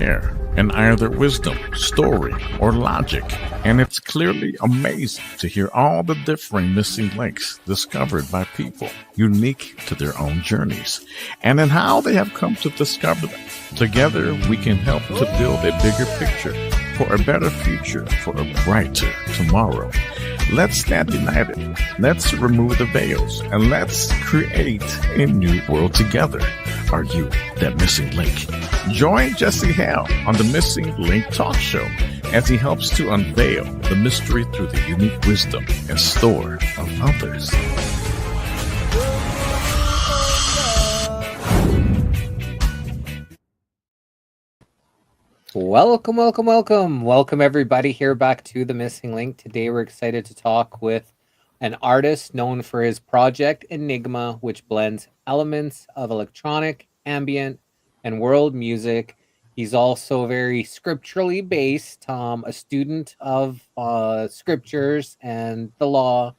share in either wisdom, story, or logic. And it's clearly amazing to hear all the differing missing links discovered by people unique to their own journeys and in how they have come to discover them. Together, we can help to build a bigger picture for a better future, for a brighter tomorrow. Let's stand united. Let's remove the veils and let's create a new world together. Are you that missing link? Join Jesse Hal on the Missing Link Talk Show as he helps to unveil the mystery through the unique wisdom and store of others. Welcome, welcome, welcome. Welcome, everybody, here back to The Missing Link. Today, we're excited to talk with an artist known for his project Enigma, which blends elements of electronic, ambient, and world music. He's also very scripturally based, a student of scriptures and the law,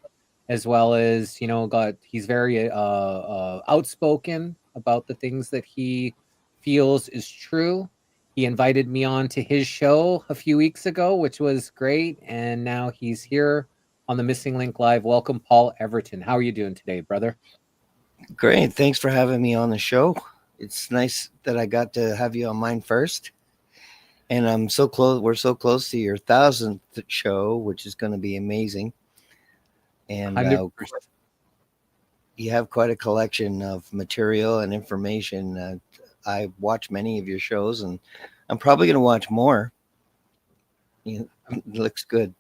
as well as, he's very outspoken about the things that he feels is true. He invited me on to his show a few weeks ago, which was great. And now he's here on the Missing Link Live. Welcome, Paul Everton. How are you doing today, brother? Great. Thanks for having me on the show. It's nice that I got to have you on mine first. And I'm so close. We're so close to your 1,000th show, which is going to be amazing. And you have quite a collection of material and information. I watch many of your shows, and I'm probably going to watch more. It looks good.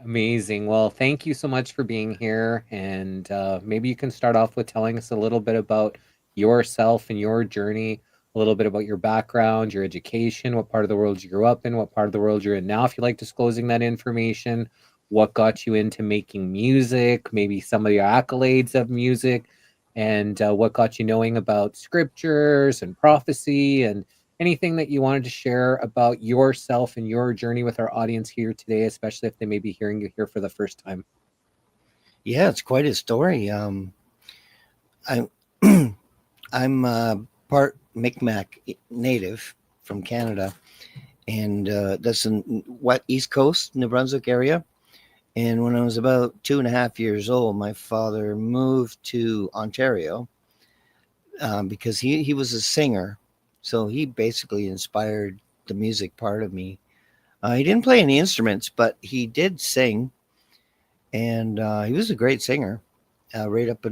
Amazing. Well, thank you so much for being here. And maybe you can start off with telling us a little bit about yourself and your journey, a little bit about your background, your education, what part of the world you grew up in, what part of the world you're in now, if you like disclosing that information, what got you into making music, maybe some of your accolades of music, and what got you knowing about scriptures and prophecy, and anything that you wanted to share about yourself and your journey with our audience here today, especially if they may be hearing you here for the first time. Yeah, it's quite a story. I'm part Mi'kmaq native from Canada, and that's in East Coast, New Brunswick area. And when I was about 2.5 years old, my father moved to Ontario because he was a singer. So he basically inspired the music part of me. He didn't play any instruments, but he did sing. And he was a great singer right up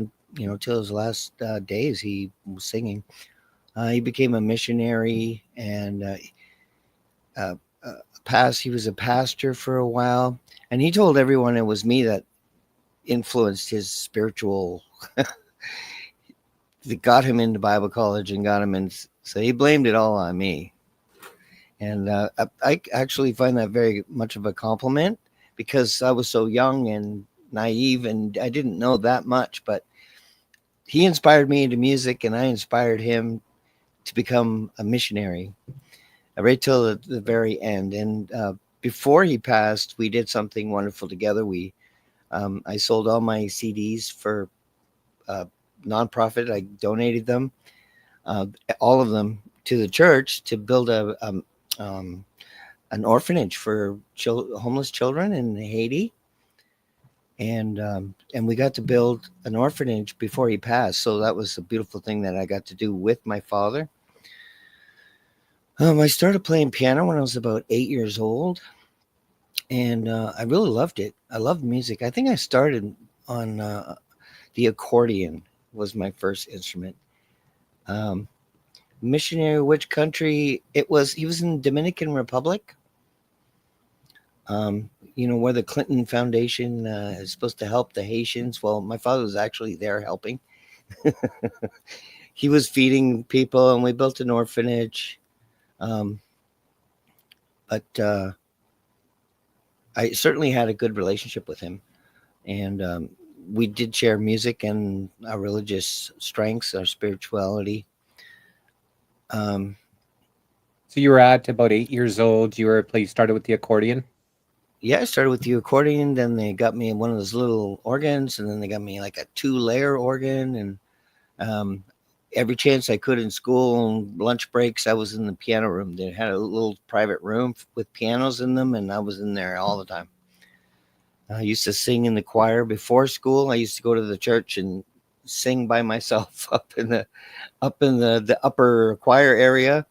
till his last days. He was singing. He became a missionary and he was a pastor for a while. And he told everyone it was me that influenced his spiritual, that got him into Bible college and got him in. So he blamed it all on me. And I actually find that very much of a compliment because I was so young and naive and I didn't know that much. But he inspired me into music and I inspired him to become a missionary right till the very end. And before he passed, we did something wonderful together. I sold all my CDs for nonprofit. I donated them, all of them, to the church to build an orphanage for homeless children in Haiti. And we got to build an orphanage before he passed. So that was a beautiful thing that I got to do with my father. I started playing piano when I was about 8 years old. And I really loved it. I loved music. I think I started on the accordion was my first instrument. Missionary, which country? He was in Dominican Republic. Where the Clinton Foundation is supposed to help the Haitians. Well, my father was actually there helping. He was feeding people and we built an orphanage. But I certainly had a good relationship with him, and we did share music and our religious strengths, our spirituality. So you were at about 8 years old. You started with the accordion? Yeah, I started with the accordion. Then they got me one of those little organs, and then they got me like a 2-layer organ. And every chance I could in school, lunch breaks, I was in the piano room. They had a little private room with pianos in them, and I was in there all the time. I used to sing in the choir before school. I used to go to the church and sing by myself up in the upper choir area,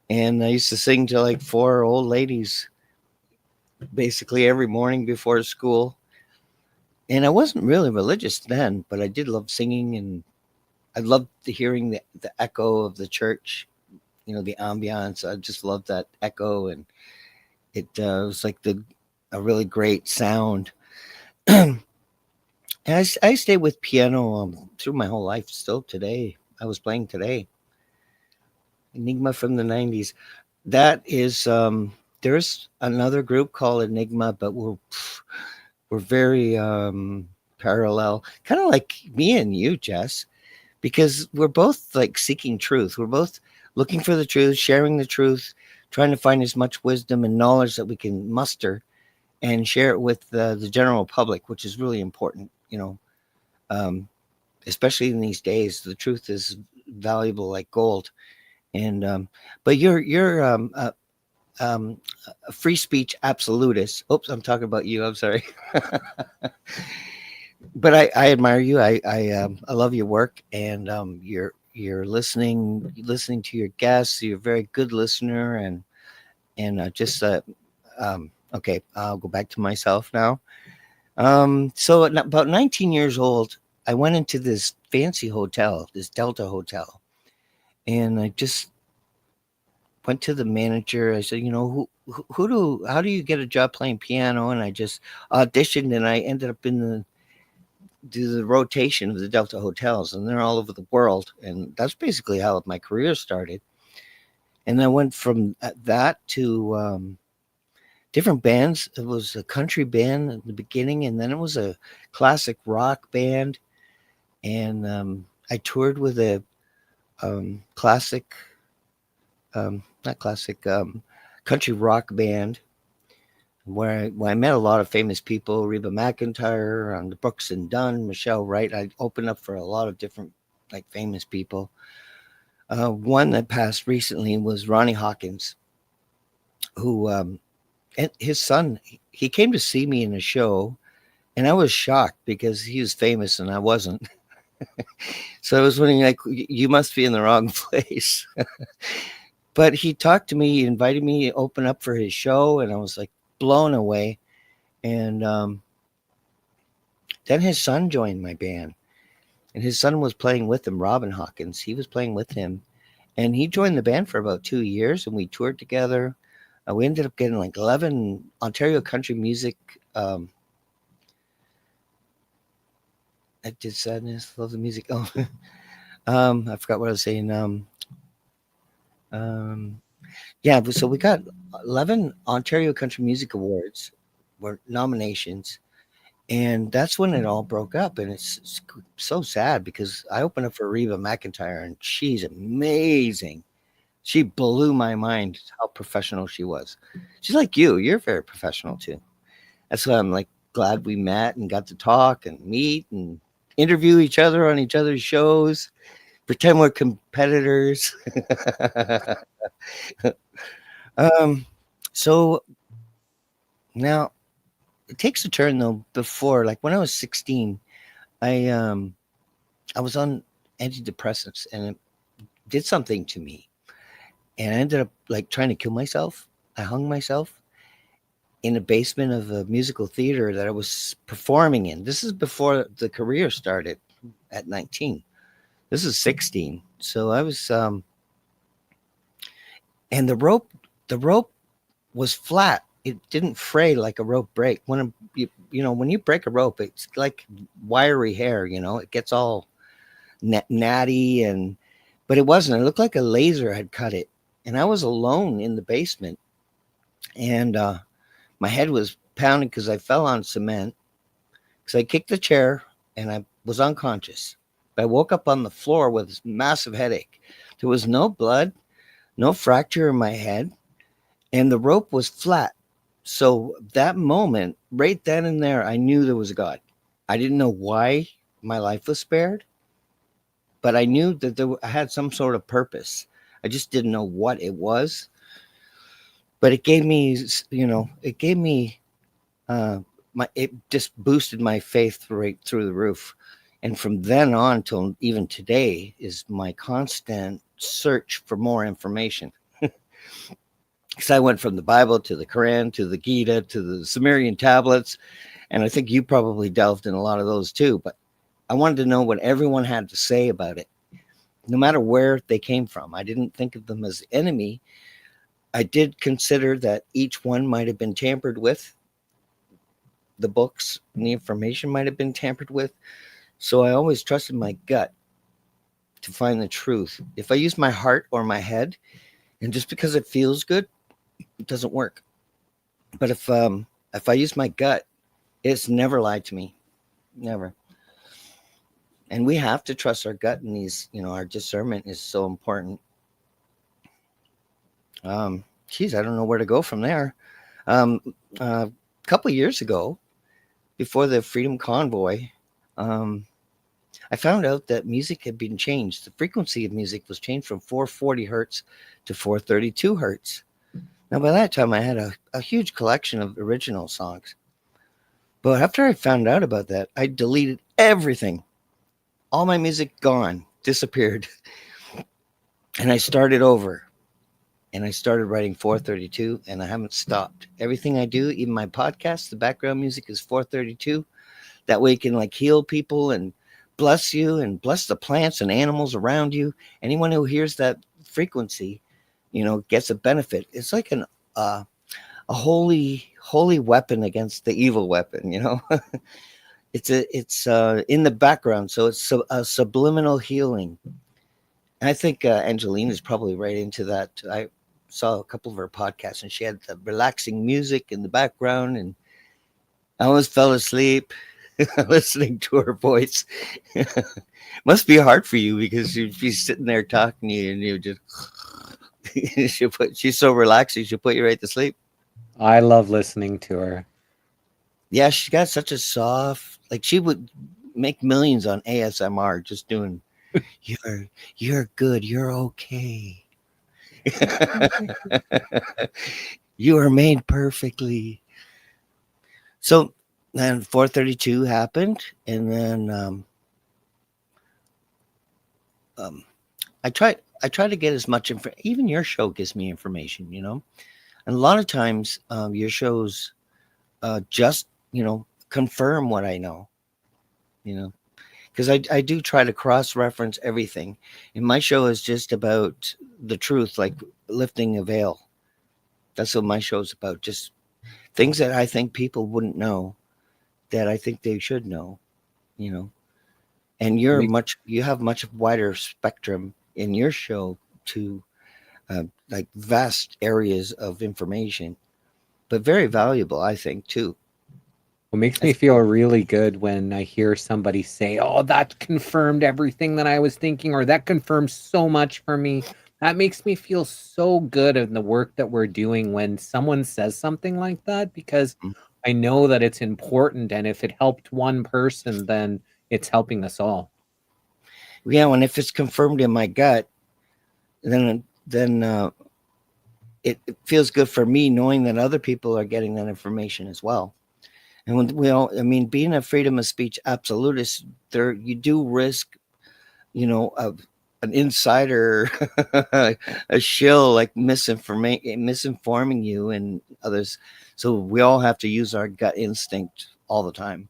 and I used to sing to like four old ladies basically every morning before school. And I wasn't really religious then, but I did love singing, and I loved hearing the echo of the church, the ambiance. I just loved that echo, and it was like a really great sound. And I stayed with piano through my whole life. Still today, I was playing today. Enigma from the 90s. That is, there's another group called Enigma, but we're very parallel, kind of like me and you, Jess, because we're both like seeking truth. We're both looking for the truth, sharing the truth, trying to find as much wisdom and knowledge that we can muster and share it with the general public, which is really important, especially in these days. The truth is valuable like gold. And but you're a free speech absolutist. Oops, I'm talking about you. I'm sorry. But I admire you. I love your work, and you're listening to your guests. You're a very good listener, and just okay. I'll go back to myself now. So at about 19 years old, I went into this fancy hotel, this Delta hotel, and I just went to the manager. I said, how do you get a job playing piano? And I just auditioned, and I ended up do the rotation of the Delta hotels, and they're all over the world. And that's basically how my career started. And I went from that to different bands. It was a country band at the beginning, and then it was a classic rock band. And I toured with a classic, not classic, country rock band where I met a lot of famous people, Reba McEntire, the Brooks and Dunn, Michelle Wright. I opened up for a lot of different like famous people. One that passed recently was Ronnie Hawkins, who and his son, he came to see me in a show, and I was shocked because he was famous and I wasn't. So I was wondering, like, you must be in the wrong place. But he talked to me, he invited me to open up for his show, and I was like blown away. And then his son joined my band, and his son was playing with him, Robin Hawkins. He was playing with him, and he joined the band for about 2 years, and we toured together. We ended up getting like 11 Ontario Country Music. I did sadness, love the music. Oh, I forgot what I was saying. Yeah, so we got 11 Ontario Country Music Awards, were nominations, and that's when it all broke up. And it's so sad because I opened up for Reba McEntire, and she's amazing. She blew my mind how professional she was. She's like you. You're very professional too. That's why I'm like glad we met and got to talk and meet and interview each other on each other's shows. Pretend we're competitors. So now it takes a turn though. Before, like when I was 16, I was on antidepressants, and it did something to me, and I ended up like trying to kill myself. I hung myself in the basement of a musical theater that I was performing in. This is before the career started at 19. This is 16. So I was and the rope was flat. It didn't fray like a rope break. When when you break a rope, it's like wiry hair, it gets all natty, but it wasn't. It looked like a laser had cut it. And I was alone in the basement, and my head was pounding because I fell on cement, because I kicked the chair and I was unconscious. I woke up on the floor with this massive headache. There was no blood, no fracture in my head, and the rope was flat. So that moment, right then and there, I knew there was a God. I didn't know why my life was spared, but I knew that I had some sort of purpose. I just didn't know what it was. But it gave me, it gave me it just boosted my faith right through the roof. And from then on till even today is my constant search for more information. Because I went from the Bible to the Quran to the Gita to the Sumerian tablets, and I think you probably delved in a lot of those too. But I wanted to know what everyone had to say about it, no matter where they came from. I didn't think of them as enemy. I did consider that each one might have been tampered with. The books and the information might have been tampered with. So I always trusted my gut to find the truth. If I use my heart or my head, and just because it feels good, it doesn't work. But if I use my gut, it's never lied to me. Never. And we have to trust our gut in these, our discernment is so important. Geez, I don't know where to go from there. A couple of years ago, before the Freedom Convoy, I found out that music had been changed. The frequency of music was changed from 440 hertz to 432 hertz. Now, by that time, I had a huge collection of original songs. But after I found out about that, I deleted everything. All my music gone, disappeared. And I started over. And I started writing 432, and I haven't stopped. Everything I do, even my podcast, the background music is 432. That way you can heal people and bless you and bless the plants and animals around you. Anyone who hears that frequency, gets a benefit. It's like a holy weapon against the evil weapon. It's in the background, so it's a subliminal healing. And I think Angelina's probably right into that. I saw a couple of her podcasts, and she had the relaxing music in the background, and I almost fell asleep listening to her voice. Must be hard for you because she's sitting there talking to you, and you just she's so relaxing, she'll put you right to sleep. I love listening to her. Yeah, she got such a soft, she would make millions on ASMR just doing you're good, you're okay. You are made perfectly. So then 432 happened, and then I try to get as much information. Even your show gives me information, and a lot of times your shows just confirm what I know, because I do try to cross-reference everything. And my show is just about the truth, like lifting a veil. That's what my show's about. Just things that I think people wouldn't know that I think they should know, And you have much wider spectrum in your show to vast areas of information, but very valuable, I think, too. What makes me feel really good when I hear somebody say, "Oh, that confirmed everything that I was thinking," or "That confirmed so much for me." That makes me feel so good in the work that we're doing when someone says something like that, because I know that it's important, and if it helped one person, then it's helping us all. Yeah, and if it's confirmed in my gut, then it feels good for me knowing that other people are getting that information as well. And when being a freedom of speech absolutist, you do risk, of an insider, a shill, misinforming you and others. So we all have to use our gut instinct all the time.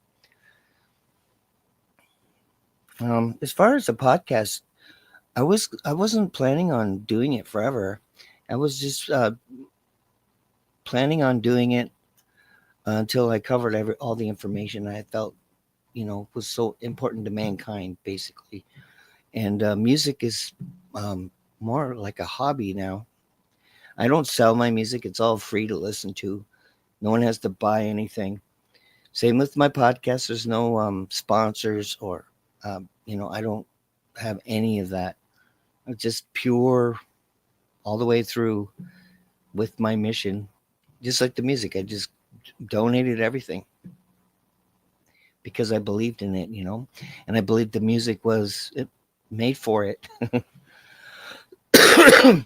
As far as the podcast, I wasn't planning on doing it forever. I was just planning on doing it until I covered all the information I felt, was so important to mankind, basically. And music is more like a hobby now. I don't sell my music. It's all free to listen to. No one has to buy anything. Same with my podcast. There's no sponsors or, I don't have any of that. It's just pure all the way through with my mission. Just like the music, I just donated everything because I believed in it, and I believed the music was made for it. I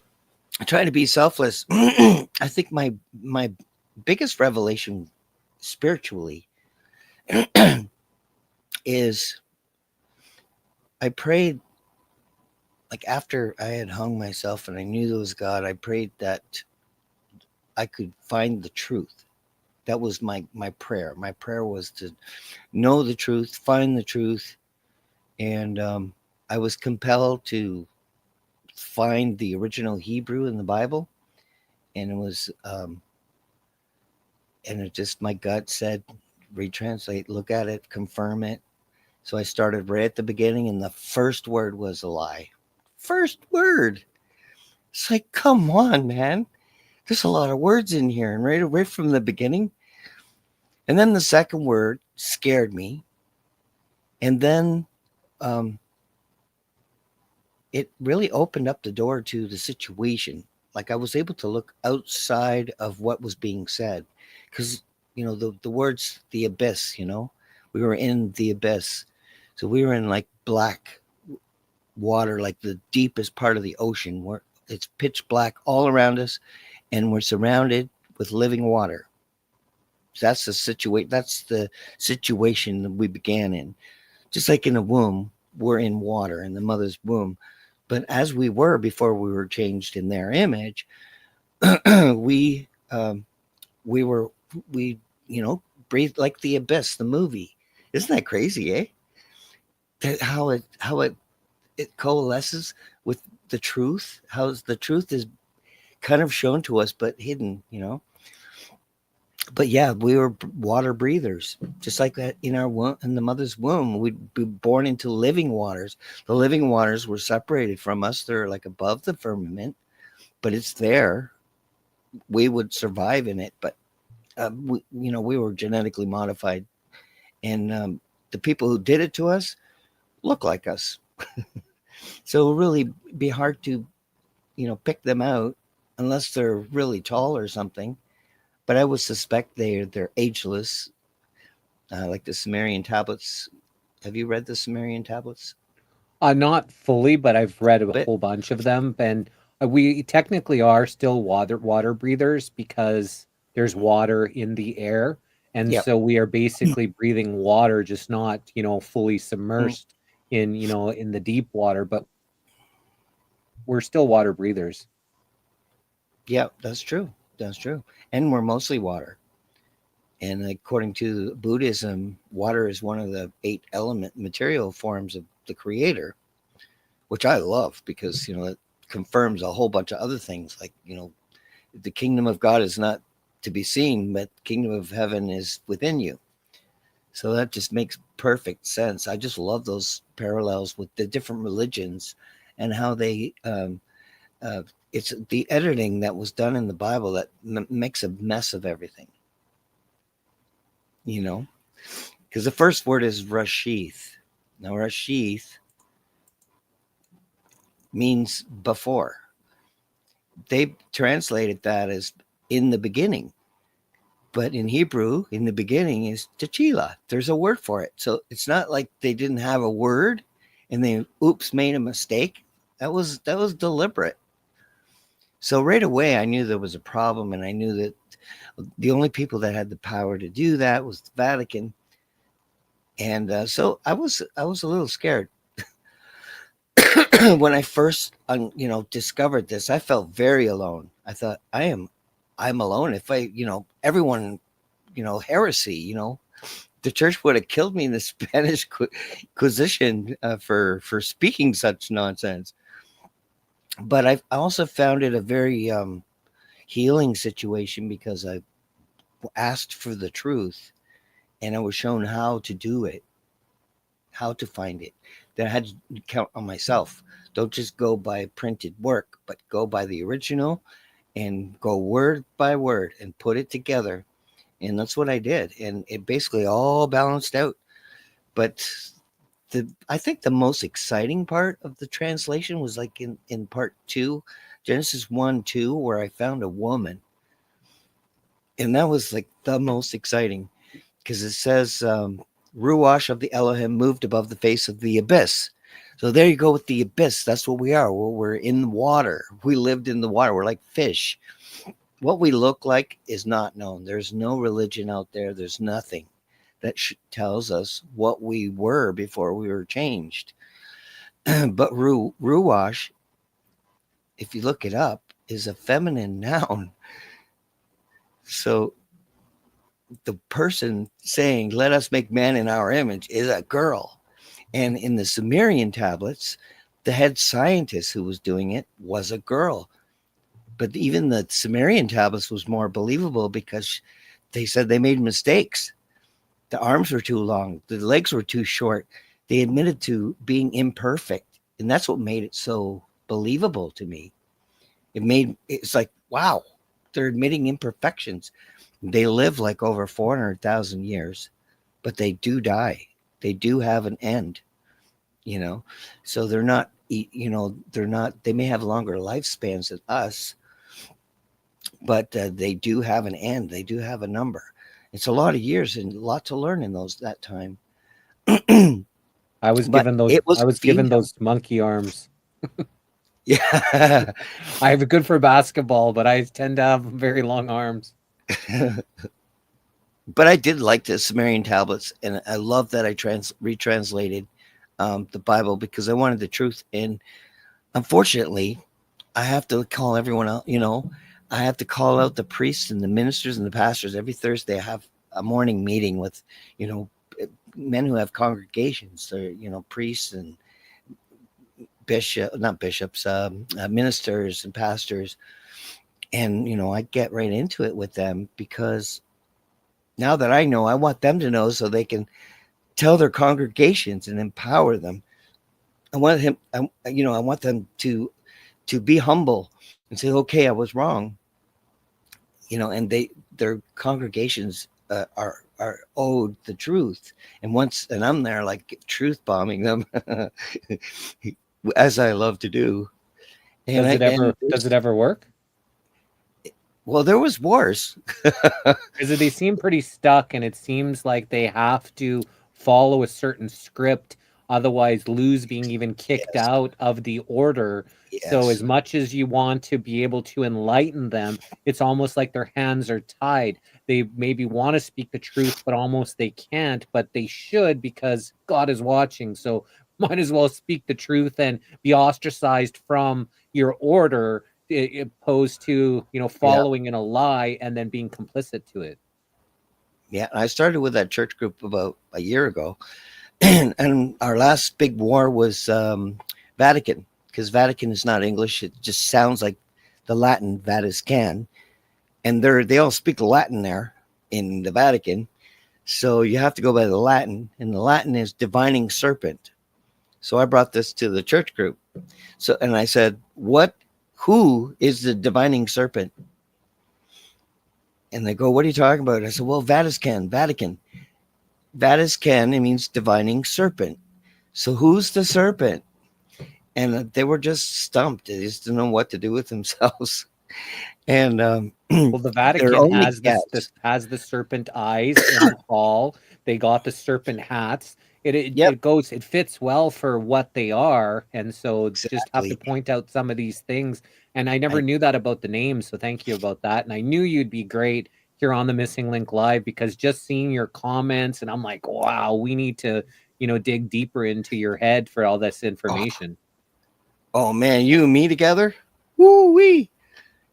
try to be selfless. I think my biggest revelation spiritually is I prayed, like after I had hung myself and I knew there was God, I prayed that I could find the truth. That was my prayer. My prayer was to know the truth, find the truth, and I was compelled to find the original Hebrew in the Bible, and it was and it just, my gut said, retranslate, look at it, confirm it. So I started right at the beginning, and the first word was a lie. First word. It's like, come on, man. There's a lot of words in here, and right from the beginning. And then the second word scared me, and then it really opened up the door to the situation. Like I was able to look outside of what was being said, because the words, the abyss. We were in the abyss, so we were in like black water, like the deepest part of the ocean, where it's pitch black all around us, and we're surrounded with living water. So that's the situation. That's the situation that we began in. Just like in a womb, we're in water in the mother's womb. But as we were before we were changed in their image, we breathed like the abyss, the movie. Isn't that crazy, eh? How it coalesces with the truth. How the truth is kind of shown to us, but hidden. But yeah, we were water breathers, just like that in our womb, in the mother's womb. We'd be born into living waters. The living waters were separated from us. They're like above the firmament, but it's there. We would survive in it, but we were genetically modified, and the people who did it to us look like us. So it would really be hard to, pick them out unless they're really tall or something. But I would suspect they're ageless, like the Sumerian tablets. Have you read the Sumerian tablets? Not fully, but I've read a Bit. whole bunch of them, and we technically are still water breathers because there's water in the air, and Yep. so we are basically breathing water, just not fully submersed in the deep water, but we're still water breathers. Yeah, that's true. That's true. And we're mostly water. And according to Buddhism, water is one of the 8 element material forms of the creator, which I love because, it confirms a whole bunch of other things. Like, the kingdom of God is not to be seen, but the kingdom of heaven is within you. So that just makes perfect sense. I just love those parallels with the different religions and how they, it's the editing that was done in the Bible that makes a mess of everything. Because the first word is Rashith. Now, Rashith means before. They translated that as in the beginning. But in Hebrew, in the beginning is Tachila. There's a word for it. So it's not like they didn't have a word and they made a mistake. That was deliberate. So right away I knew there was a problem, and I knew that the only people that had the power to do that was the Vatican. And so I was a little scared. When I first discovered this, I felt very alone. I thought I'm alone. If everyone, heresy, the church would have killed me in the Spanish Inquisition for speaking such nonsense. But I also found it a very healing situation, because I asked for the truth, and I was shown how to do it, how to find it. Then I had to count on myself. Don't just go by printed work, but go by the original and go word by word and put it together. And that's what I did. And it basically all balanced out. But I think the most exciting part of the translation was like in part 2, Genesis 1:2, where I found a woman. And that was like the most exciting, because it says, Ruach of the Elohim moved above the face of the abyss. So there you go with the abyss. That's what we are. We're in the water. We lived in the water. We're like fish. What we look like is not known. There's no religion out there. There's nothing that tells us what we were before we were changed. But ruwash, if you look it up, is a feminine noun. So the person saying, let us make man in our image, is a girl. And in the Sumerian tablets, the head scientist who was doing it was a girl. But even the Sumerian tablets was more believable because they said they made mistakes. The arms were too long. The legs were too short. They admitted to being imperfect. And that's what made it so believable to me. It's like, wow, they're admitting imperfections. They live like over 400,000 years, but they do die. They do have an end, so they're not, they may have longer lifespans than us, but they do have an end. They do have a number. It's a lot of years and a lot to learn in that time. I was given those monkey arms. Yeah. I have good for basketball, but I tend to have very long arms. But I did like the Sumerian tablets, and I love that I retranslated the Bible because I wanted the truth. And unfortunately, I have to call everyone out. I have to call out the priests and the ministers and the pastors every Thursday. I have a morning meeting with, men who have congregations. They're, priests and not bishops, ministers and pastors. And, I get right into it with them because now that I know, I want them to know so they can tell their congregations and empower them. I want them to be humble and say, okay, I was wrong. And their congregations are owed the truth. And I'm there like truth bombing them as I love to do. Does it ever work? Well, there was wars. Because they seem pretty stuck, and it seems like they have to follow a certain script, otherwise lose being even kicked out of the order. Yes. So as much as you want to be able to enlighten them, it's almost like their hands are tied. They maybe want to speak the truth, but almost they can't, but they should because God is watching. So might as well speak the truth and be ostracized from your order, opposed to following in a lie and then being complicit to it. Yeah, I started with that church group about a year ago, and our last big war was Vatican, because Vatican is not English. It just sounds like the Latin Vatiscan, and they all speak Latin there in the Vatican, so you have to go by the Latin, and the Latin is divining serpent. So I brought this to the church group, and I said, who is the divining serpent? And they go, what are you talking about? I said, well, Vatican. Vatiscan, it means divining serpent. So who's the serpent? And they were just stumped. They just didn't know what to do with themselves. And well, the Vatican has the serpent eyes in the hall. They got the serpent hats. It fits well for what they are, and so just have to point out some of these things. And I never knew that about the name, so thank you about that. And I knew you'd be great here on the Missing Link Live because just seeing your comments, and I'm like, wow, we need to dig deeper into your head for all this information. Oh man, you and me together, woo wee!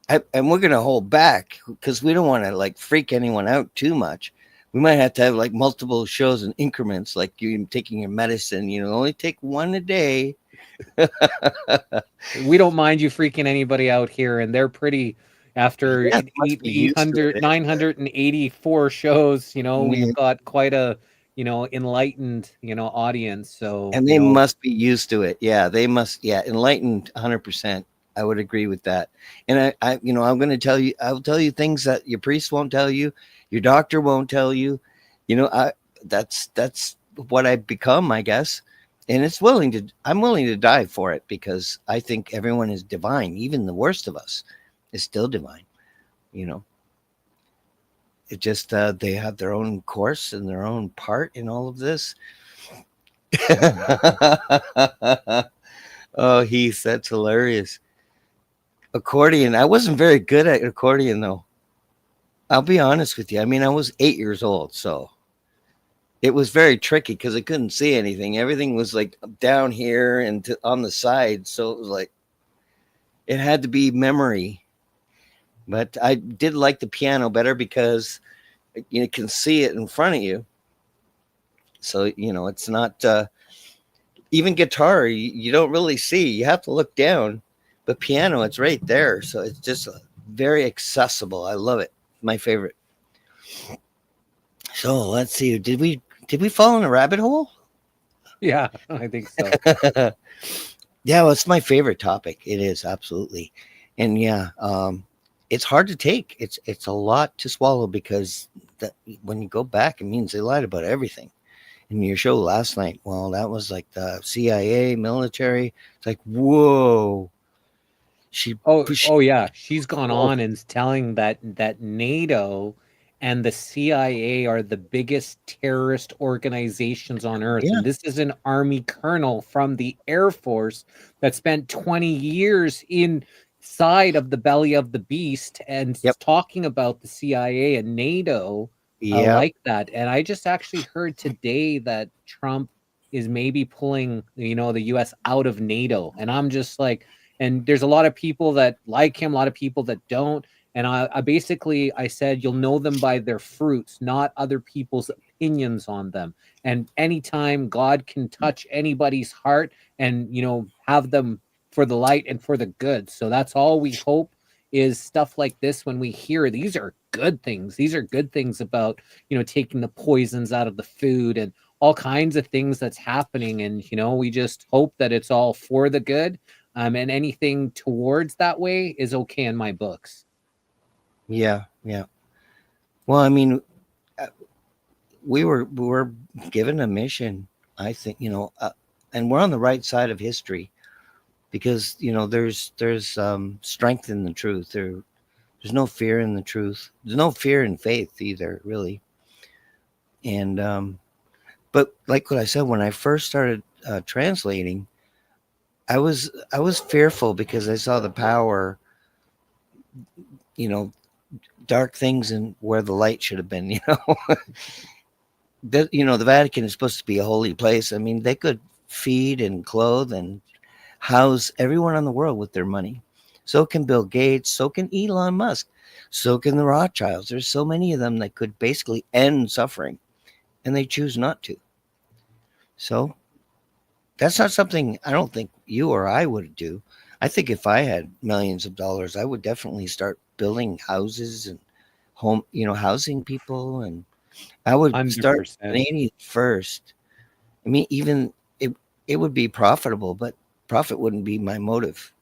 And we're gonna hold back because we don't want to like freak anyone out too much. We might have to have like multiple shows in increments, like you taking your medicine. Only take one a day. We don't mind you freaking anybody out here, and they're pretty. After 984 shows, we've got quite a enlightened audience. So and they must be used to it. Yeah, they must. Yeah, enlightened 100%. I would agree with that. And I'm going to tell you. I'll tell you things that your priest won't tell you. Your doctor won't tell you. That's what I've become, I guess. And I'm willing to die for it because I think everyone is divine. Even the worst of us is still divine. It just, they have their own course and their own part in all of this. Oh, Heath, that's hilarious. Accordion. I wasn't very good at accordion, though. I'll be honest with you. I mean, I was 8 years old, so it was very tricky because I couldn't see anything. Everything was like down here and on the side. So it was like, it had to be memory. But I did like the piano better because you can see it in front of you. So, it's not even guitar, you don't really see. You have to look down. But piano, it's right there. So it's just very accessible. I love it. My favorite. So let's see. Did we fall in a rabbit hole? Yeah, I think so. Yeah, well, it's my favorite topic. It is absolutely, and yeah, it's hard to take. It's a lot to swallow because when you go back, it means they lied about everything. In your show last night, well, that was like the CIA, military. It's like, whoa, she, Oh yeah, she's gone whoa, on and telling that NATO and the CIA are the biggest terrorist organizations on earth. yeah, And this is an army colonel from the Air Force that spent 20 years inside of the belly of the beast and yep, talking about the CIA and NATO yep, like that. And I just actually heard today that Trump is maybe pulling, the US out of NATO. And I'm just like, and there's a lot of people that like him, a lot of people that don't. And I basically I said you'll know them by their fruits, not other people's opinions on them. And anytime God can touch anybody's heart and have them for the light and for the good. So that's all we hope is stuff like this when we hear these are good things. These are good things about, taking the poisons out of the food and all kinds of things that's happening. And, we just hope that it's all for the good. And anything towards that way is okay in my books. yeah, yeah. Well, I mean, uh, we were given a mission. I think and we're on the right side of history because there's strength in the truth. There's no fear in the truth. There's no fear in faith either, really. And but like what I said, when I first started translating, I was fearful because I saw the power, you know, dark things and where the light should have been. The Vatican is supposed to be a holy place. I mean, they could feed and clothe and house everyone in the world with their money. So can Bill Gates. So can Elon Musk. So can the Rothschilds. There's so many of them that could basically end suffering, and they choose not to. So that's not something I don't think you or I would do. I think if I had millions of dollars, I would definitely start building houses and housing people, and I would start 100%. Canadian first. I mean, even it would be profitable, but profit wouldn't be my motive.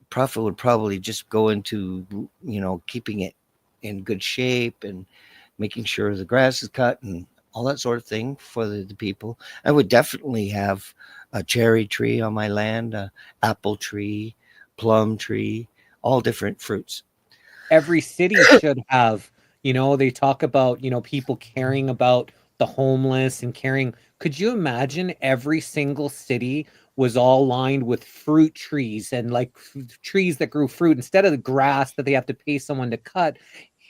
Profit would probably just go into keeping it in good shape and making sure the grass is cut and all that sort of thing for the people. I would definitely have a cherry tree on my land, a apple tree, plum tree, all different fruits. Every city should have, they talk about, people caring about the homeless and caring. Could you imagine every single city was all lined with fruit trees and like trees that grew fruit instead of the grass that they have to pay someone to cut,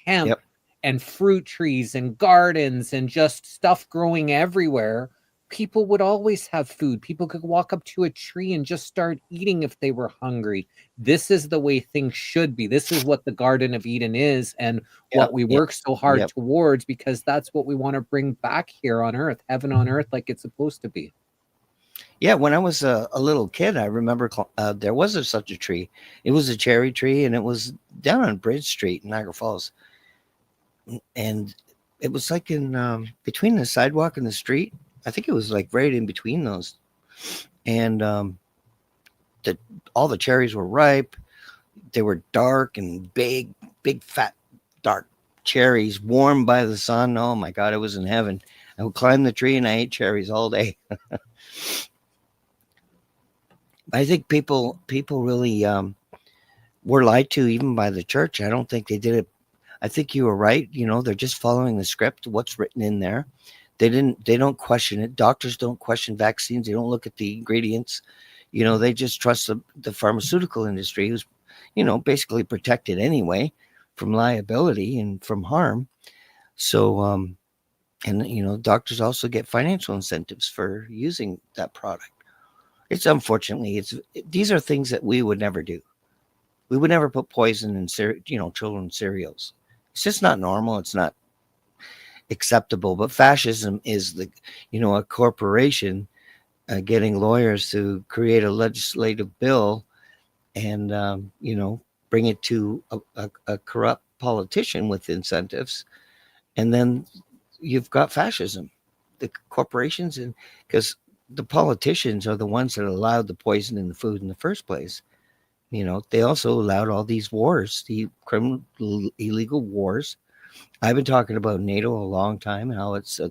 hemp Yep. and fruit trees and gardens and just stuff growing everywhere? People would always have food. People could walk up to a tree and just start eating if they were hungry. This is the way things should be. This is what the Garden of Eden is and what Yep. we Yep. work so hard Yep. towards because that's what we want to bring back here on earth, heaven on earth, like it's supposed to be. Yeah, when I was a little kid, I remember there was such a tree. It was a cherry tree, and it was down on Bridge Street in Niagara Falls. And it was like in between the sidewalk and the street. I think it was like right in between those. And the all the cherries were ripe. They were dark and big, big, fat, dark cherries, warmed by the sun. Oh my God, it was in heaven. I would climb the tree and I ate cherries all day. I think people really were lied to even by the church. I don't think they did it. I think you were right. They're just following the script, what's written in there. They don't question it. Doctors don't question vaccines. They don't look at the ingredients. They just trust the pharmaceutical industry, who's, basically protected anyway from liability and from harm. So, and doctors also get financial incentives for using that product. It's unfortunately, these are things that we would never do. We would never put poison in children's cereals. It's just not normal. It's not acceptable. But fascism is a corporation getting lawyers to create a legislative bill and bring it to a corrupt politician with incentives, and then you've got fascism. The corporations, and because the politicians are the ones that allowed the poison in the food in the first place. They also allowed all these wars, the criminal, illegal wars. I've been talking about NATO a long time, how it's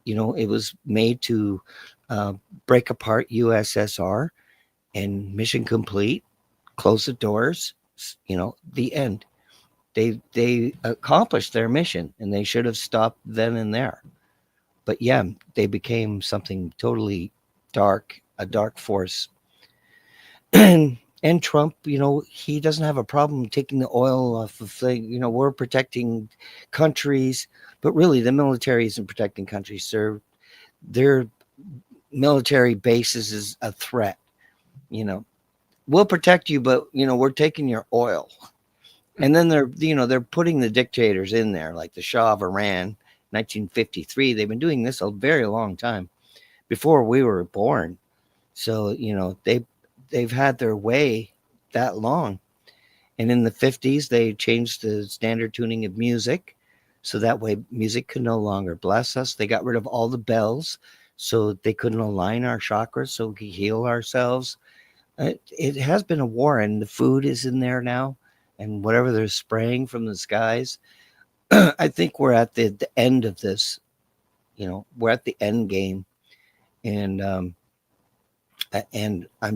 it was made to break apart USSR, and mission complete. Close the doors. The end. They accomplished their mission, and they should have stopped then and there. But yeah, they became something totally dark, a dark force. And Trump, he doesn't have a problem taking the oil off of things. We're protecting countries, but really the military isn't protecting countries. Their military bases is a threat. We'll protect you, but we're taking your oil. And then they're putting the dictators in there, like the Shah of Iran, 1953. They've been doing this a very long time, before we were born. So they've had their way that long. And in the 50s, they changed the standard tuning of music, so that way music could no longer bless us. They got rid of all the bells, so they couldn't align our chakras, so we could heal ourselves. It has been a war, and the food is in there now, and whatever they're spraying from the skies. I think we're at the end of this. We're at the end game, and I'm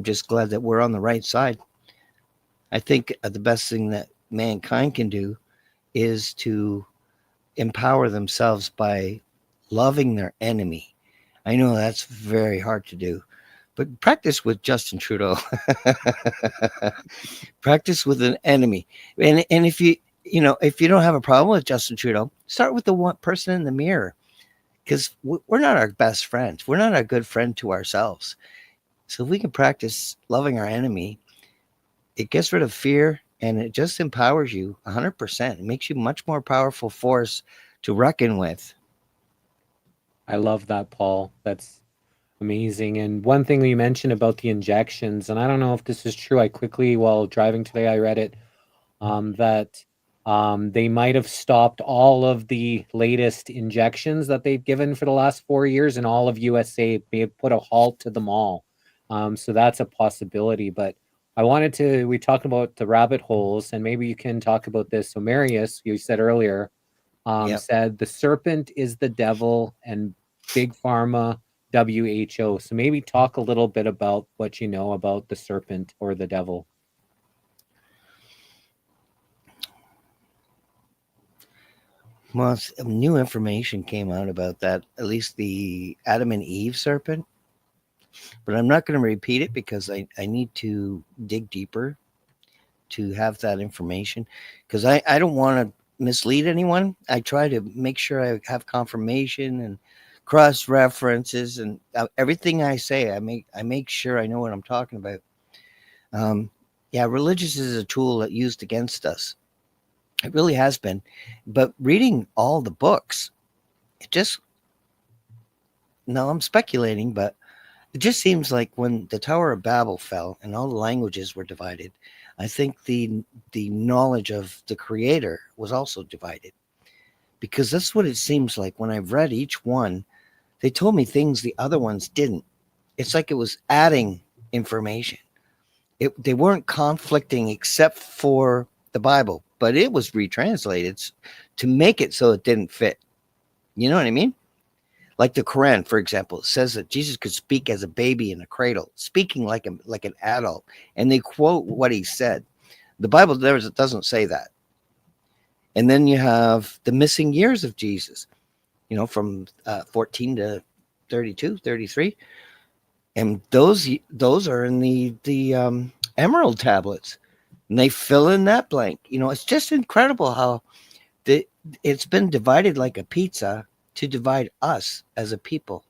just glad that we're on the right side. I think the best thing that mankind can do is to empower themselves by loving their enemy. I know that's very hard to do, but practice with Justin Trudeau. Practice with an enemy. And if you don't have a problem with Justin Trudeau, start with the one person in the mirror, because we're not our best friends. We're not a good friend to ourselves. So if we can practice loving our enemy, it gets rid of fear, and it just empowers you 100%. It makes you much more powerful force to reckon with. I love that, Paul. That's amazing. And one thing you mentioned about the injections, and I don't know if this is true. I quickly, while driving today, I read it, that they might have stopped all of the latest injections that they've given for the last 4 years, and all of USA may have put a halt to them all. So that's a possibility. But we talked about the rabbit holes, and maybe you can talk about this. So Marius, you said earlier, Yep. said the serpent is the devil and Big Pharma, WHO. So maybe talk a little bit about what you know about the serpent or the devil. Well, new information came out about that, at least the Adam and Eve serpent. But I'm not going to repeat it, because I need to dig deeper to have that information, because I don't want to mislead anyone. I try to make sure I have confirmation and cross references, and everything I say, I make sure I know what I'm talking about. Religious is a tool that used against us. It really has been. But reading all the books, now I'm speculating, but it just seems like when the Tower of Babel fell and all the languages were divided, I think the knowledge of the Creator was also divided. Because that's what it seems like when I've read each one. They told me things the other ones didn't. It's like it was adding information. They weren't conflicting except for the Bible, but it was retranslated to make it so it didn't fit. You know what I mean? Like the Quran, for example, it says that Jesus could speak as a baby in a cradle, speaking like an adult, and they quote what he said. The Bible doesn't say that. And then you have the missing years of Jesus. from 14 to 32, 33. And those are in the emerald tablets, and they fill in that blank. It's just incredible how it's been divided like a pizza to divide us as a people.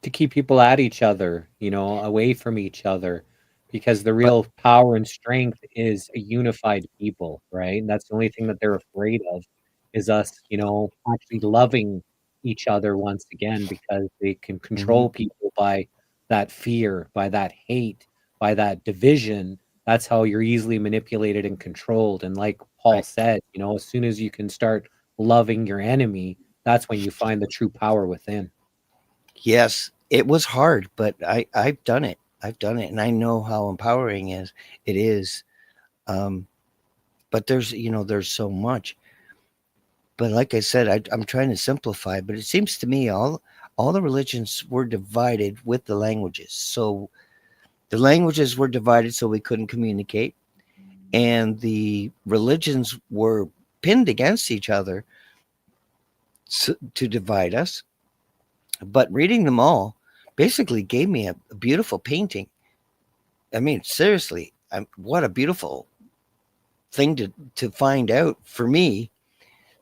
To keep people at each other, away from each other, because the But real power and strength is a unified people, right? And that's the only thing that they're afraid of is us, actually loving each other once again, because they can mhm, control people by that fear, by that hate, by that division. That's how you're easily manipulated and controlled. And like Paul right. said, as soon as you can start loving your enemy, that's when you find the true power within. Yes, it was hard, but I've done it. I've done it, and I know how empowering it is. Um, but there's so much. But like I said, I'm trying to simplify. But it seems to me all the religions were divided with the languages. So the languages were divided, so we couldn't communicate, and the religions were pinned against each other to divide us. But reading them all basically gave me a beautiful painting. I mean, seriously, what a beautiful thing to find out for me,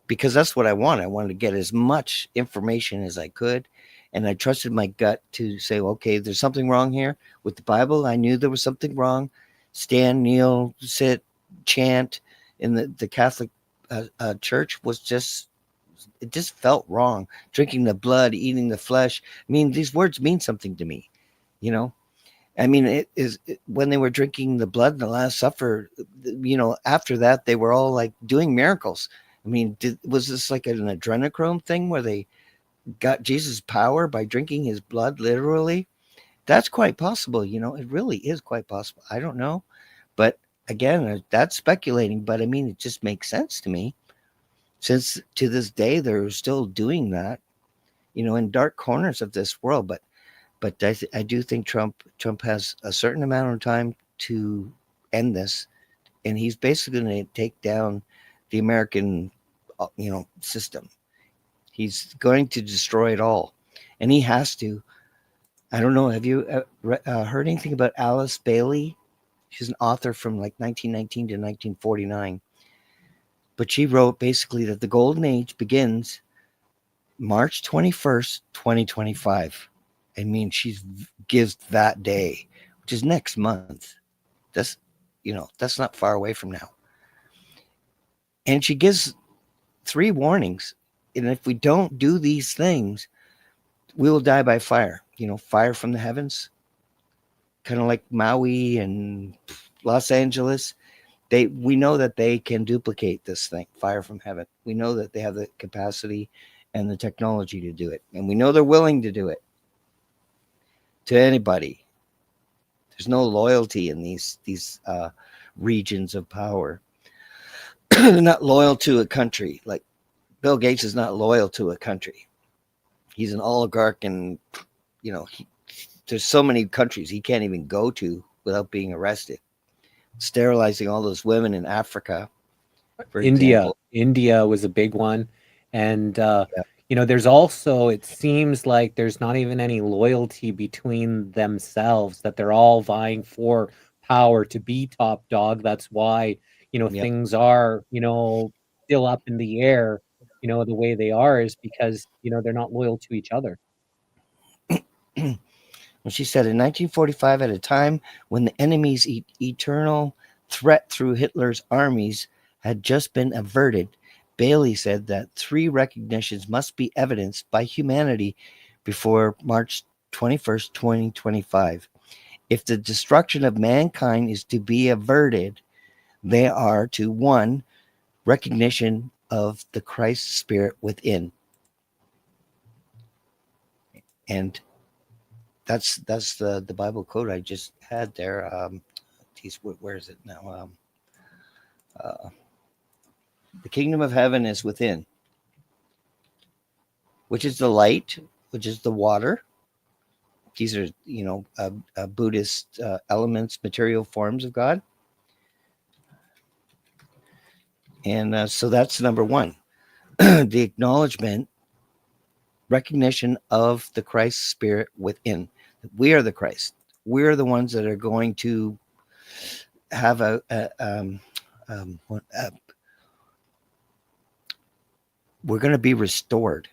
because that's what I want. I wanted to get as much information as I could, and I trusted my gut to say, okay, there's something wrong here with the Bible. I knew there was something wrong. Stand, kneel, sit, chant in the Catholic church was just, it just felt wrong. Drinking the blood, eating the flesh. I mean, these words mean something to me, you know. I mean, when they were drinking the blood in the Last Supper, after that, they were all like doing miracles. I mean, was this like an adrenochrome thing where they got Jesus' power by drinking his blood literally? That's quite possible. It really is quite possible. I don't know. But again, that's speculating. But I mean, it just makes sense to me, since to this day, they're still doing that, in dark corners of this world. But I do think Trump has a certain amount of time to end this, and he's basically going to take down the American, system. He's going to destroy it all, and he has to. I don't know. Have you heard anything about Alice Bailey? She's an author from like 1919 to 1949, but she wrote basically that the golden age begins March 21st, 2025. I mean, she gives that day, which is next month. That's not far away from now. And she gives 3 warnings. And if we don't do these things, we will die by fire. Fire from the heavens, kind of like Maui and Los Angeles. We know that they can duplicate this thing, fire from heaven. We know that they have the capacity and the technology to do it, and we know they're willing to do it to anybody. There's no loyalty in these regions of power. They're not loyal to a country. Like Bill Gates is not loyal to a country. He's an oligarch, and there's so many countries he can't even go to without being arrested. Sterilizing all those women in Africa, for India. example. India was a big one. And Yeah. there's also, it seems like there's not even any loyalty between themselves, that they're all vying for power to be top dog. That's why, Yep. things are, still up in the air, the way they are, is because, they're not loyal to each other. And she said in 1945, at a time when the enemy's eternal threat through Hitler's armies had just been averted, Bailey said that 3 recognitions must be evidenced by humanity before March 21st, 2025. If the destruction of mankind is to be averted, they are to 1, recognition of the Christ spirit within. And that's the Bible quote I just had there. Geez, where is it now? Uh, the kingdom of heaven is within, which is the light, which is the water. These are, Buddhist elements, material forms of God. And so that's number 1. the acknowledgement, recognition of the Christ spirit within. We are the Christ. We're the ones that are going to have we're going to be restored.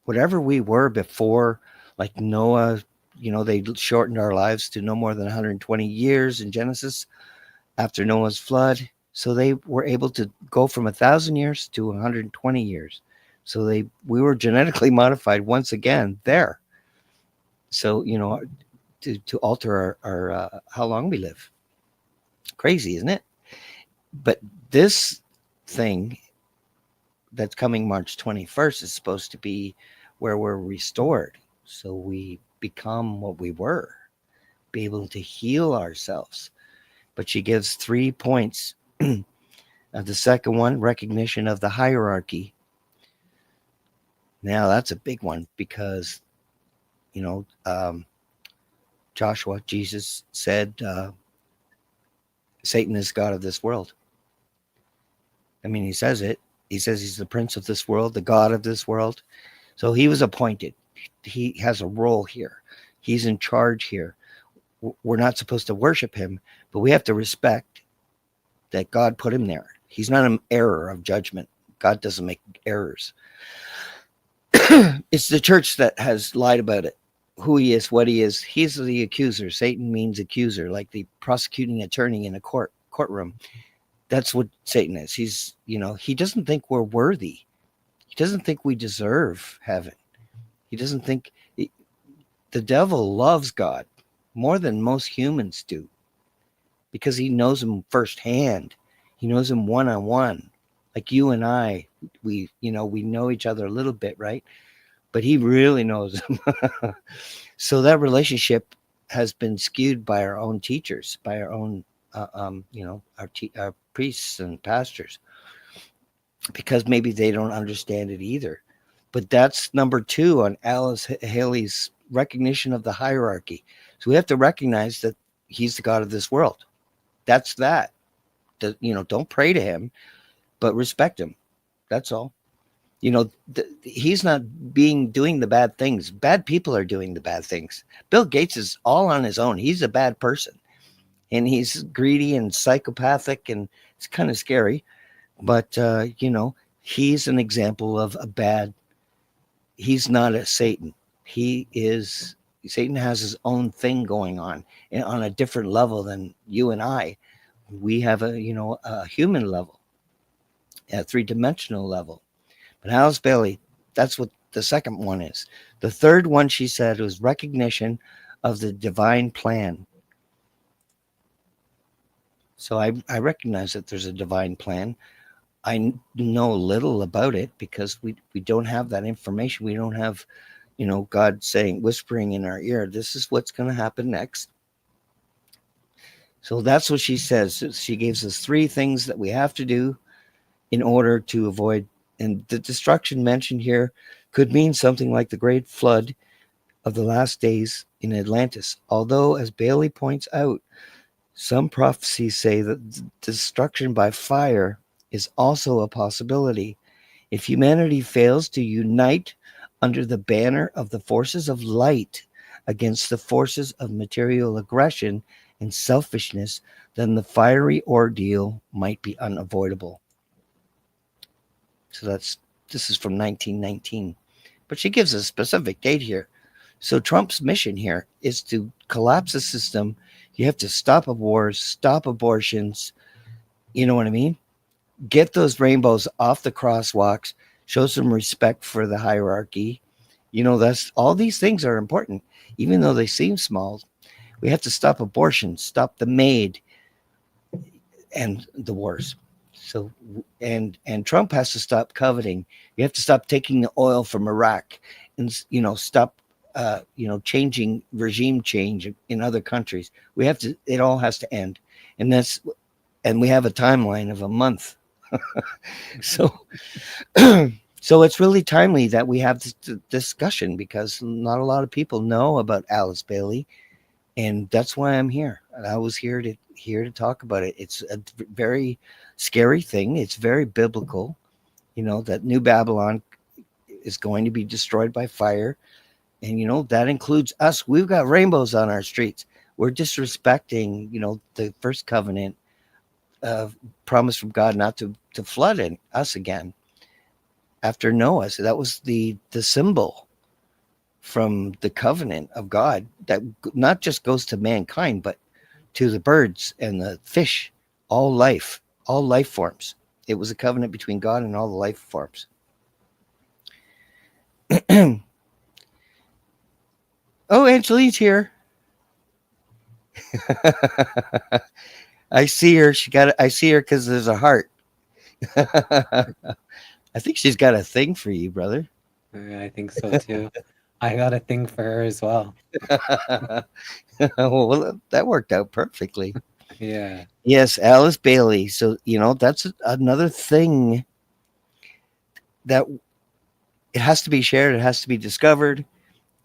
Whatever we were before, like Noah, they shortened our lives to no more than 120 years in Genesis after Noah's flood. So they were able to go from 1,000 years to 120 years. So we were genetically modified once again there. So, to alter our how long we live. Crazy, isn't it? But this thing that's coming March 21st is supposed to be where we're restored. So we become what we were, be able to heal ourselves. But she gives 3 points. The second one, recognition of the hierarchy. Now that's a big one because, Joshua, Jesus said, Satan is God of this world. I mean, he says it. He says he's the prince of this world, the God of this world. So he was appointed. He has a role here. He's in charge here. We're not supposed to worship him, but we have to respect that God put him there. He's not an error of judgment. God doesn't make errors. It's the church that has lied about it, who he is, what he is. He's the accuser. Satan means accuser, like the prosecuting attorney in a courtroom. That's what Satan is. He's, he doesn't think we're worthy. He doesn't think we deserve heaven. He doesn't think the devil loves God more than most humans do because he knows him firsthand. He knows him one-on-one. Like you and I, we know each other a little bit, right? But he really knows him. So that relationship has been skewed by our own teachers, by our own, our priests and pastors, because maybe they don't understand it either. But that's number 2 on Alice Haley's recognition of the hierarchy. So we have to recognize that he's the God of this world. That's that. Don't pray to him, but respect him. That's all. He's not doing the bad things. Bad people are doing the bad things. Bill Gates is all on his own. He's a bad person. And he's greedy and psychopathic, and it's kind of scary. But, he's an example of a bad. He's not a Satan. Satan has his own thing going on, and on a different level than you and I. We have a human level, a 3-dimensional level. But Alice Bailey, that's what the second one is. The third one, she said, was recognition of the divine plan. So I recognize that there's a divine plan. I know little about it because we don't have that information. We don't have, God whispering in our ear, this is what's going to happen next. So that's what she says. She gives us 3 things that we have to do in order to avoid. And the destruction mentioned here could mean something like the great flood of the last days in Atlantis. Although, as Bailey points out, some prophecies say that destruction by fire is also a possibility. If humanity fails to unite under the banner of the forces of light against the forces of material aggression and selfishness, then the fiery ordeal might be unavoidable. So this is from 1919. But she gives a specific date here. So Trump's mission here is to collapse the system. You have to stop wars, stop abortions. You know what I mean? Get those rainbows off the crosswalks, show some respect for the hierarchy. That's all these things are important, even though they seem small. We have to stop abortion, stop the maid and the wars. So, and Trump has to stop coveting. You have to stop taking the oil from Iraq and, stop, changing regime change in other countries. It all has to end. And we have a timeline of a month. So it's really timely that we have this discussion because not a lot of people know about Alice Bailey. And that's why I'm here. And I was here to talk about it. It's a very scary thing. It's very biblical. that New Babylon is going to be destroyed by fire. And, that includes us. We've got rainbows on our streets. We're disrespecting, the first covenant promise from God not to flood us again after Noah. So that was the symbol from the covenant of God that not just goes to mankind, but to the birds and the fish, all life forms. It was a covenant between God and all the life forms. Oh, Angeline's here. I see her. I see her because there's a heart. I think she's got a thing for you, brother. I think so too. I got a thing for her as well. Well, that worked out perfectly. Yeah. Yes, Alice Bailey. So, that's another thing that it has to be shared. It has to be discovered.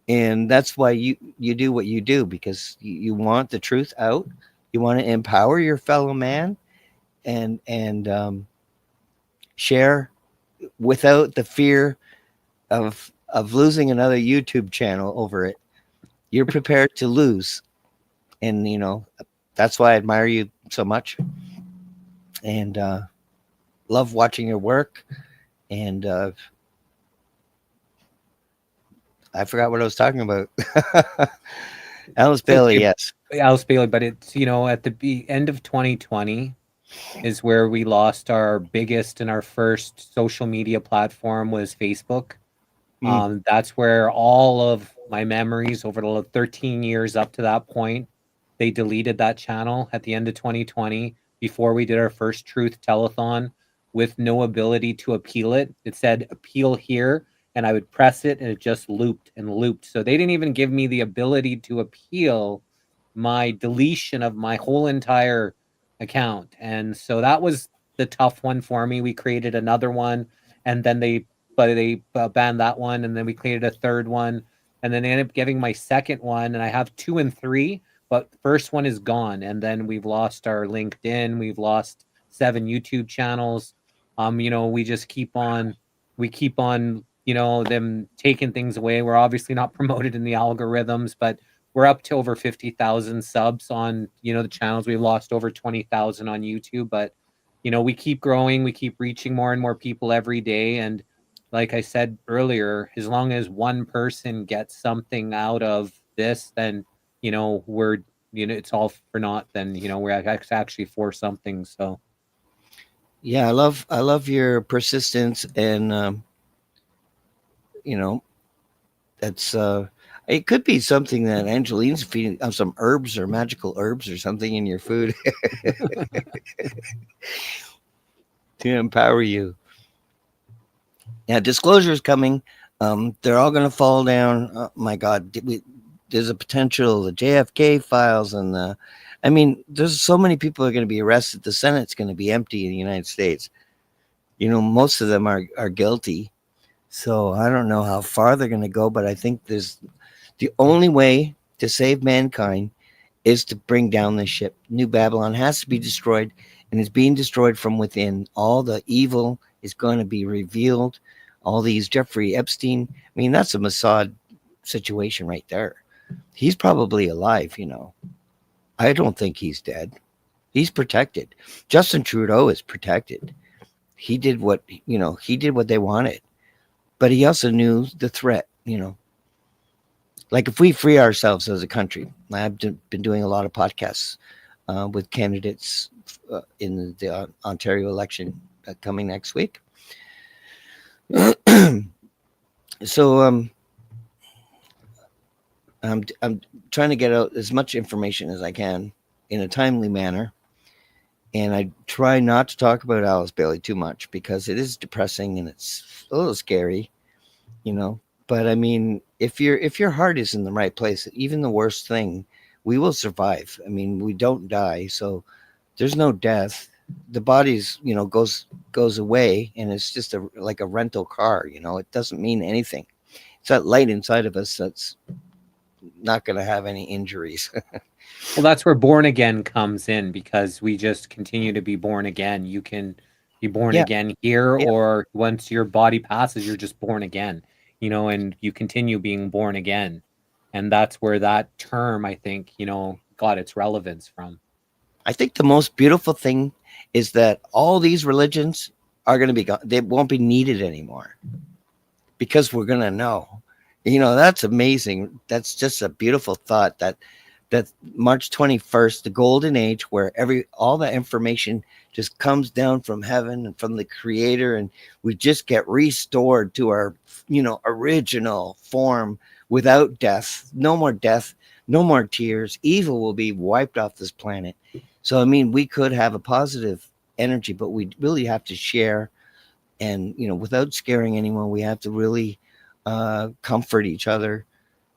And that's why you do what you do, because you want the truth out. You want to empower your fellow man and share without the fear of losing another YouTube channel over it. You're prepared to lose. And, that's why I admire you so much. And love watching your work. And I forgot what I was talking about. Alice Bailey, yes. Alice Bailey, but it's, at the end of 2020 is where we lost our biggest and our first social media platform was Facebook. That's where all of my memories over the 13 years up to that point, they deleted that channel at the end of 2020 before we did our first truth telethon with no ability to appeal it. It said appeal here, and I would press it and it just looped and looped. So they didn't even give me the ability to appeal my deletion of my whole entire account. And so that was the tough one for me. We created another one, and then they banned that one, and then we created a third one, and then they ended up giving my second one, and I have 2 and 3, but the first one is gone. And then we've lost our LinkedIn, we've lost 7 YouTube channels. We just keep on them taking things away. We're obviously not promoted in the algorithms, but we're up to over 50,000 subs on, the channels. We've lost over 20,000 on YouTube, but, we keep growing. We keep reaching more and more people every day. And like I said earlier, as long as one person gets something out of this, then, we're, it's all for naught. Then, we're actually for something. So. Yeah, I love your persistence, and that's it could be something that Angeline's feeding some herbs or magical herbs or something in your food to empower you. Yeah, disclosure is coming. They're all going to fall down. Oh, my God, there's a potential. The JFK files and there's so many people are going to be arrested. The Senate's going to be empty in the United States. Most of them are guilty. So I don't know how far they're going to go, but I think there's the only way to save mankind is to bring down this ship. New Babylon has to be destroyed, and it's being destroyed from within. All the evil is going to be revealed. All these Jeffrey Epstein, that's a Mossad situation right there. He's probably alive, I don't think he's dead. He's protected. Justin Trudeau is protected. He did what they wanted. But he also knew the threat, Like if we free ourselves as a country, I've been doing a lot of podcasts with candidates in the Ontario election coming next week. So I'm trying to get out as much information as I can in a timely manner. And I try not to talk about Alice Bailey too much because it is depressing and it's a little scary, But if your heart is in the right place, even the worst thing, we will survive. We don't die, so there's no death. The body's goes away, and it's just like a rental car. It doesn't mean anything. It's that light inside of us that's not going to have any injuries. Well, that's where born again comes in, because we just continue to be born again. You can You're born Yeah. again here, Yeah. or once your body passes, you're just born again, you know, and you continue being born again. And that's where that term, I think, you know, got its relevance from. I think the most beautiful thing is that all these religions are going to be gone. They won't be needed anymore because we're going to know. That's amazing. That's just a beautiful thought that March 21st, the golden age where all that information just comes down from heaven and from the creator, and we just get restored to our, original form without death. No more death, no more tears. Evil will be wiped off this planet. So, I mean, we could have a positive energy, but we really have to share and, without scaring anyone, we have to really comfort each other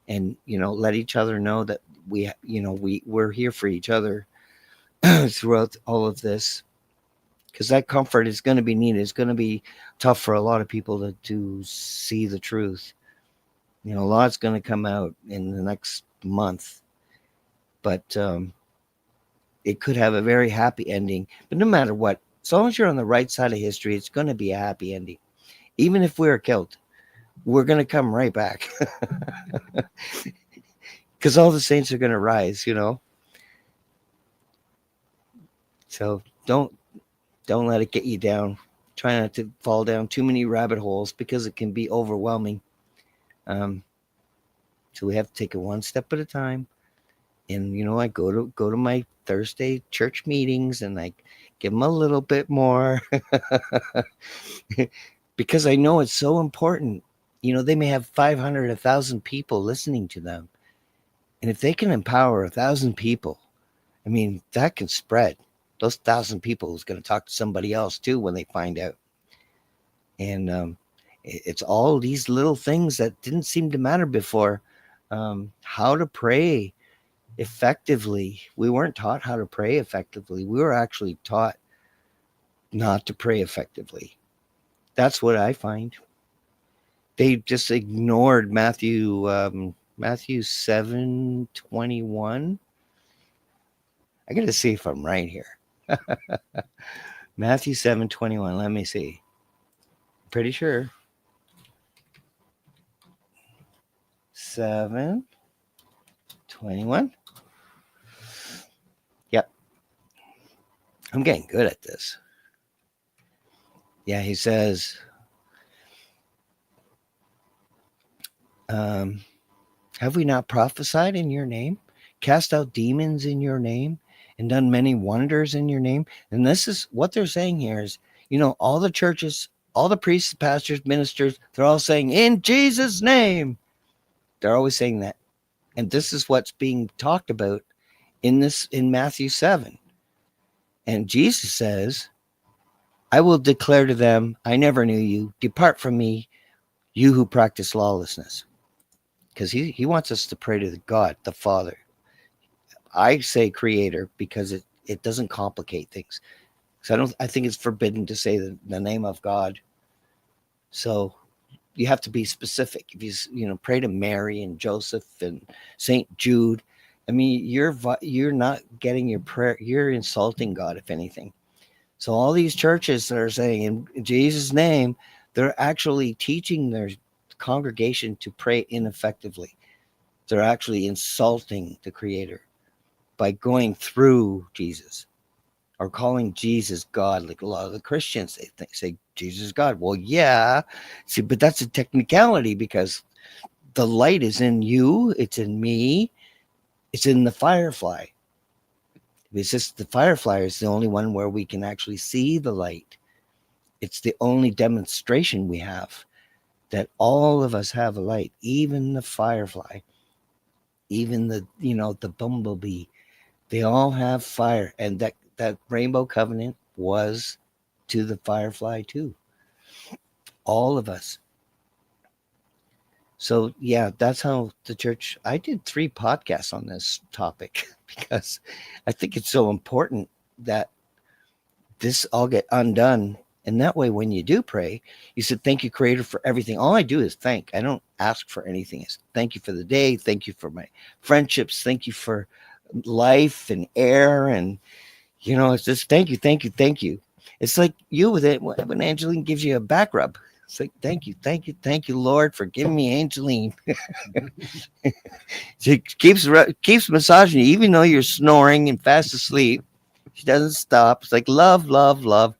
and, let each other know that we're here for each other throughout all of this, because that comfort is going to be needed. It's going to be tough for a lot of people to see the truth. A lot's going to come out in the next month, but it could have a very happy ending. But no matter what, as long as you're on the right side of history, it's going to be a happy ending. Even if we're killed, we're going to come right back. Because all the saints are going to rise, So don't let it get you down. Try not to fall down too many rabbit holes because it can be overwhelming. So we have to take it one step at a time. And I go to my Thursday church meetings and I give them a little bit more because I know it's so important. They may have 500, 1,000 people listening to them. And if they can empower 1,000 people, I mean, that can spread. Those 1,000 people is going to talk to somebody else too when they find out. And it's all these little things that didn't seem to matter before. How to pray effectively. We weren't taught how to pray effectively. We were actually taught not to pray effectively. That's what I find. They just ignored Matthew 7:21. I got to see if I'm right here. Matthew 7:21. Let me see. Pretty sure. 7:21. Yep. I'm getting good at this. Yeah, he says, have we not prophesied in your name, cast out demons in your name, and done many wonders in your name? And this is what they're saying here is, all the churches, all the priests, pastors, ministers, they're all saying, in Jesus' name. They're always saying that. And this is what's being talked about in Matthew 7. And Jesus says, I will declare to them, I never knew you. Depart from me, you who practice lawlessness. Because he wants us to pray to God, the Father. I say Creator because it doesn't complicate things. Because I think it's forbidden to say the name of God. So you have to be specific. If you pray to Mary and Joseph and Saint Jude, I mean, you're not getting your prayer. You're insulting God, if anything. So all these churches that are saying in Jesus' name, they're actually teaching their congregation to pray ineffectively. They're actually insulting the Creator by going through Jesus or calling Jesus God. Like a lot of the Christians, they say Jesus is God. Well, yeah, see, but that's a technicality because the light is in you, it's in me, it's in the firefly. It's just the firefly is the only one where we can actually see the light. It's the only demonstration we have that all of us have a light, even the firefly, even the bumblebee. They all have fire, and that rainbow covenant was to the firefly too. All of us. So yeah, that's how the church. I did 3 podcasts on this topic because I think it's so important that this all get undone. And that way, when you do pray, you said, thank you, Creator, for everything. All I do is thank. I don't ask for anything. It's thank you for the day. Thank you for my friendships. Thank you for life and air. And, it's just thank you, thank you, thank you. It's like you with it when Angeline gives you a back rub. It's like, thank you, thank you, thank you, Lord, for giving me Angeline. She keeps massaging you, even though you're snoring and fast asleep. She doesn't stop. It's like love, love, love.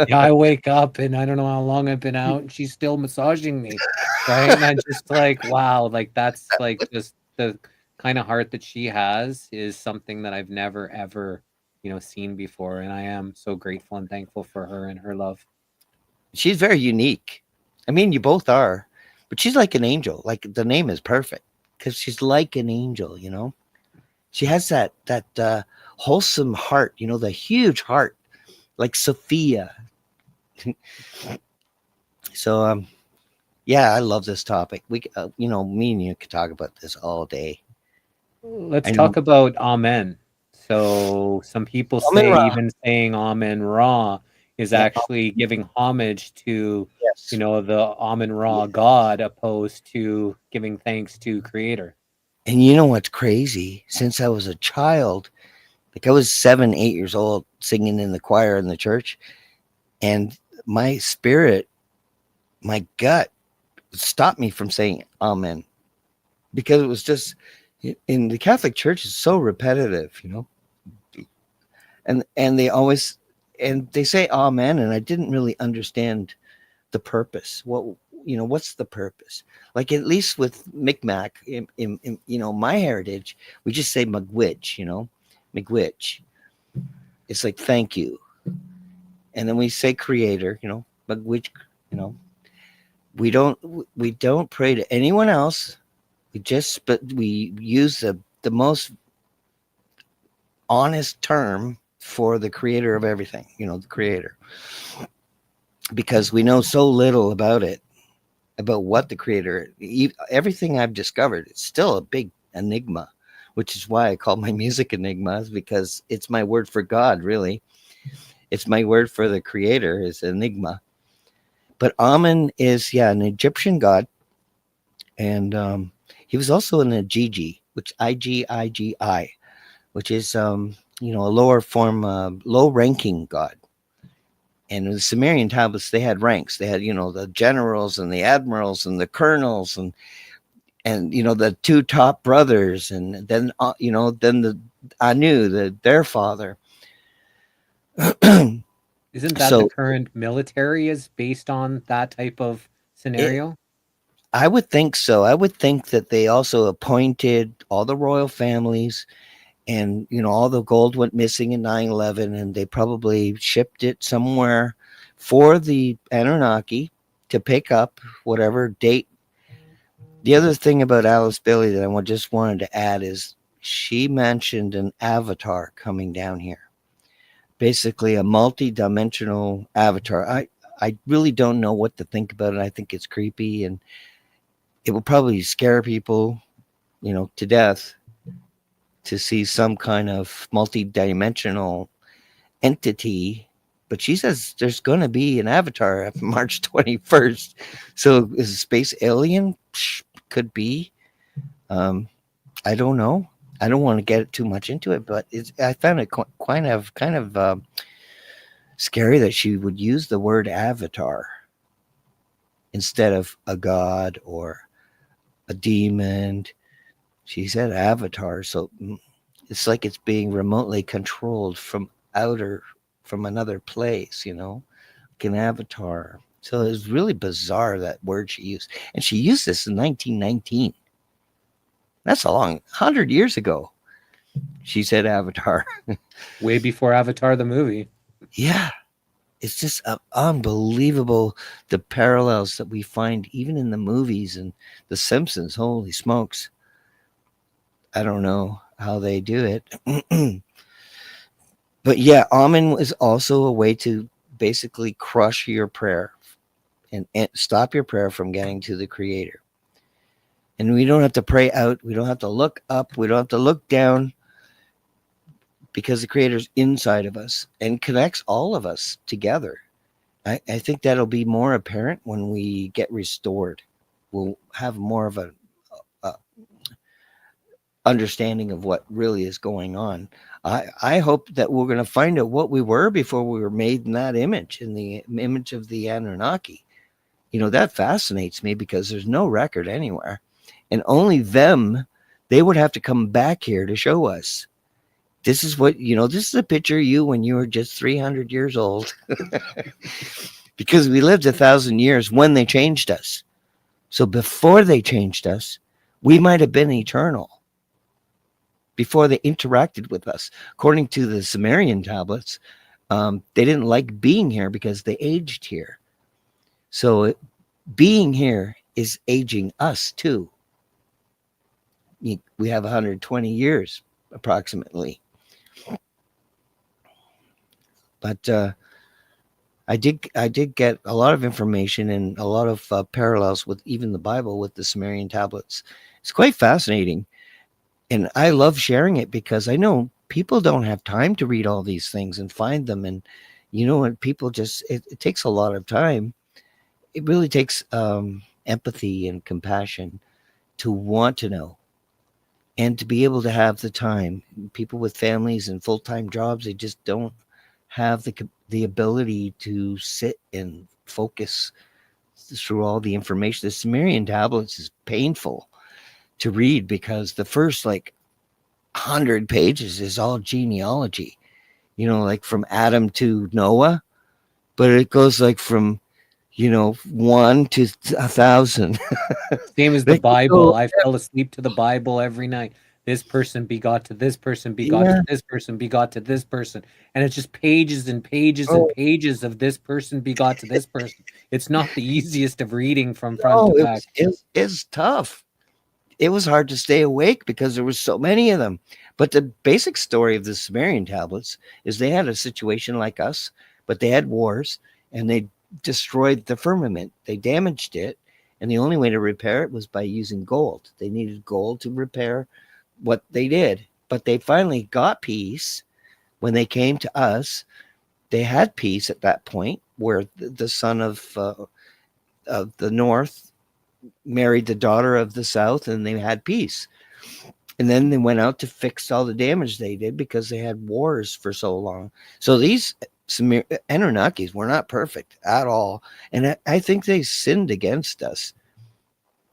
Yeah, I wake up and I don't know how long I've been out, and she's still massaging me, right? And I'm just like, wow, like that's like just the kind of heart that she has is something that I've never ever, seen before, and I am so grateful and thankful for her and her love. She's very unique. I mean, you both are, but she's like an angel. Like the name is perfect because she's like an angel. She has that wholesome heart. The huge heart, like Sophia. So yeah, I love this topic. Me and you could talk about this all day. Let's I know. talk about Amen. So some people Amen say Ra. even saying Amen Ra is Yeah. actually giving homage to, Yes. the Amen Yeah. Ra God opposed to giving thanks to Creator. And you know what's crazy? Since I was a child, like I was 7, 8 years old, singing in the choir in the church, and my spirit, my gut, stopped me from saying Amen because it was just in the Catholic Church is so repetitive, and they always and they say Amen, and I didn't really understand the purpose. What's the purpose? Like at least with Micmac, in my heritage, we just say Magwitch, Magwitch. It's like thank you, and then we say Creator, Magwitch, you know. We don't pray to anyone else. But we use the most honest term for the creator of everything, the creator, because we know so little about it, about what the creator, everything I've discovered, it's still a big enigma, which is why I call my music enigmas, because it's my word for God, really. It's my word for the creator is enigma. But Amun is, yeah, an Egyptian god. And he was also an Agigi, which Igigi, which is a lower form, low ranking god. And in the Sumerian tablets, they had ranks. They had the generals and the admirals and the colonels and the two top brothers, and then then the Anu, their father. Isn't that the So current military is based on that type of it, scenario? I would think so. I would think that they also appointed all the royal families, and all the gold went missing in 9/11, and they probably shipped it somewhere for the Anunnaki to pick up whatever date. The other thing about Alice Bailey that I just wanted to add is she mentioned an avatar coming down here, basically a multi-dimensional avatar. I really don't know what to think about it. I think it's creepy, and it will probably scare people to death to see some kind of multi-dimensional entity. But she says there's going to be an avatar after March 21st. So is a space alien? Could be. I don't know. I don't want to get too much into it, but I found it kind of scary that she would use the word avatar instead of a god or a demon. She said avatar, so it's like it's being remotely controlled from another place, like an avatar. So it was really bizarre, that word she used, and she used this in 1919. That's a long 100 years ago. She said avatar. Way before Avatar the movie. Yeah, it's just unbelievable, the parallels that we find even in the movies and the Simpsons. Holy smokes. I don't know how they do it. But yeah, Amen is also a way to basically crush your prayer and stop your prayer from getting to the creator. And we don't have to pray out. We don't have to look up. We don't have to look down, because the creator's inside of us and connects all of us together. I think that'll be more apparent when we get restored. We'll have more of a understanding of what really is going on. I hope that we're going to find out what we were before we were made in that image, in the image of the Anunnaki. That fascinates me because there's no record anywhere. And only them, they would have to come back here to show us. This is what, this is a picture of you when you were just 300 years old. Because we lived 1,000 years when they changed us. So before they changed us, we might have been eternal. Before they interacted with us. According to the Sumerian tablets, they didn't like being here because they aged here. So being here is aging us too. We have 120 years approximately. But I did get a lot of information and a lot of parallels with even the Bible with the Sumerian tablets. It's quite fascinating. And I love sharing it because I know people don't have time to read all these things and find them. And, and people just, it takes a lot of time. It really takes empathy and compassion to want to know and to be able to have the time. People with families and full-time jobs, they just don't have the ability to sit and focus through all the information. The Sumerian tablets is painful to read because the first 100 pages is all genealogy, like from Adam to Noah, but it goes from 1 to 1,000. Same as the Bible. I fell asleep to the Bible every night. This person begot to this person, begot to this person, begot to this person. And it's just pages and pages and pages of this person begot to this person. It's not the easiest of reading from front to back. It's tough. It was hard to stay awake because there was so many of them. But the basic story of the Sumerian tablets is they had a situation like us, but they had wars and they destroyed the firmament. They damaged it. And the only way to repair it was by using gold. They needed gold to repair what they did. But they finally got peace when they came to us. They had peace at that point where the son of the north married the daughter of the south and they had peace. And then they went out to fix all the damage they did because they had wars for so long. So these Anunnakis were not perfect at all. And I think they sinned against us.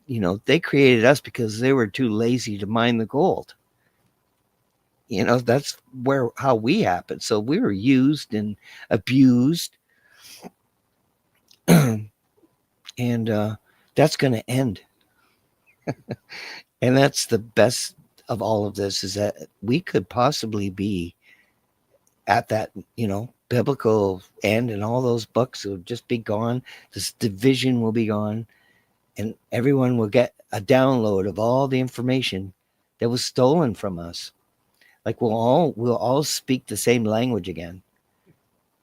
They created us because they were too lazy to mine the gold. That's how we happened. So we were used and abused. And that's going to end. And that's the best of all of this, is that we could possibly be at that, biblical end, and all those books will just be gone. This division will be gone, and everyone will get a download of all the information that was stolen from us. We'll all speak the same language again.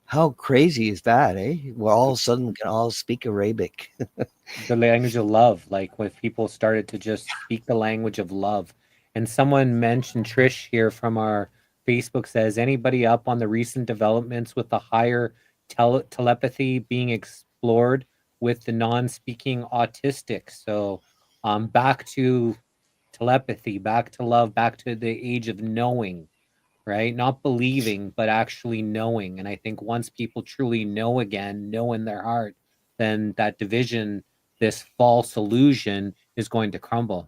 How crazy is that, eh? We're all of a sudden can all speak Arabic. The language of love, when people started to just speak the language of love. And someone mentioned, Trish here from our Facebook says, anybody up on the recent developments with the higher telepathy being explored with the non-speaking autistic? So back to telepathy, back to love, back to the age of knowing, right? Not believing, but actually knowing. And I think once people truly know again, know in their heart, then that division, this false illusion, is going to crumble.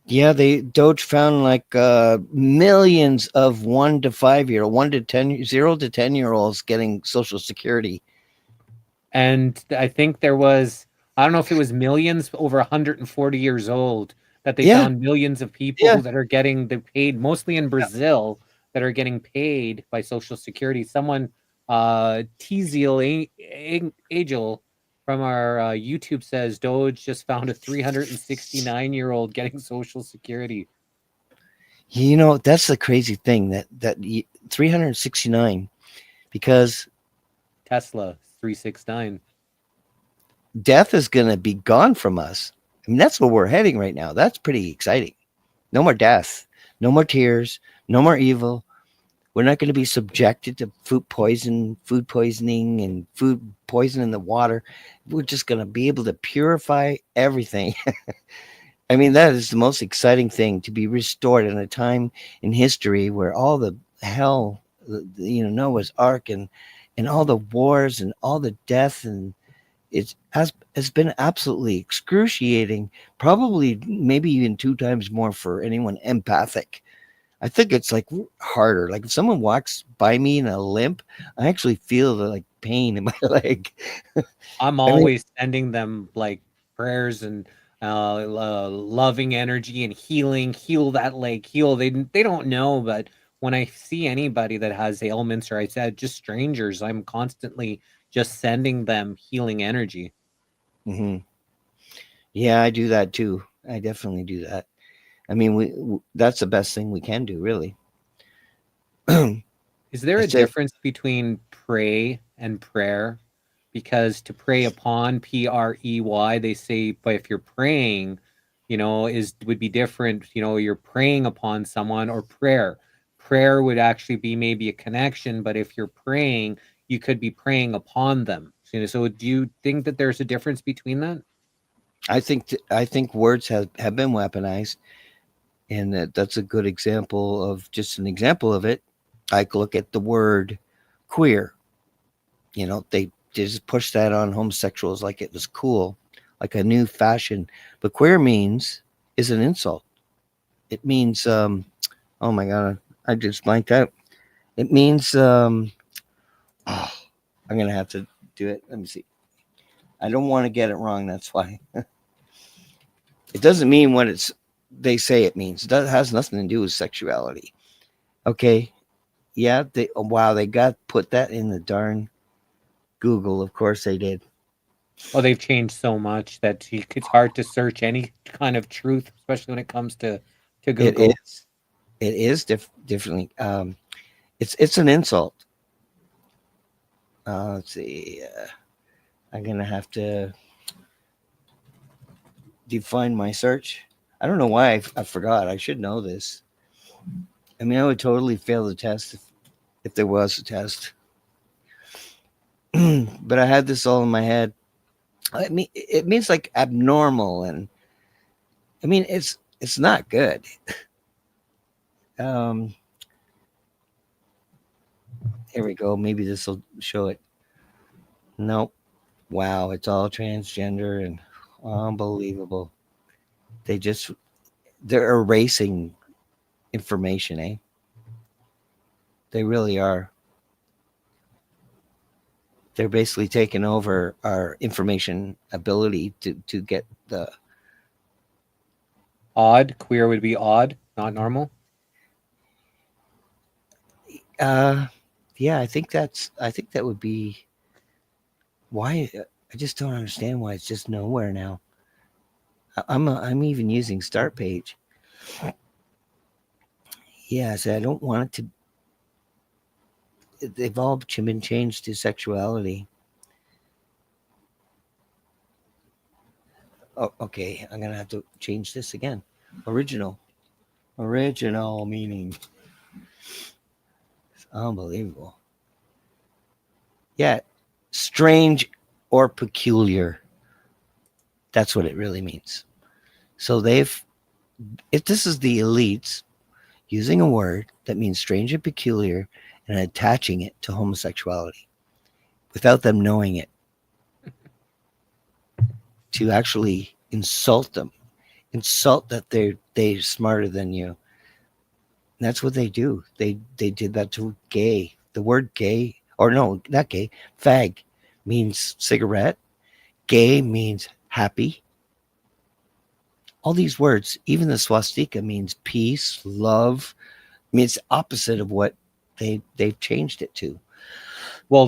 Yeah, Doge found millions of 1 to 5 year, 1 to 10, 0 to 10 year olds getting Social Security. And I think there was, I don't know if it was millions, over 140 years old, that they found millions of people that are getting paid, mostly in Brazil, that are getting paid by Social Security. Someone, Teziel Angel from our YouTube says, Doge just found a 369-year-old getting Social Security. That's the crazy thing, that 369, because Tesla 369. Death is going to be gone from us. I mean, that's where we're heading right now. That's pretty exciting. No more death, no more tears, no more evil. We're not going to be subjected to food poisoning and food poison in the water. We're just going to be able to purify everything. I mean, that is the most exciting thing, to be restored in a time in history where all the hell, Noah's Ark, and all the wars and all the death, and it's been absolutely excruciating. Probably, maybe even 2 times more for anyone empathic. I think it's like harder. Like if someone walks by me in a limp, I actually feel the like pain in my leg. I'm I mean, always sending them like prayers and loving energy and healing. Heal that leg. Heal. They don't know, but when I see anybody that has ailments, or I said just strangers, I'm constantly just sending them healing energy. mhm. Yeah, I do that too. I definitely do that. I mean, that's the best thing we can do, really. Is there a It's a, difference between pray and prayer? Because to prey upon, PREY, they say, but if you're praying, would be different. You're preying upon someone, or prayer. Prayer would actually be maybe a connection, but if you're praying, you could be preying upon them. So do you think that there's a difference between that? I think words have been weaponized, and that's a good example of just an example of it. I look at the word queer. They just push that on homosexuals like it was cool, like a new fashion. But queer means is an insult. It means oh my god, I just blanked out. It means oh, I'm gonna have to do it. Let me see. I don't want to get it wrong. That's why. It doesn't mean what they say it means. It has nothing to do with sexuality. Okay. Yeah. They got put that in the darn Google. Of course they did. Oh, they've changed so much that it's hard to search any kind of truth, especially when it comes to It Google. is. It is differently. It's an insult. Let's see. I'm gonna have to define my search. I don't know why I forgot. I should know this. I mean, I would totally fail the test if there was a test. But I had this all in my head. I mean, it means like abnormal, and I mean, it's not good. Um, Here we go. Maybe this will show it. Nope. Wow, it's all transgender and unbelievable. They just they're erasing information, eh? They really are. They're basically taking over our information ability to get the Odd. Queer would be odd, not normal. uh yeah, I think that would be why. I just don't understand why it's just nowhere now. I'm even using start page. Yeah, so I don't want it to. They've all been changed to sexuality. Oh, okay. I'm gonna have to change this again. Original. Original meaning. It's unbelievable. Yeah. Strange or peculiar. That's what it really means. So if this is the elites using a word that means strange and peculiar and attaching it to homosexuality without them knowing it, to actually insult them, insult that they're smarter than you. And that's what they do. They did that to gay. The word gay, or no, not gay, fag means cigarette. Gay means happy. All these words, even the swastika means peace, love. I mean, it's opposite of what they've changed it to. Well,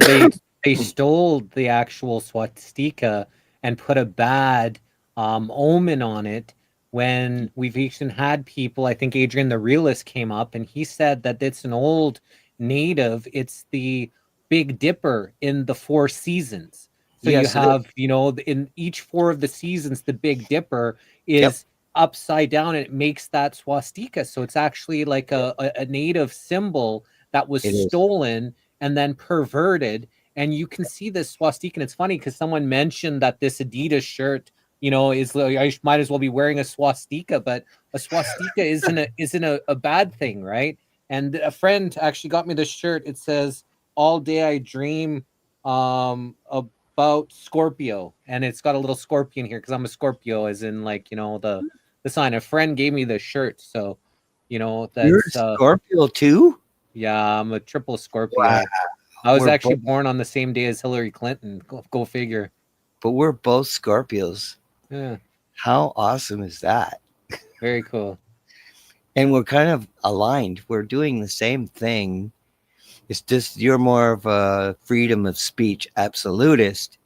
they stole the actual swastika and put a bad omen on it. When we've even had people, I think Adrian the realist came up and he said that it's an old native. It's the Big Dipper in the four seasons. So you Yes, it is. have, in each four of the seasons, the Big Dipper Yep, is upside down and it makes that swastika. So it's actually like a native symbol that was it is. stolen and then perverted. And you can see this swastika. And it's funny because someone mentioned that this Adidas shirt is I might as well be wearing a swastika, but a swastika isn't a bad thing, right? And a friend actually got me this shirt. It says "All day I dream about Scorpio," and it's got a little scorpion here because I'm a Scorpio, as in like the sign. A friend gave me this shirt, so You're a that's Scorpio too? yeah, I'm a triple Scorpio. Wow. I was We're actually both, born on the same day as Hillary Clinton. Go figure. but we're both Scorpios. Yeah, How awesome is that? very cool. And we're kind of aligned. We're doing the same thing. It's just you're more of a freedom of speech absolutist,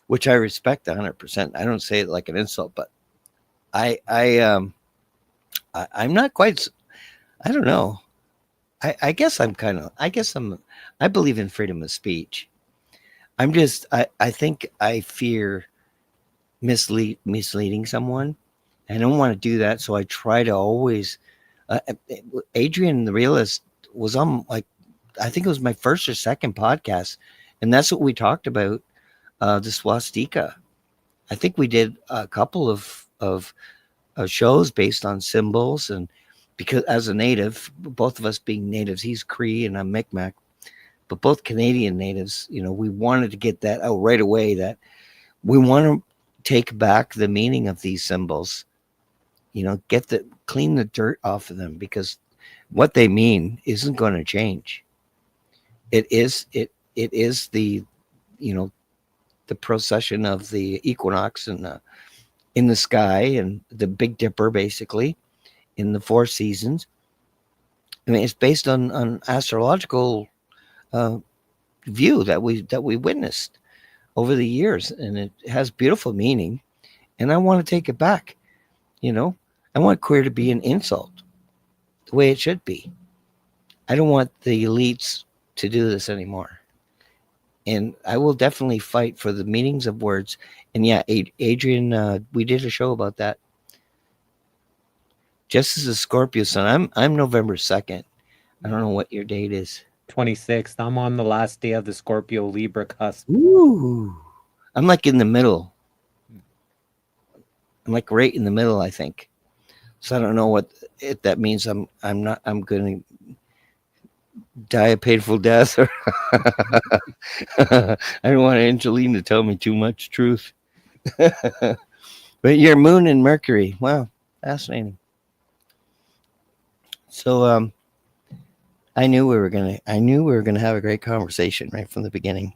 which I respect 100%. I don't say it like an insult, but I'm not quite. I don't know. I guess I'm kind of. I believe in freedom of speech. I'm just. I think I fear misleading someone. I don't want to do that, so I try to always. Adrian the realist was on like I think it was my first or second podcast, and that's what we talked about. The swastika. I think we did a couple of shows based on symbols, and because as a native, both of us being natives, he's Cree and I'm Micmac, but both Canadian natives, we wanted to get that out right away. That we want to take back the meaning of these symbols. Clean the dirt off of them because what they mean isn't going to change. It is the the procession of the equinox and in the sky and the Big Dipper, basically in the four seasons. I mean, it's based on astrological view that we witnessed over the years, and it has beautiful meaning. And I want to take it back. I want queer to be an insult, the way it should be. I don't want the elites to do this anymore. And I will definitely fight for the meanings of words. And yeah, Adrian, we did a show about that. Just as a Scorpio sun, I'm November 2nd. I don't know what your date is. 26th. I'm on the last day of the Scorpio Libra cusp. Ooh, I'm like in the middle. I'm like right in the middle, I think. So I don't know if that means I'm going to die a painful death. Or I don't want Angeline to tell me too much truth. But your moon and Mercury, wow, fascinating. So I knew we were gonna have a great conversation right from the beginning,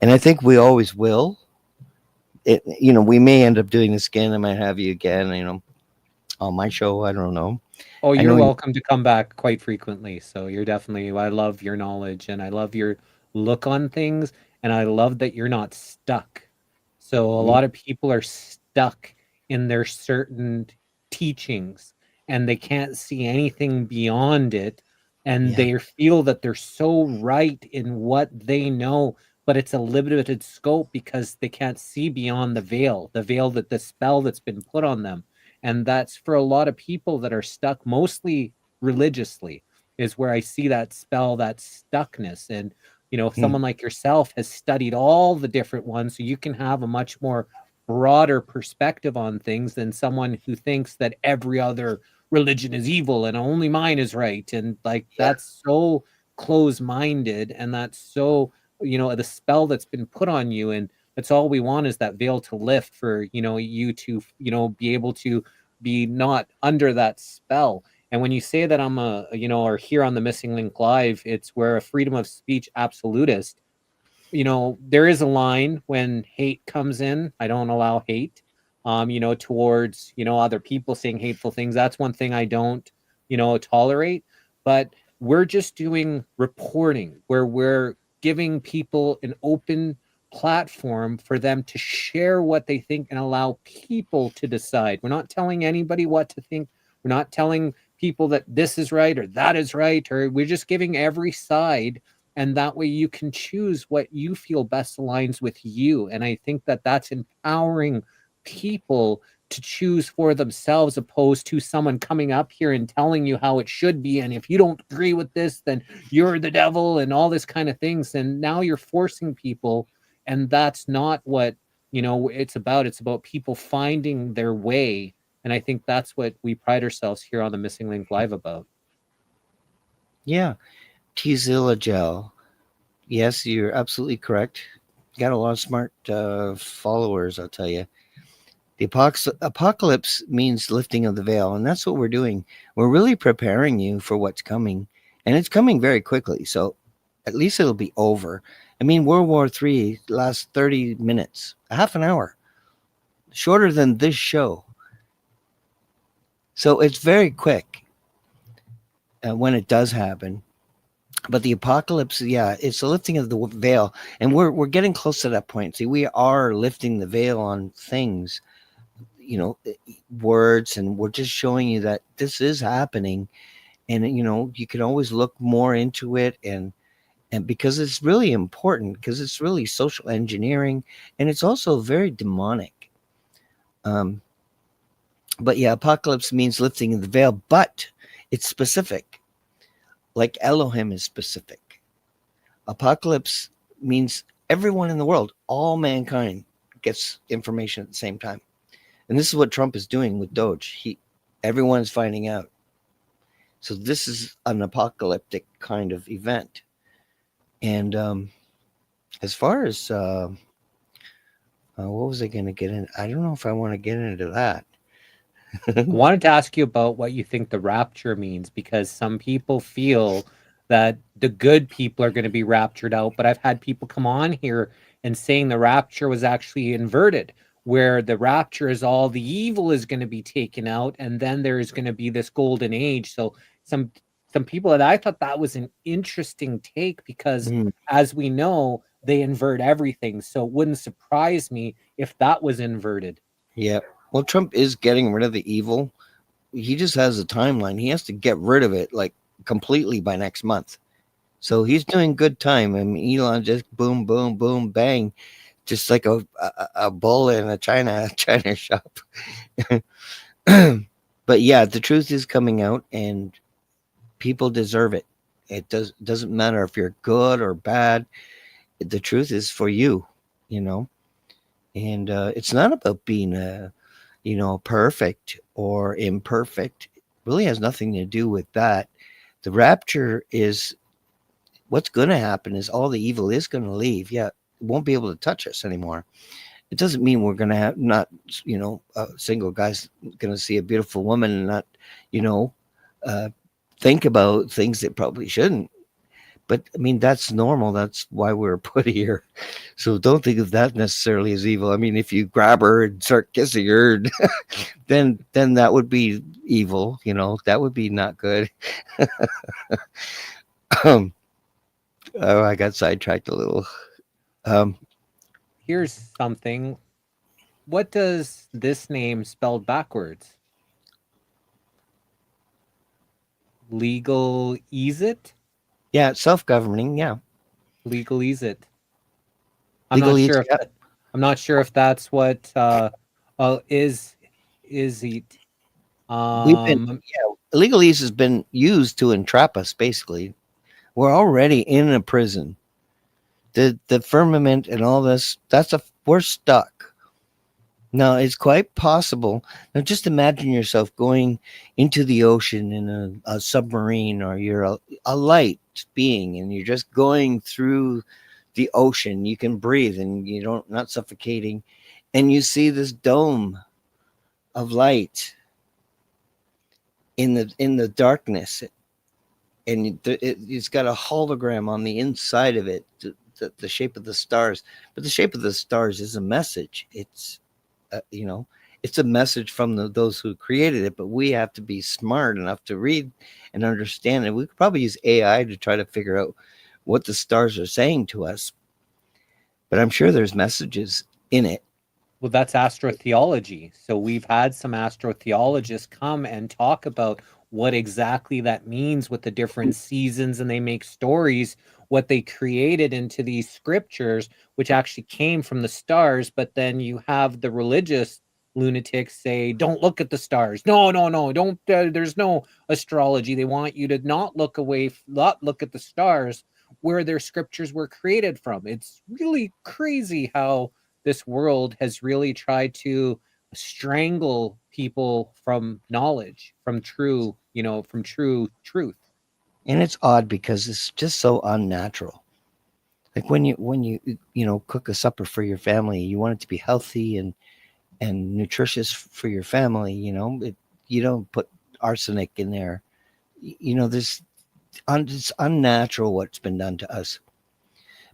and I think we always will. We may end up doing this again. I might have you again. On my show. I don't know. Oh, you're welcome to come back quite frequently. So you're definitely. I love your knowledge and I love your look on things, and I love that you're not stuck. So a lot of people are stuck in their certain teachings and they can't see anything beyond it, and they feel that they're so right in what they know, but it's a limited scope because they can't see beyond the veil that the spell that's been put on them. And that's for a lot of people that are stuck mostly religiously is where I see that spell, that stuckness. And someone like yourself has studied all the different ones, so you can have a much more broader perspective on things than someone who thinks that every other religion is evil and only mine is right. And that's so close-minded, and that's so the spell that's been put on you. And that's all we want, is that veil to lift for you to be able to be not under that spell. And when you say that I'm or here on the Missing Link Live, it's where a freedom of speech absolutist, there is a line when hate comes in. I don't allow hate, towards, other people saying hateful things. That's one thing I don't, tolerate. But we're just doing reporting where we're giving people an open platform for them to share what they think and allow people to decide. We're not telling anybody what to think. We're not telling people that this is right or that is right, or we're just giving every side, and that way you can choose what you feel best aligns with you. And I think that that's empowering people to choose for themselves, opposed to someone coming up here and telling you how it should be, and if you don't agree with this, then you're the devil and all this kind of things. And now you're forcing people, and that's not what it's about people finding their way. And I think that's what we pride ourselves here on the Missing Link Live about. Yeah. Gel. Yes, you're absolutely correct. Got a lot of smart followers, I'll tell you. The apocalypse means lifting of the veil, and that's what we're doing. We're really preparing you for what's coming, and it's coming very quickly. So at least it'll be over. I mean, World War III lasts 30 minutes, a half an hour, shorter than this show. So it's very quick when it does happen. But the apocalypse, yeah, it's the lifting of the veil, and we're getting close to that point. See, we are lifting the veil on things, words, and we're just showing you that this is happening, and you can always look more into it, and because it's really important, because it's really social engineering, and it's also very demonic. But yeah, apocalypse means lifting the veil, but it's specific, like Elohim is specific. Apocalypse means everyone in the world, all mankind, gets information at the same time. And this is what Trump is doing with Doge. Everyone's finding out. So this is an apocalyptic kind of event. And as far as what was I going to get in? I don't know if I want to get into that. I wanted to ask you about what you think the rapture means, because some people feel that the good people are going to be raptured out, but I've had people come on here and saying the rapture was actually inverted, where the rapture is all the evil is going to be taken out, and then there's going to be this golden age. So some people, that I thought that was an interesting take, because as we know, they invert everything. So it wouldn't surprise me if that was inverted. Yeah. Well, Trump is getting rid of the evil. He just has a timeline. He has to get rid of it like completely by next month. So he's doing good time. I mean, Elon just boom, boom, boom, bang, just like a bull in a China shop. But yeah, the truth is coming out, and people deserve it. It doesn't matter if you're good or bad. The truth is for you, and it's not about being perfect or imperfect. It really has nothing to do with that. The rapture is what's going to happen is all the evil is going to leave. Yeah, it won't be able to touch us anymore. It doesn't mean we're going to have not, a single guy's going to see a beautiful woman and not, think about things that probably shouldn't. But I mean, that's normal. That's why we're put here. So don't think of that necessarily as evil. I mean, if you grab her and start kissing her, then that would be evil. That would be not good. Oh, I got sidetracked a little. Here's something. What does this name spelled backwards? Legal ease it? Yeah, self-governing. Yeah, Legal ease it. I'm not sure if that's what is it. Legalese has been used to entrap us. Basically, we're already in a prison. The firmament and all this. We're stuck. Now, it's quite possible. Now, just imagine yourself going into the ocean in a submarine, or you're a light being, and you're just going through the ocean. You can breathe, and you're not suffocating, and you see this dome of light in the darkness, and it's got a hologram on the inside of it, the shape of the stars. But the shape of the stars is a message. It's it's a message from those who created it, but we have to be smart enough to read and understand it. We could probably use AI to try to figure out what the stars are saying to us, but I'm sure there's messages in it. Well, that's astrotheology. So we've had some astrotheologists come and talk about what exactly that means with the different seasons, and they make stories what they created into these scriptures, which actually came from the stars. But then you have the religious lunatics say, don't look at the stars. No, don't. There's no astrology. They want you to not look at the stars, where their scriptures were created from. It's really crazy how this world has really tried to strangle people from knowledge, from true, from true truth. And it's odd because it's just so unnatural. Like when you cook a supper for your family, you want it to be healthy and nutritious for your family. You don't put arsenic in there. There's it's unnatural what's been done to us.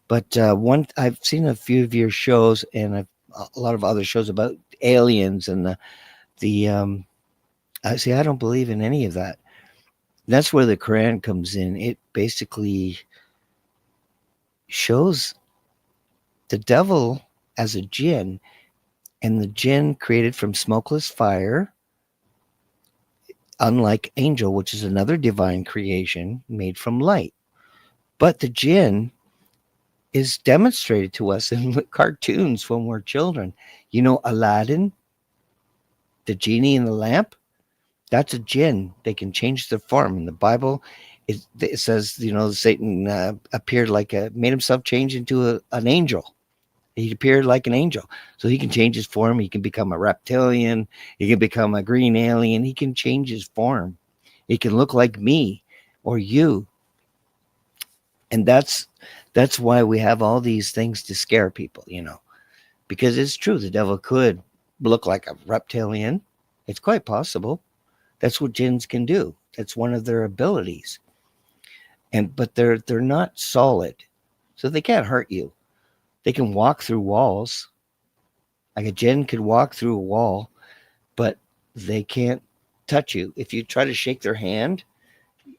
But one, I've seen a few of your shows and a lot of other shows about aliens and the. I see. I don't believe in any of that. That's where the Quran comes in. It basically shows the devil as a jinn, and the jinn created from smokeless fire, unlike angel, which is another divine creation made from light. But the jinn is demonstrated to us in cartoons when we're children. Aladdin, the genie in the lamp, that's a jinn. They can change their form. In the Bible, it says, Satan made himself change into an angel. He appeared like an angel. So he can change his form. He can become a reptilian. He can become a green alien. He can change his form. He can look like me or you. And that's why we have all these things to scare people, because it's true. The devil could look like a reptilian. It's quite possible. That's what jinns can do. That's one of their abilities. But they're not solid, so they can't hurt you. They can walk through walls. Like a jinn could walk through a wall, but they can't touch you. If you try to shake their hand,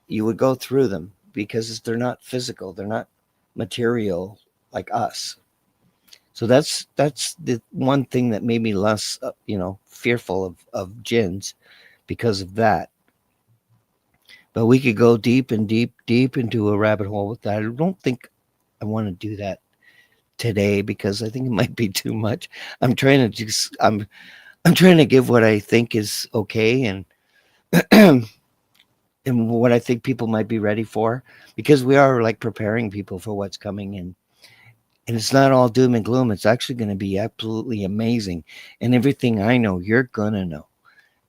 you would go through them because they're not physical. They're not material like us. So that's the one thing that made me less, fearful of jinns because of that. But we could go deep and deep, deep into a rabbit hole with that. I don't think I want to do that today because I think it might be too much. I'm trying to give what I think is okay and and what I think people might be ready for, because we are like preparing people for what's coming, and it's not all doom and gloom. It's actually going to be absolutely amazing. And everything I know, you're going to know.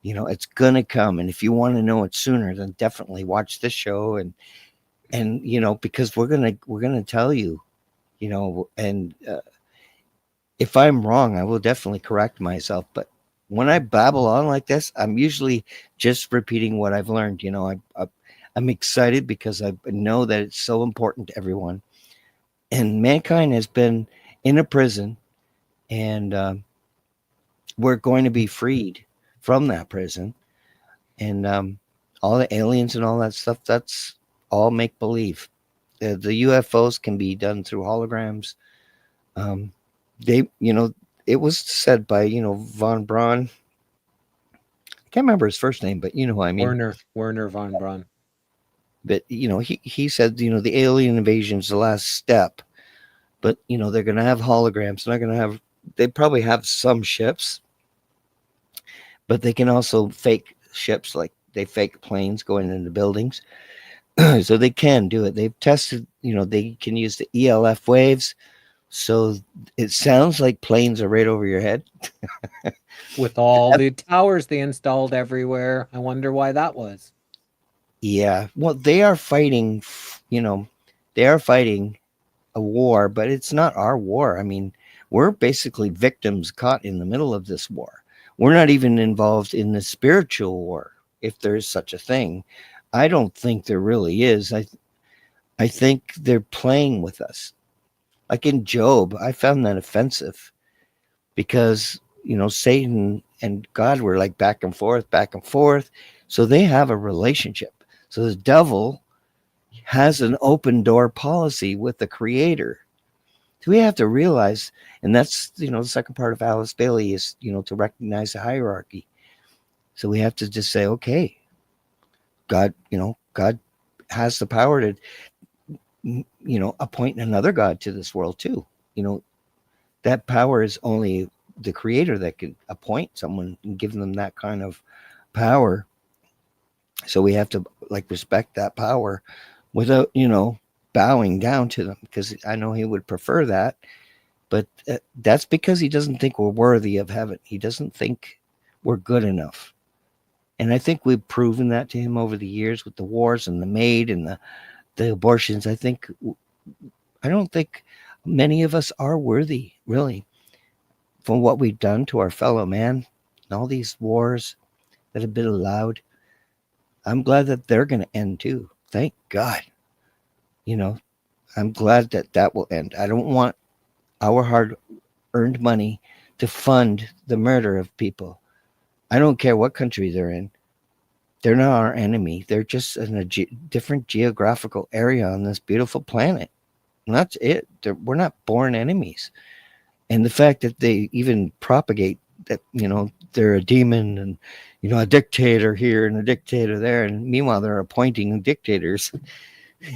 It's going to come. And if you want to know it sooner, then definitely watch this show and because we're going to tell you, and if I'm wrong, I will definitely correct myself. But when I babble on like this, I'm usually just repeating what I've learned. I'm excited because I know that it's so important to everyone. And mankind has been in a prison, and we're going to be freed from that prison. And all the aliens and all that stuff, that's all make believe. The UFOs can be done through holograms. It was said by, von Braun. I can't remember his first name, but you know who I mean. Werner von Braun. But, he said, the alien invasion is the last step. But, they're going to have holograms. They probably have some ships. But they can also fake ships, like they fake planes going into buildings. So they can do it. They've tested, they can use the ELF waves. So it sounds like planes are right over your head. With all the towers they installed everywhere. I wonder why that was. Yeah. Well, they are fighting, a war, but it's not our war. I mean, we're basically victims caught in the middle of this war. We're not even involved in the spiritual war, if there is such a thing. I don't think there really is. I think they're playing with us. Like in Job, I found that offensive because, Satan and God were like back and forth, back and forth. So they have a relationship. So the devil has an open door policy with the creator. So we have to realize, and that's, the second part of Alice Bailey is, to recognize the hierarchy. So we have to just say, okay, God has the power to, appoint another God to this world too. That power is only the creator that can appoint someone and give them that kind of power. So we have to respect that power without, bowing down to them, because I know he would prefer that. But that's because he doesn't think we're worthy of heaven. He doesn't think we're good enough. And I think we've proven that to him over the years with the wars and the maid and the abortions. I don't think many of us are worthy, really, from what we've done to our fellow man and all these wars that have been allowed. I'm glad that they're going to end too. Thank God. You know, I'm glad that that will end. I don't want our hard earned money to fund the murder of people. I don't care what country they're in. They're not our enemy. They're just in a different geographical area on this beautiful planet. And that's it. We're not born enemies. And the fact that they even propagate that, they're a demon and, a dictator here and a dictator there. And meanwhile, they're appointing dictators.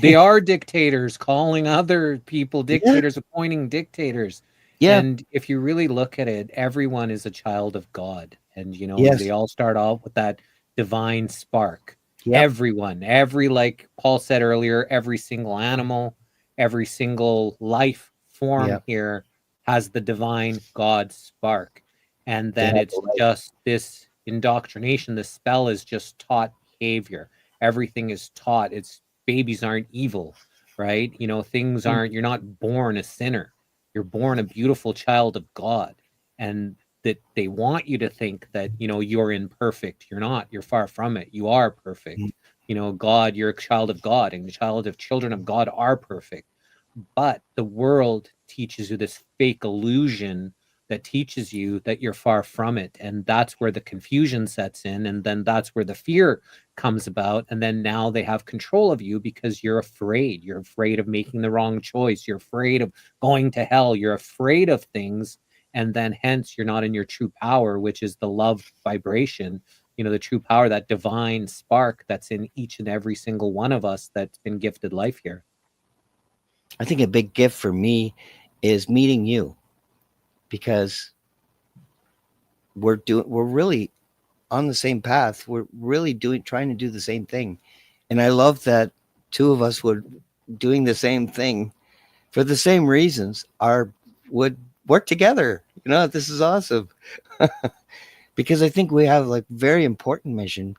They are dictators, calling other people Yeah. dictators, appointing dictators. Yeah. And if you really look at it, everyone is a child of God. And, Yes. they all start off with that divine spark. Yep. Everyone, like Paul said earlier, every single animal, every single life form Yep. here has the divine God spark. And then Yeah, it's just this indoctrination. The spell is just taught behavior. Everything is taught. Babies aren't evil, right? Things aren't, you're not born a sinner. You're born a beautiful child of God. And that they want you to think that, you're imperfect. You're not. You're far from it. You are perfect. God, you're a child of God, and children of God are perfect. But the world teaches you this fake illusion that teaches you that you're far from it. And that's where the confusion sets in. And then that's where the fear comes about. And then now they have control of you because you're afraid. You're afraid of making the wrong choice. You're afraid of going to hell. You're afraid of things. And then hence you're not in your true power, which is the love vibration, the true power, that divine spark that's in each and every single one of us that's been gifted life here. I think a big gift for me is meeting you, because we're really on the same path. We're really trying to do the same thing. And I love that two of us would doing the same thing for the same reasons would work together. This is awesome. Because I think we have like very important mission,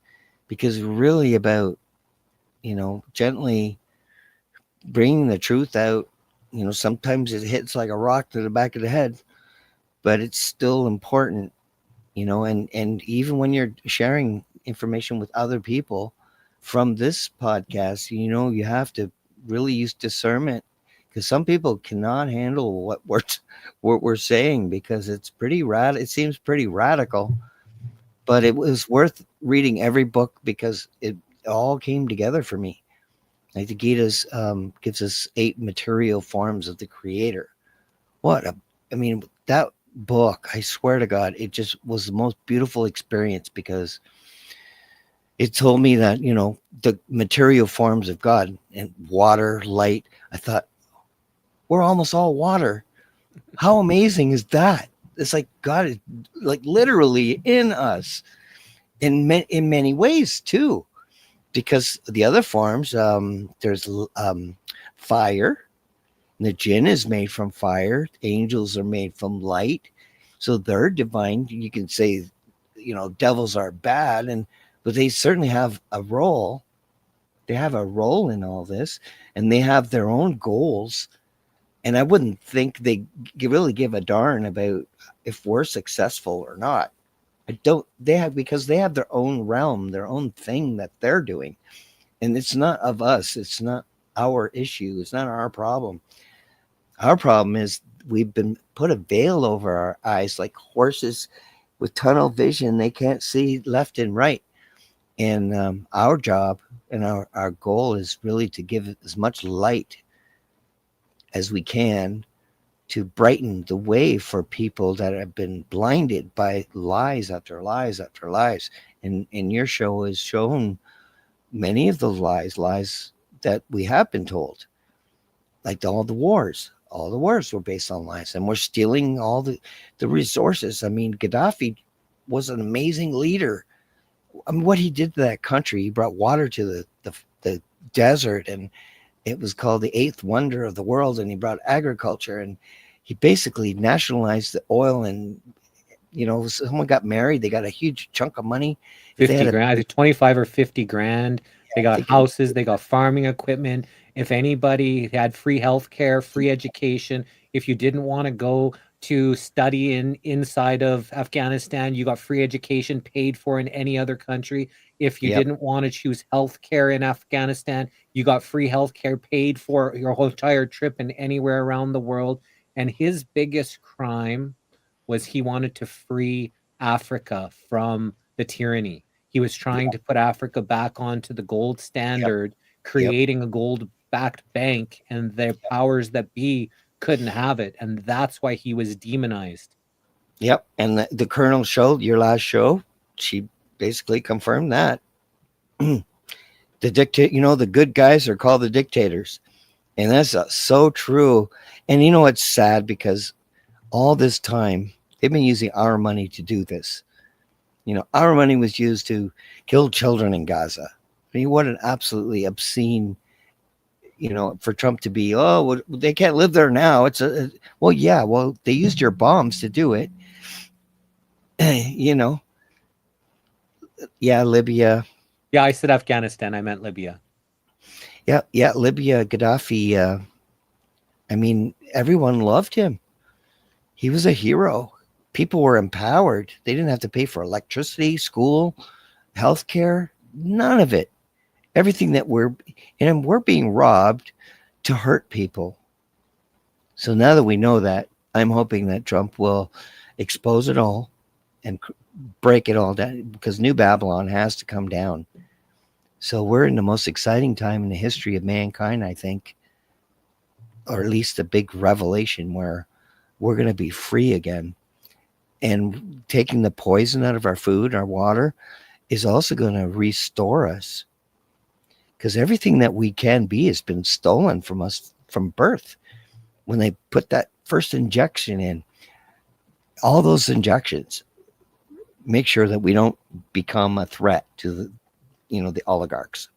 because really about, gently bringing the truth out. Sometimes it hits like a rock to the back of the head, but it's still important, and even when you're sharing information with other people from this podcast, you have to really use discernment, because some people cannot handle what we're saying, because it's pretty it seems pretty radical. But it was worth reading every book, because it all came together for me. Like the Gita's gives us 8 material forms of the Creator. That book, I swear to God, it just was the most beautiful experience, because it told me that, the material forms of God and water, light. I thought, we're almost all water. How amazing is that? It's like God is like literally in us in many ways too. Because the other forms, there's fire. The jinn is made from fire. Angels are made from light. So they're divine. You can say, devils are bad, but they certainly have a role. They have a role in all this, and they have their own goals. And I wouldn't think they really give a darn about if we're successful or not. Because they have their own realm, their own thing that they're doing. And it's not of us. It's not our issue. It's not our problem. Our problem is we've been put a veil over our eyes, like horses with tunnel vision. They can't see left and right. And our job and our goal is really to give as much light as we can to brighten the way for people that have been blinded by lies after lies after lies. And your show has shown many of those lies that we have been told, like all the wars were based on lies, and we're stealing all the resources. I mean, Gaddafi was an amazing leader. I mean, what he did to that country, he brought water to the desert, and it was called the 8th wonder of the world, and he brought agriculture, and he basically nationalized the oil, and someone got married, they got a huge chunk of money. If they 50 had a, grand, I think 25 or 50 grand. They I got think it was, houses, they got farming equipment. If anybody had free health care, free education, if you didn't want to go to study inside of Afghanistan, you got free education paid for in any other country. If you yep, didn't want to choose health care in Afghanistan, you got free health care paid for your whole entire trip and anywhere around the world. And his biggest crime was he wanted to free Africa from the tyranny. He was trying to put Africa back onto the gold yep, standard, yep, creating a gold backed bank, and the powers that be couldn't have it. And that's why he was demonized. yep. And the Colonel show, your last show, she basically confirmed that. The good guys are called the dictators. And that's so true. And it's sad because all this time they've been using our money to do this. Our money was used to kill children in Gaza. I mean, what an absolutely obscene, for Trump to be, oh, well, they can't live there now. Well, yeah, well, they used your bombs to do it. Yeah, Libya. Yeah, I said Afghanistan. I meant Libya. Yeah, Libya, Gaddafi. I mean, everyone loved him. He was a hero. People were empowered. They didn't have to pay for electricity, school, healthcare, none of it. Everything that we're being robbed to hurt people. So now that we know that, I'm hoping that Trump will expose it all and break it all down, because New Babylon has to come down. So we're in the most exciting time in the history of mankind, I think, or at least a big revelation where we're going to be free again. And taking the poison out of our food, our water, is also going to restore us, because everything that we can be has been stolen from us from birth. When they put that first injection in, all those injections make sure that we don't become a threat to the oligarchs.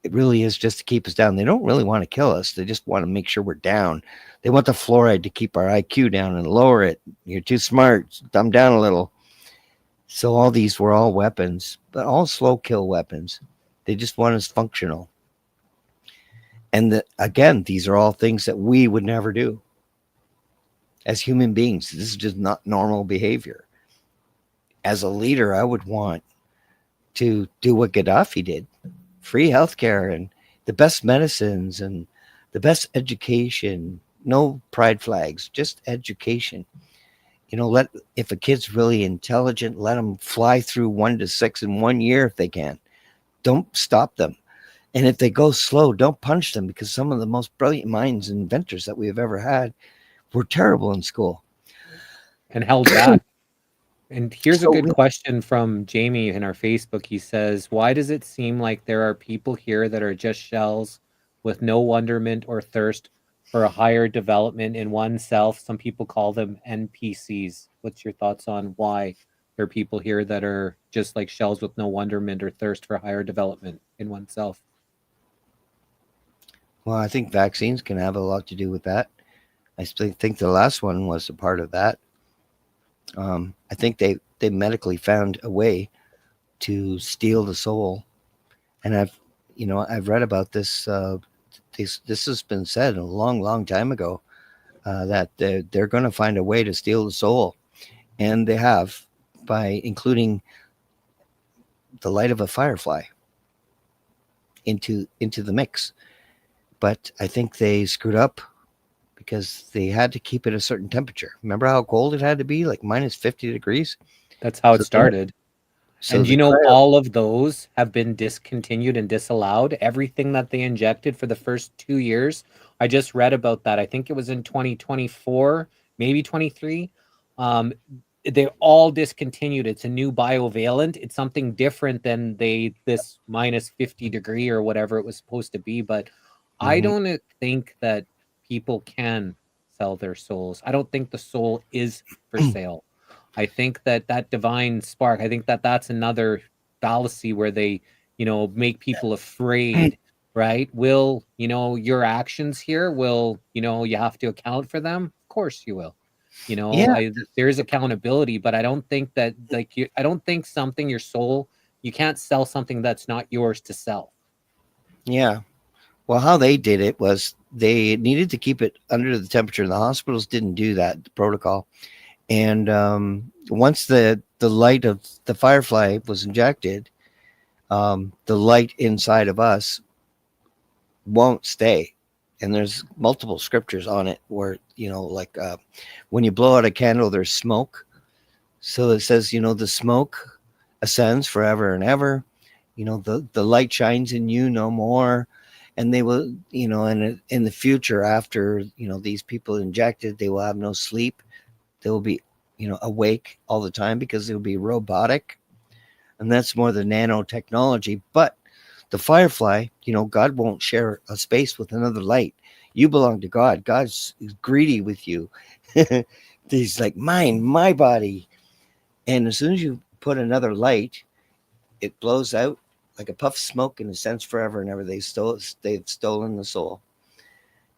It really is just to keep us down. They don't really want to kill us. They just want to make sure we're down. They want the fluoride to keep our IQ down and lower it. You're too smart. Dumb down a little. So all these were all weapons, but all slow kill weapons. They just want us functional. And again, these are all things that we would never do as human beings. This is just not normal behavior. As a leader, I would want to do what Gaddafi did: free healthcare and the best medicines and the best education. No pride flags, just education. If a kid's really intelligent, let them fly through 1 to 6 in 1 year if they can. Don't stop them. And if they go slow, don't punish them, because some of the most brilliant minds and inventors that we have ever had were terrible in school And held back. And here's a So good question from Jamie in our Facebook. He says, why does it seem like there are people here that are just shells with no wonderment or thirst for a higher development in oneself? Some people call them NPCs. What's your thoughts on why there are people here that are just like shells with no wonderment or thirst for higher development in oneself? Well, I think vaccines can have a lot to do with that. I still think the last one was a part of that. I think they medically found a way to steal the soul, and I've read about this. This has been said a long time ago, that they're going to find a way to steal the soul, and they have, by including the light of a firefly into the mix. But I think they screwed up because they had to keep it a certain temperature. Remember how cold it had to be, like minus 50 degrees? That's how it started. So And all of those have been discontinued and disallowed. Everything that they injected for the first 2 years. I just read about that. I think it was in 2024, maybe 23. They all discontinued. It's a new biovalent. It's something different than this minus 50 degree or whatever it was supposed to be. But I don't think that people can sell their souls. I don't think the soul is for sale. I think that divine spark, I think that's another fallacy where they, make people afraid right? Will, your actions here will, you have to account for them? Of course you will. Yeah, There's accountability, but I don't think that, like, I don't think something, your soul, you can't sell something that's not yours to sell. yeah. Well, how they did it was they needed to keep it under the temperature. The hospitals didn't do that, the protocol. And once the light of the firefly was injected, the light inside of us won't stay. And there's multiple scriptures on it where, like when you blow out a candle, there's smoke. So it says, the smoke ascends forever and ever. The light shines in you no more. And they will, in the future, after, these people injected, they will have no sleep. They will be, awake all the time because they will be robotic. And that's more the nanotechnology. But the firefly, God won't share a space with another light. You belong to God. God's greedy with you. He's like, my body. And as soon as you put another light, it blows out like a puff of smoke and ascends forever and ever. They've stolen the soul.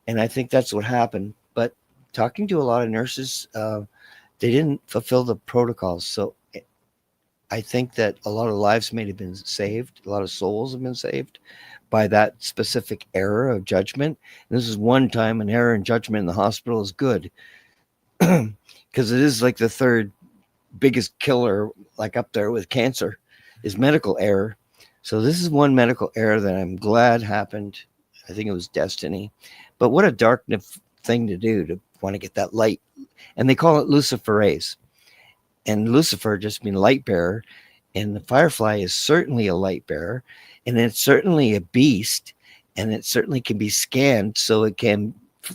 And I think that's what happened. But talking to a lot of nurses, they didn't fulfill the protocols. So I think that a lot of lives may have been saved. A lot of souls have been saved by that specific error of judgment. And this is one time an error in judgment in the hospital is good because it is like the third biggest killer, like up there with cancer, is medical error. So this is one medical error that I'm glad happened. I think it was destiny. But what a dark thing to do, to want to get that light. And they call it luciferase. And Lucifer just means light bearer. And the firefly is certainly a light bearer. And it's certainly a beast. And it certainly can be scanned so it can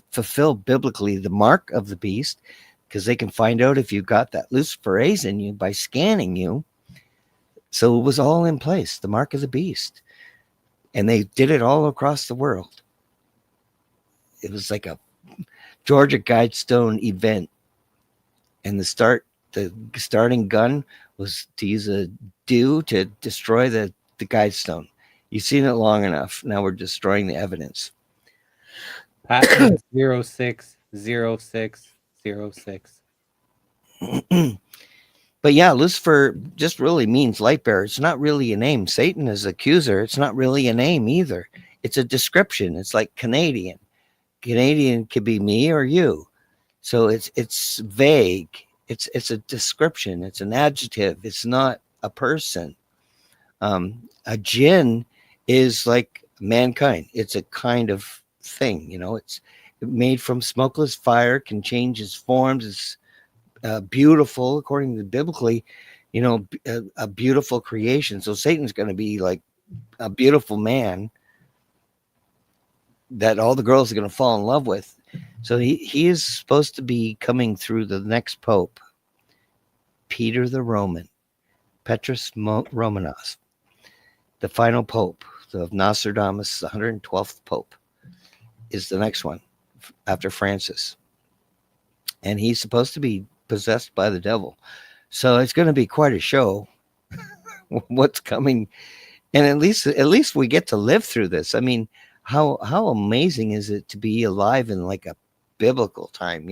fulfill biblically the mark of the beast, because they can find out if you've got that luciferase in you by scanning you. So it was all in place, the mark of the beast. And they did it all across the world. It was like a Georgia Guidestone event. And the starting gun was to use a dew to destroy the Guidestone. You've seen it long enough. Now we're destroying the evidence. Patent 060606. But yeah, Lucifer just really means light bearer. It's not really a name. Satan is accuser. It's not really a name either. It's a description. It's like Canadian. Canadian could be me or you. So it's vague. It's a description. It's an adjective. It's not a person. A jinn is like mankind. It's a kind of thing. It's made from smokeless fire, can change its forms. It's beautiful, according to biblically, a beautiful creation. So Satan's going to be like a beautiful man that all the girls are going to fall in love with. So he is supposed to be coming through the next pope, Peter the Roman, Petrus Romanos, the final pope of Nostradamus, the 112th pope, is the next one after Francis. And he's supposed to be possessed by the devil. So it's going to be quite a show what's coming. And at least we get to live through this. I mean, how amazing is it to be alive in like a biblical time,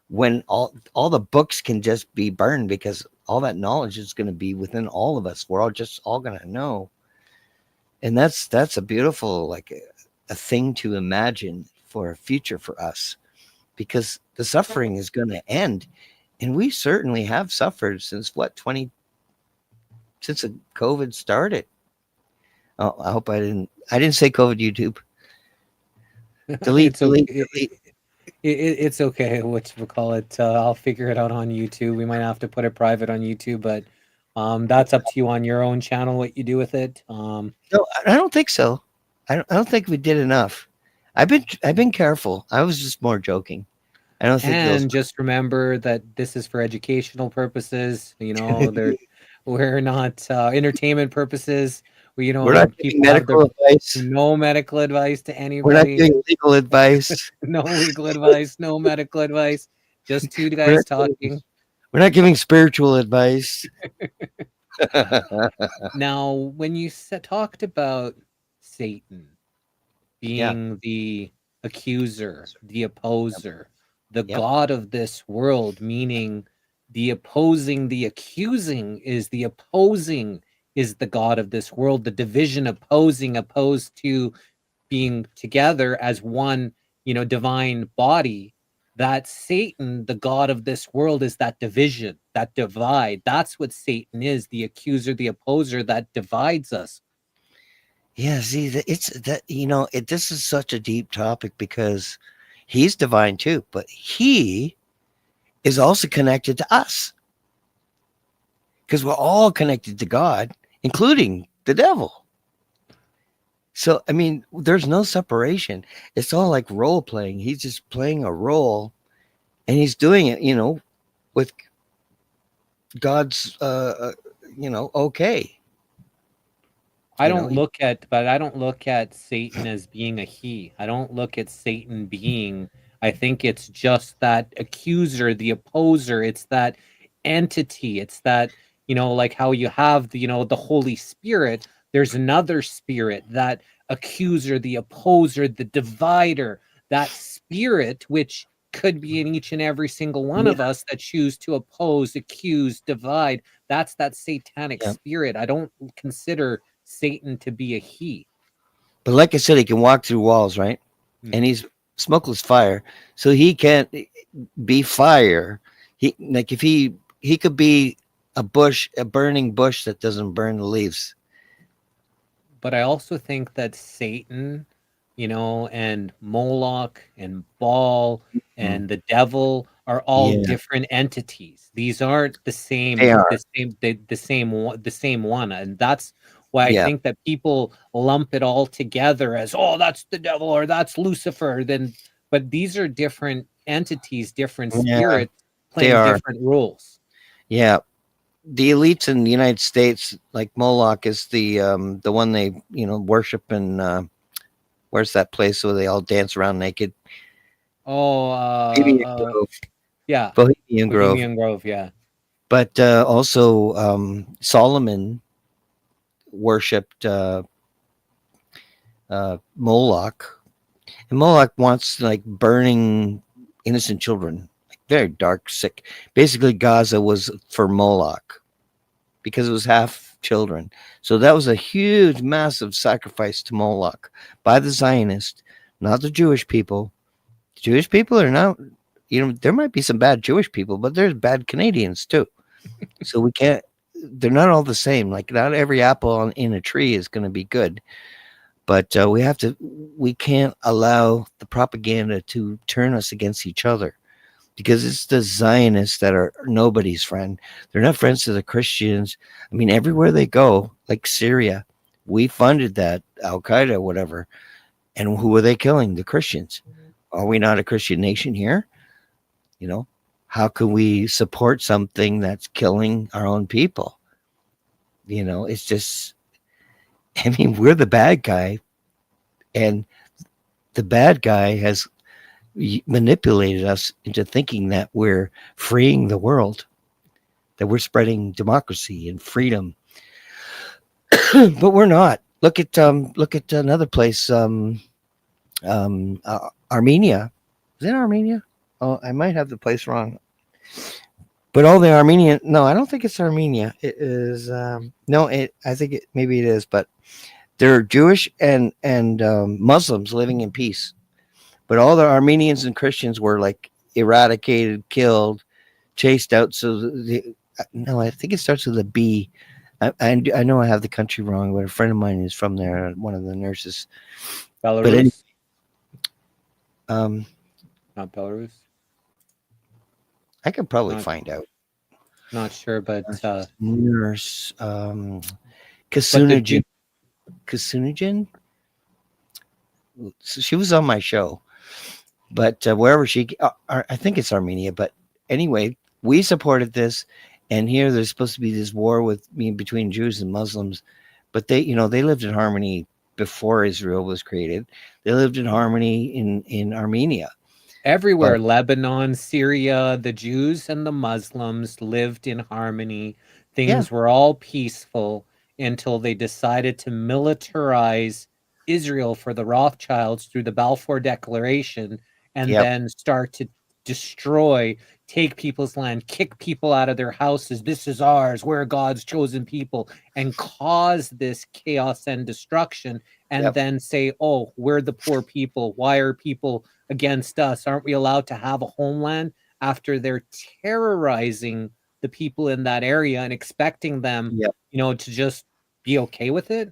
when all the books can just be burned, because all that knowledge is going to be within all of us. We're all going to know. And that's a beautiful, like a thing to imagine for a future for us, because the suffering is going to end. And we certainly have suffered since since the COVID started. Oh, I hope I didn't say COVID YouTube. Delete. It's okay. Whatchamacallit, I'll figure it out on YouTube. We might have to put it private on YouTube, but that's up to you on your own channel what you do with it. No, I don't think so. I don't think we did enough. I've been careful. I was just more joking. I don't think. And just remember that this is for educational purposes. We're not entertainment purposes. We're not giving medical advice. No medical advice to anybody. We're not giving legal advice. No legal advice. No medical advice. Just two guys talking. We're not giving spiritual advice. Now, when you talked about Satan, being the accuser, the opposer, the Yep. god of this world, meaning the opposing, the accusing is the opposing is the god of this world, the division opposing, opposed to being together as one, divine body. That Satan, the god of this world, is that division, that divide. That's what Satan is, the accuser, the opposer that divides us. Yeah, see, it's that this is such a deep topic because he's divine too, but he is also connected to us because we're all connected to God, including the devil. So, I mean, there's no separation. It's all like role playing. He's just playing a role, and he's doing it, with God's, okay. I You know, don't look at Satan as being a he. I don't look at Satan being, I think it's just that accuser, the opposer. It's that entity. It's that, like how you have the Holy Spirit, there's another spirit, that accuser, the opposer, the divider, that spirit which could be in each and every single one yeah, of us that choose to oppose, accuse, divide. That's that satanic yeah. spirit. I don't consider Satan to be a he. But like I said, he can walk through walls, right? And Mhm. he's smokeless fire, so he can't be fire. He like if he could be a bush, a burning bush that doesn't burn the leaves. But I also think that Satan, and Moloch and Baal Mm. and the devil are all Yeah, different entities. These aren't the they same, are. the same one, and that's why I Yeah, think that people lump it all together as, oh, that's the devil or that's Lucifer. But these are different entities, different yeah, spirits they playing are. different roles. Yeah, the elites in the United States, like Moloch, is the one they worship in. Where's that place where they all dance around naked? Oh, Bohemian Grove. yeah, Bohemian Grove. Bohemian Grove, yeah. But also Solomon worshipped Moloch, and Moloch wants like burning innocent children, like very dark, sick. Basically, Gaza was for Moloch because it was half children. So that was a huge, massive sacrifice to Moloch by the Zionists, not the Jewish people. Jewish people are not, there might be some bad Jewish people, but there's bad Canadians too. So we can't, they're not all the same. Like, not every apple in a tree is going to be good. But we can't allow the propaganda to turn us against each other because it's the Zionists that are nobody's friend. They're not friends to the Christians. I mean, everywhere they go, like Syria, we funded that, Al Qaeda, whatever. And who are they killing? The Christians. Are we not a Christian nation here? You know, how can we support something that's killing our own people? It's just, I mean, we're the bad guy, and the bad guy has manipulated us into thinking that we're freeing the world, that we're spreading democracy and freedom, but we're not. Look at another place, Armenia. Is it Armenia? Oh, I might have the place wrong. But all the Armenian, no, I don't think it's Armenia. It is no, I think maybe it is, but they're Jewish and Muslims living in peace. But all the Armenians and Christians were like eradicated, killed, chased out. So no, I think it starts with a B. I know I have the country wrong, but a friend of mine is from there, one of the nurses. But Belarus? um, Not Belarus. I could probably Not find out. not sure, but Nurse but the Jew, Kasunajin. So she was on my show, but wherever I think it's Armenia. But anyway, we supported this, and here there's supposed to be this war between Jews and Muslims, but they lived in harmony before Israel was created. They lived in harmony in Armenia, everywhere, but Lebanon, Syria, the Jews and the Muslims lived in harmony. yeah, Things were all peaceful until they decided to militarize Israel for the Rothschilds through the Balfour Declaration, and Yep. then start to destroy, take people's land, kick people out of their houses. This is ours. We're God's chosen people, and cause this chaos and destruction. And Yep. then say, oh, we're the poor people. Why are people against us? Aren't we allowed to have a homeland? After they're terrorizing the people in that area and expecting them, Yep. to just be okay with it.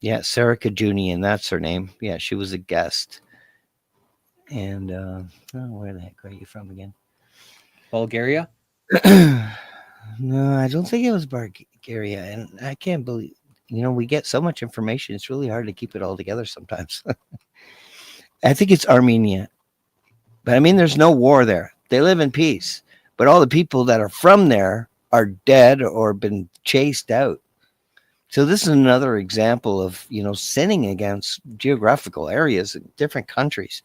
Yeah, Sarah Kajunian, that's her name. Yeah, she was a guest. And where the heck are you from again? Bulgaria? No, I don't think it was Bulgaria. And I can't believe, we get so much information. It's really hard to keep it all together sometimes. I think it's Armenia. But I mean, there's no war there. They live in peace. But all the people that are from there are dead or been chased out. So this is another example of, sinning against geographical areas in different countries.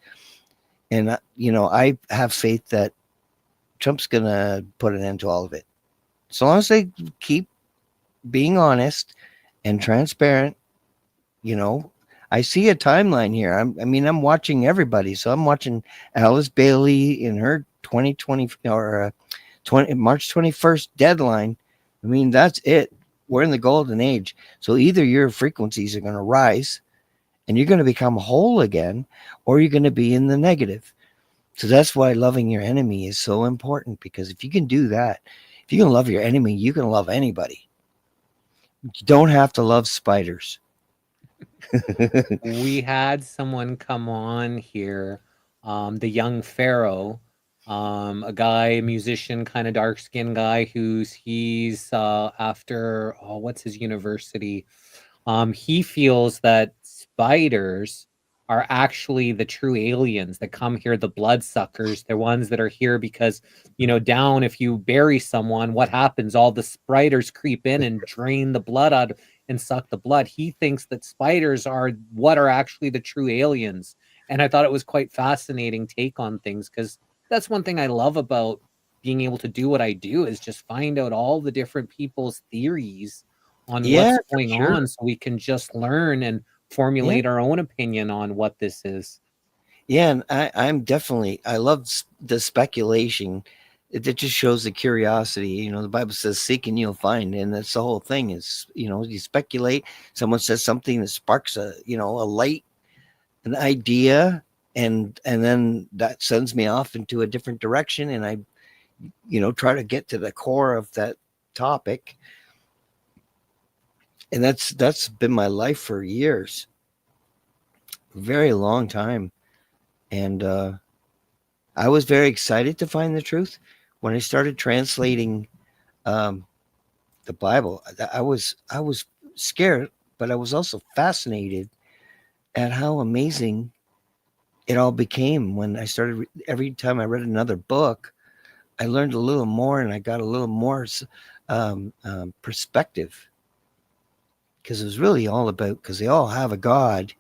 And, I have faith that Trump's going to put an end to all of it. So long as they keep being honest and transparent, I see a timeline here. I'm watching everybody. So I'm watching Alice Bailey in her 2020 or March 21st deadline. I mean, that's it. We're in the golden age. So either your frequencies are going to rise and you're going to become whole again, or you're going to be in the negative. So that's why loving your enemy is so important, because if you can do that, if you can love your enemy, you can love anybody. You don't have to love spiders. We had someone come on here, the young Pharaoh, a guy, musician, kind of dark skinned guy he's after, what's his university? He feels that spiders are actually the true aliens that come here, the bloodsuckers. They're ones that are here because, down, if you bury someone, what happens? All the spiders creep in and drain the blood out and suck the blood. He thinks that spiders are what are actually the true aliens. And I thought it was quite fascinating take on things, because that's one thing I love about being able to do what I do, is just find out all the different people's theories on what's going on, so we can just learn and formulate our own opinion on what this is. Yeah, and I love the speculation. It just shows the curiosity. The Bible says, seek and you'll find. And that's the whole thing is, you speculate. Someone says something that sparks a light, an idea, and then that sends me off into a different direction. And I, try to get to the core of that topic. And that's been my life for years, very long time. And I was very excited to find the truth when I started translating the Bible. I was scared, but I was also fascinated at how amazing it all became when I started. Every time I read another book, I learned a little more, and I got a little more perspective. Because it was really all about, because they all have a God,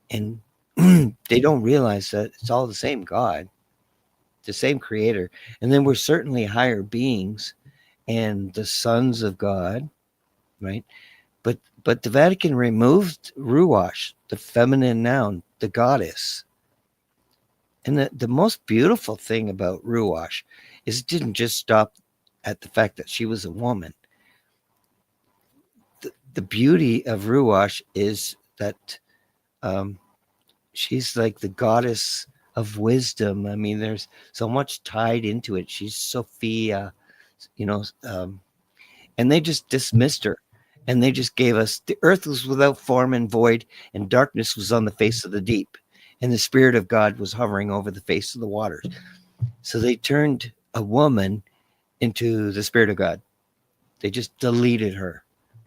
and they don't realize that it's all the same God, the same creator. And then we're certainly higher beings and the sons of God, right? But the Vatican removed Ruach, the feminine noun, the goddess. And the most beautiful thing about Ruach is it didn't just stop at the fact that she was a woman. The beauty of Ruach is that she's like the goddess of wisdom. I mean, there's so much tied into it. She's Sophia, and they just dismissed her, and they just gave us, the earth was without form and void, and darkness was on the face of the deep, and the Spirit of God was hovering over the face of the waters. So they turned a woman into the Spirit of God. They just deleted her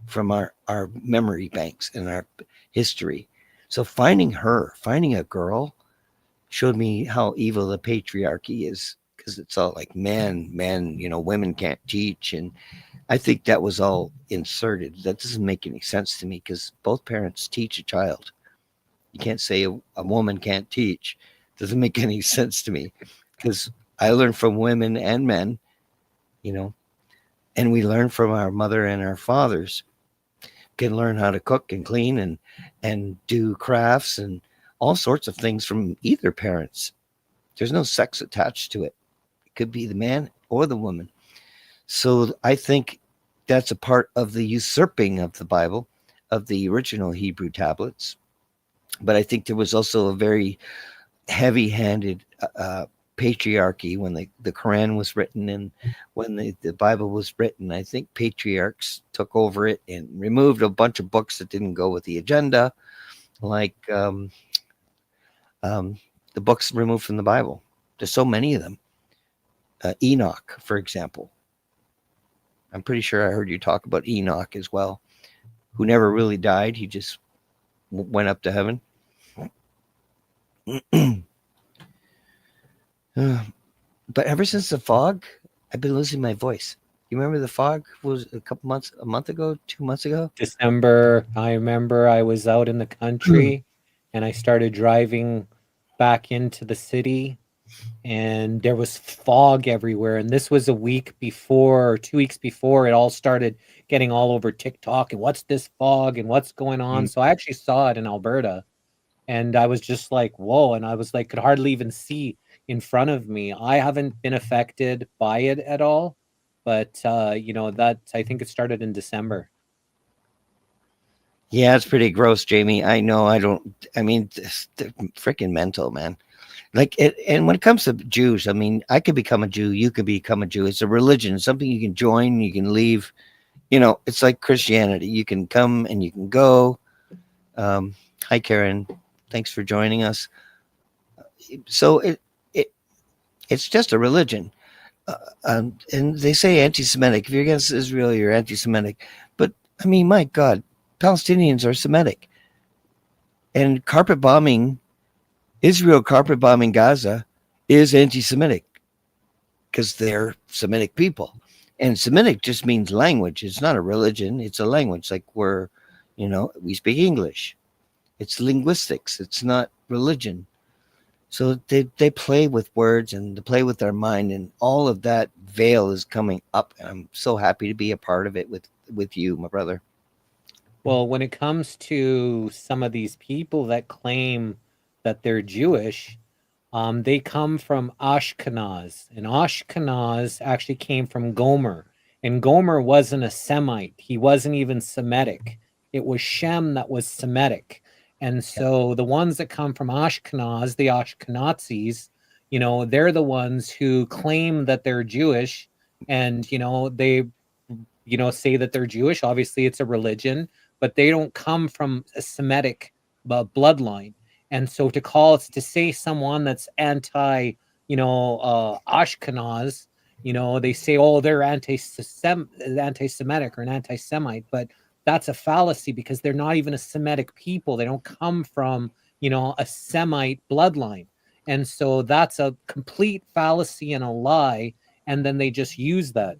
from our memory banks and our history. So finding a girl, showed me how evil the patriarchy is, because it's all like men, women can't teach. And I think that was all inserted. That doesn't make any sense to me, because both parents teach a child. You can't say a woman can't teach. Doesn't make any sense to me, because I learn from women and men, and we learn from our mother and our fathers. can learn how to cook and clean and do crafts and all sorts of things from either parents. There's no sex attached to it. It could be the man or the woman. So I think that's a part of the usurping of the Bible, of the original Hebrew tablets. But I think there was also a very heavy-handed patriarchy when the Quran was written, and when the Bible was written. I think patriarchs took over it and removed a bunch of books that didn't go with the agenda, like the books removed from the Bible. There's so many of them. Enoch, for example. I'm pretty sure I heard you talk about Enoch as well, who never really died. He just went up to heaven. But ever since the fog, I've been losing my voice. You remember the fog was a month ago, 2 months ago? December, I remember I was out in the country and I started driving back into the city, and there was fog everywhere. And this was a week before or 2 weeks before it all started getting all over TikTok and what's this fog and what's going on. So I actually saw it in Alberta, and I was just like, whoa. And I was like, could hardly even see in front of me. I haven't been affected by it at all, but that I think it started in December. Yeah, it's pretty gross, Jamie. I know. They're freaking mental, man. Like it, and when it comes to Jews, I mean, I could become a Jew. You could become a Jew. It's a religion, something you can join, you can leave. It's like Christianity. You can come and you can go. Hi, Karen. Thanks for joining us. So it's just a religion. And they say anti-Semitic. If you're against Israel, you're anti-Semitic. But I mean, my God, Palestinians are Semitic. And Israel carpet bombing Gaza is anti-Semitic because they're Semitic people. And Semitic just means language. It's not a religion. It's a language. Like we speak English. It's linguistics. It's not religion. So they play with words and they play with their mind, and all of that veil is coming up. And I'm so happy to be a part of it with you, my brother. Well, when it comes to some of these people that claim that they're Jewish, they come from Ashkenaz, and Ashkenaz actually came from Gomer, and Gomer wasn't a Semite. He wasn't even Semitic. It was Shem that was Semitic. And so the ones that come from Ashkenaz, the Ashkenazis, they're the ones who claim that they're Jewish, and they say that they're Jewish. Obviously, it's a religion, but they don't come from a Semitic bloodline. And so to say someone that's anti, Ashkenaz, they say, oh, they're anti-Semitic or an anti-Semite, but that's a fallacy because they're not even a Semitic people. They don't come from, a Semite bloodline. And so that's a complete fallacy and a lie. And then they just use that.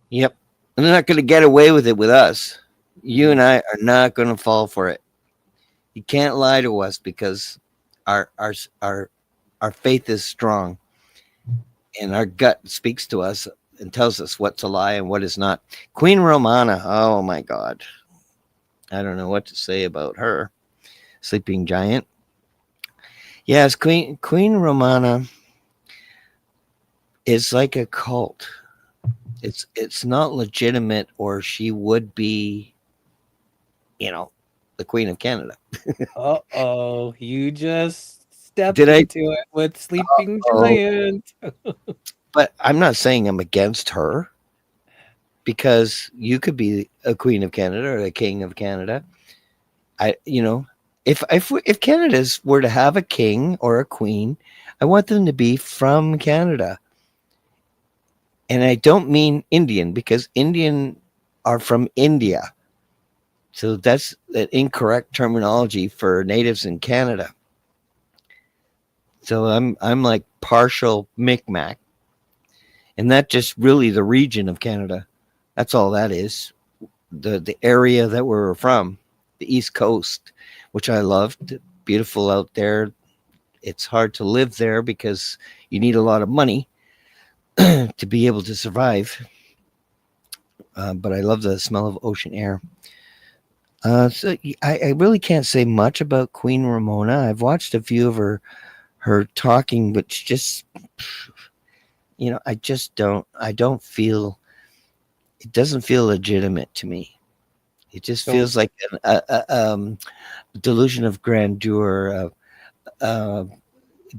Yep. And they're not going to get away with it with us. You and I are not going to fall for it. You can't lie to us because our faith is strong, and our gut speaks to us and tells us what's a lie and what is not. Queen Romana, oh my God, I don't know what to say about her. Sleeping giant. Yes, Queen Romana is like a cult. It's not legitimate, or she would be, the Queen of Canada. Uh-oh, you just stepped into it with Sleeping Giant. But I'm not saying I'm against her, because you could be a Queen of Canada or a King of Canada. If Canada's were to have a king or a queen, I want them to be from Canada. And I don't mean Indian, because Indian are from India. So that's an incorrect terminology for natives in Canada. So I'm like partial Micmac. And that's just really the region of Canada. That's all that is. The area that we're from, the East Coast, which I loved. Beautiful out there. It's hard to live there because you need a lot of money to be able to survive. But I love the smell of ocean air. I really can't say much about Queen Ramona. I've watched a few of her talking, but just I don't feel it doesn't feel legitimate to me. It just So feels like a delusion of grandeur, uh,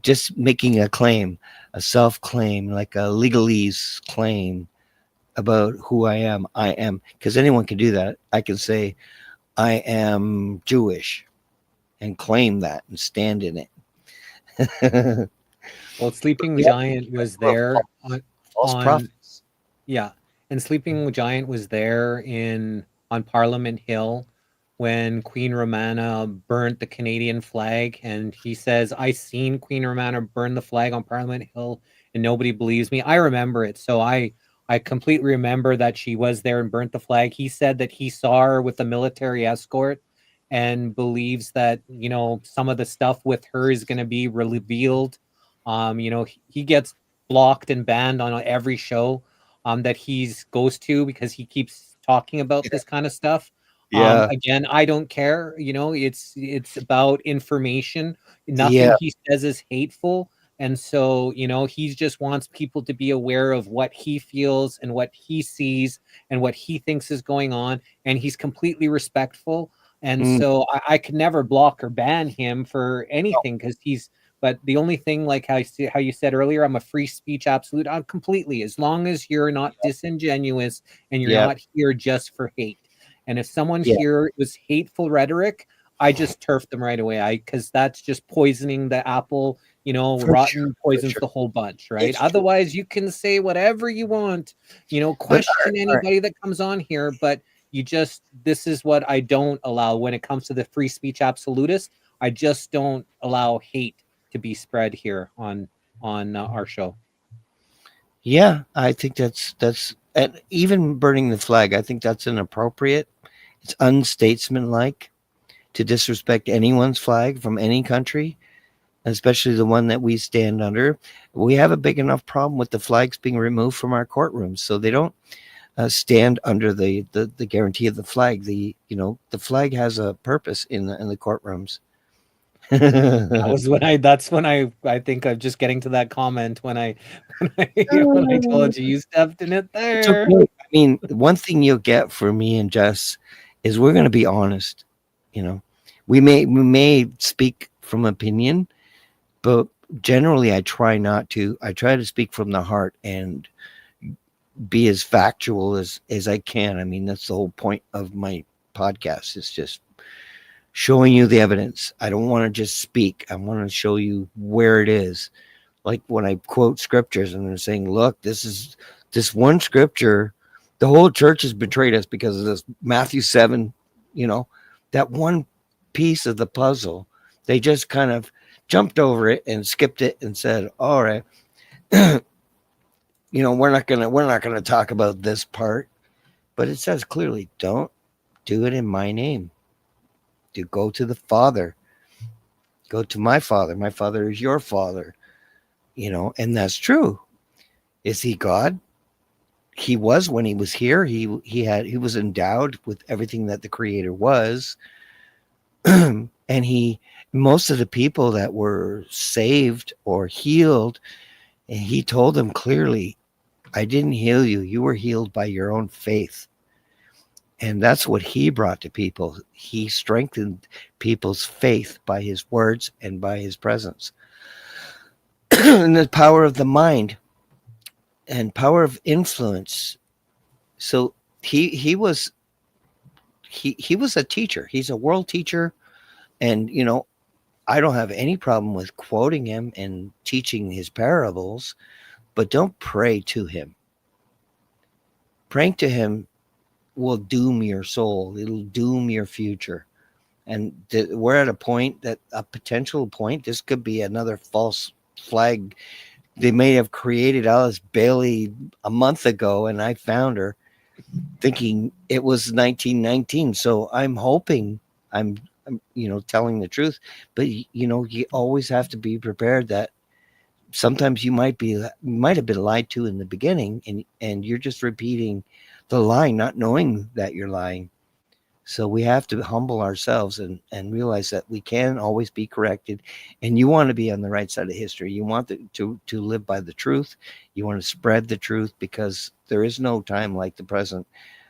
just making a claim, a self claim, like a legalese claim about who I am. I am, because anyone can do that. I can say, I am Jewish and claim that and stand in it. well, Sleeping Yeah, Giant was there false on prophets. yeah, and Sleeping Giant was there in on Parliament Hill when Queen Romana burnt the Canadian flag, and he says, "I seen Queen Romana burn the flag on Parliament Hill, and nobody believes me." I remember it, so I completely remember that she was there and burnt the flag. He said that he saw her with a military escort, and believes that some of the stuff with her is going to be revealed. He gets blocked and banned on every show that he's goes to because he keeps talking about this kind of stuff. Yeah, Again, I don't care. It's about information. Nothing yeah, he says is hateful. And so, he just wants people to be aware of what he feels and what he sees and what he thinks is going on. And he's completely respectful. And mm, so I could never block or ban him for anything because but the only thing, like how you said earlier, I'm a free speech absolute. I'm completely, as long as you're not disingenuous and you're yeah, not here just for hate. And if someone yeah, here was hateful rhetoric, I just turf them right away. Because that's just poisoning the apple. for sure, Rotten for poisons sure. the whole bunch, right? It's true. Otherwise, you can say whatever you want. But Question anybody that comes on here, but this is what I don't allow when it comes to the free speech absolutist. I just don't allow hate to be spread here on our show. yeah, I think that's and even burning the flag. I think that's inappropriate. It's unstatesmanlike to disrespect anyone's flag from any country, especially the one that we stand under. We have a big enough problem with the flags being removed from our courtrooms, so they don't stand under the guarantee of the flag. The flag has a purpose in the courtrooms. That was when I think I'm just getting to that comment when I told you you stepped in it It's there. okay. I mean, one thing you'll get from me and Jess is we're going to be honest. You know, we may speak from opinion, but generally, I try not to. I try to speak from the heart and be as factual as I can. I mean, that's the whole point of my podcast. It's just showing you the evidence. I don't want to just speak. I want to show you where it is. Like when I quote scriptures and they're saying, look, this one scripture, the whole church has betrayed us because of this Matthew 7, you know, that one piece of the puzzle. They just kind of jumped over it and skipped it and said, all right, we're not gonna talk about this part. But it says clearly, don't do it in my name. Do go to the Father. Go to my Father. My Father is your Father. And that's true. Is he God? He was when he was here. He was endowed with everything that the Creator was. And most of the people that were saved or healed, he told them clearly, I didn't heal you. You were healed by your own faith. And that's what he brought to people. He strengthened people's faith by his words and by his presence. And the power of the mind and power of influence. So he was a teacher. He's a world teacher. And I don't have any problem with quoting him and teaching his parables, but don't pray to him. Praying to him will doom your soul. It'll doom your future. And we're at a potential point. This could be another false flag. They may have created Alice Bailey a month ago, and I found her thinking it was 1919. So I'm hoping I'm telling the truth. But you always have to be prepared that sometimes you might have been lied to in the beginning, and you're just repeating the lie, not knowing that you're lying. So we have to humble ourselves and realize that we can always be corrected. And you want to be on the right side of history. You want to live by the truth. You want to spread the truth, because there is no time like the present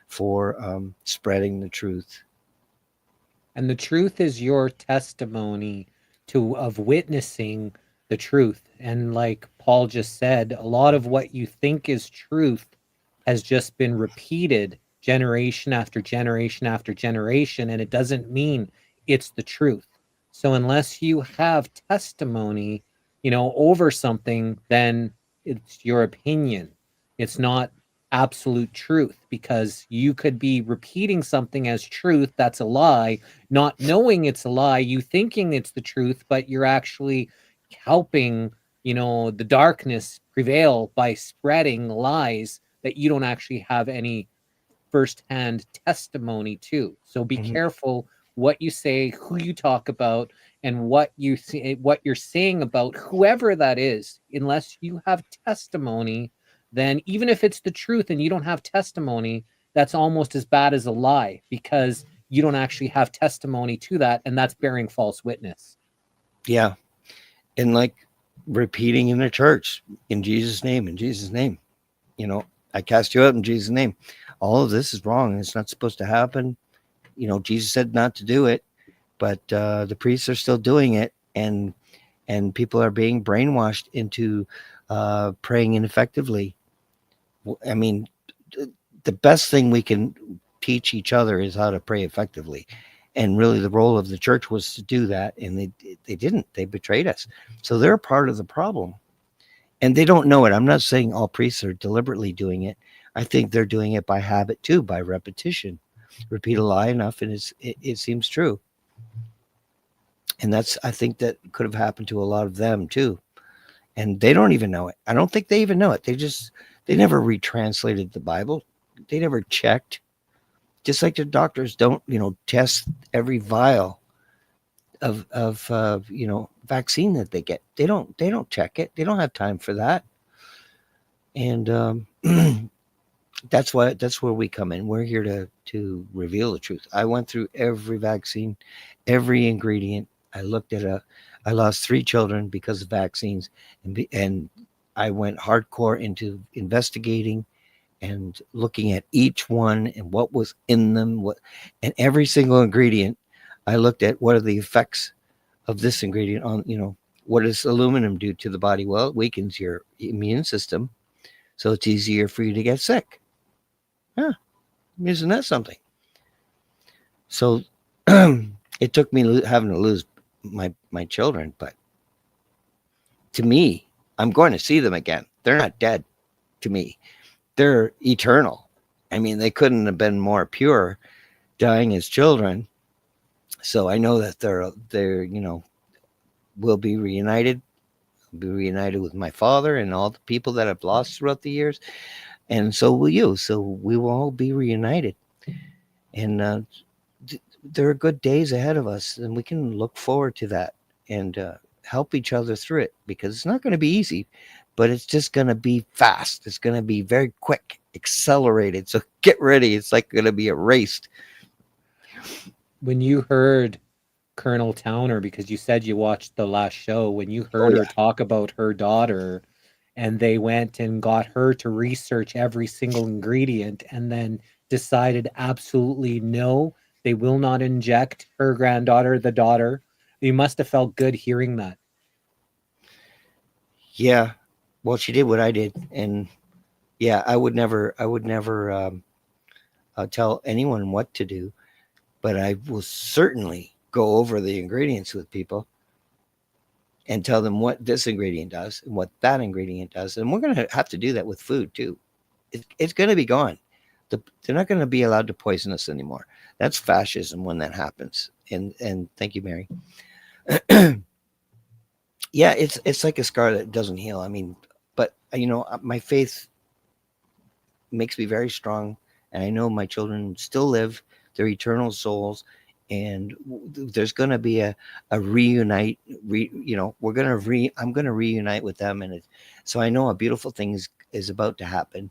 for spreading the truth. And the truth is your testimony to of witnessing the truth. And like Paul just said, a lot of what you think is truth has just been repeated generation after generation after generation, and it doesn't mean it's the truth. So unless you have testimony, over something, then it's your opinion. It's not absolute truth, because you could be repeating something as truth that's a lie, not knowing it's a lie, you thinking it's the truth, but you're actually helping, the darkness prevail by spreading lies that you don't actually have any firsthand testimony to. So be Mhm. careful what you say, who you talk about, and what you're saying about whoever that is. Unless you have testimony, then even if it's the truth and you don't have testimony, that's almost as bad as a lie, because you don't actually have testimony to that, and that's bearing false witness. Yeah. And like repeating in the church, in Jesus' name, in Jesus' name, I cast you out in Jesus' name. All of this is wrong. It's not supposed to happen. Jesus said not to do it, but the priests are still doing it, and people are being brainwashed into praying ineffectively. I mean, the best thing we can teach each other is how to pray effectively. And really, the role of the church was to do that, and they didn't. They betrayed us. So they're a part of the problem, and they don't know it. I'm not saying all priests are deliberately doing it. I think they're doing it by habit too, by repetition. Repeat a lie enough, and it seems true. And I think that could have happened to a lot of them too, and they don't even know it. I don't think they even know it. They never retranslated the Bible. They never checked. Just like the doctors don't, test every vial of vaccine that they get. They don't check it. They don't have time for that. And that's where we come in. We're here to reveal the truth. I went through every vaccine, every ingredient. I lost 3 children because of vaccines, and I went hardcore into investigating and looking at each one and what was in them, and every single ingredient. I looked at what are the effects of this ingredient on, what does aluminum do to the body? Well, it weakens your immune system, so it's easier for you to get sick. Huh, isn't that something? So it took me having to lose my children, but to me, I'm going to see them again. They're not dead to me. They're eternal. I mean, they couldn't have been more pure dying as children. So I know that they're will be reunited. Be reunited with my father and all the people that I've lost throughout the years, and so will you. So we will all be reunited, and there are good days ahead of us, and we can look forward to that and help each other through it, because it's not going to be easy, but it's just going to be fast. It's going to be very quick, accelerated. So get ready. It's like going to be erased. When you heard Colonel Towner, because you said you watched the last show, when you Oh heard yeah. her talk about her daughter, and they went and got her to research every single ingredient and then decided absolutely no, they will not inject her granddaughter, the daughter. You must have felt good hearing that. Yeah. Well, she did what I did, and yeah, I would never tell anyone what to do, but I will certainly go over the ingredients with people and tell them what this ingredient does and what that ingredient does. And we're going to have to do that with food too. It's going to be gone. They're not going to be allowed to poison us anymore. That's fascism when that happens. And thank you, Mary. Yeah, it's like a scar that doesn't heal. I mean, but my faith makes me very strong, and I know my children still live. They're eternal souls, and there's going to be a reunite. We're going to I'm going to reunite with them, and so I know a beautiful thing is about to happen.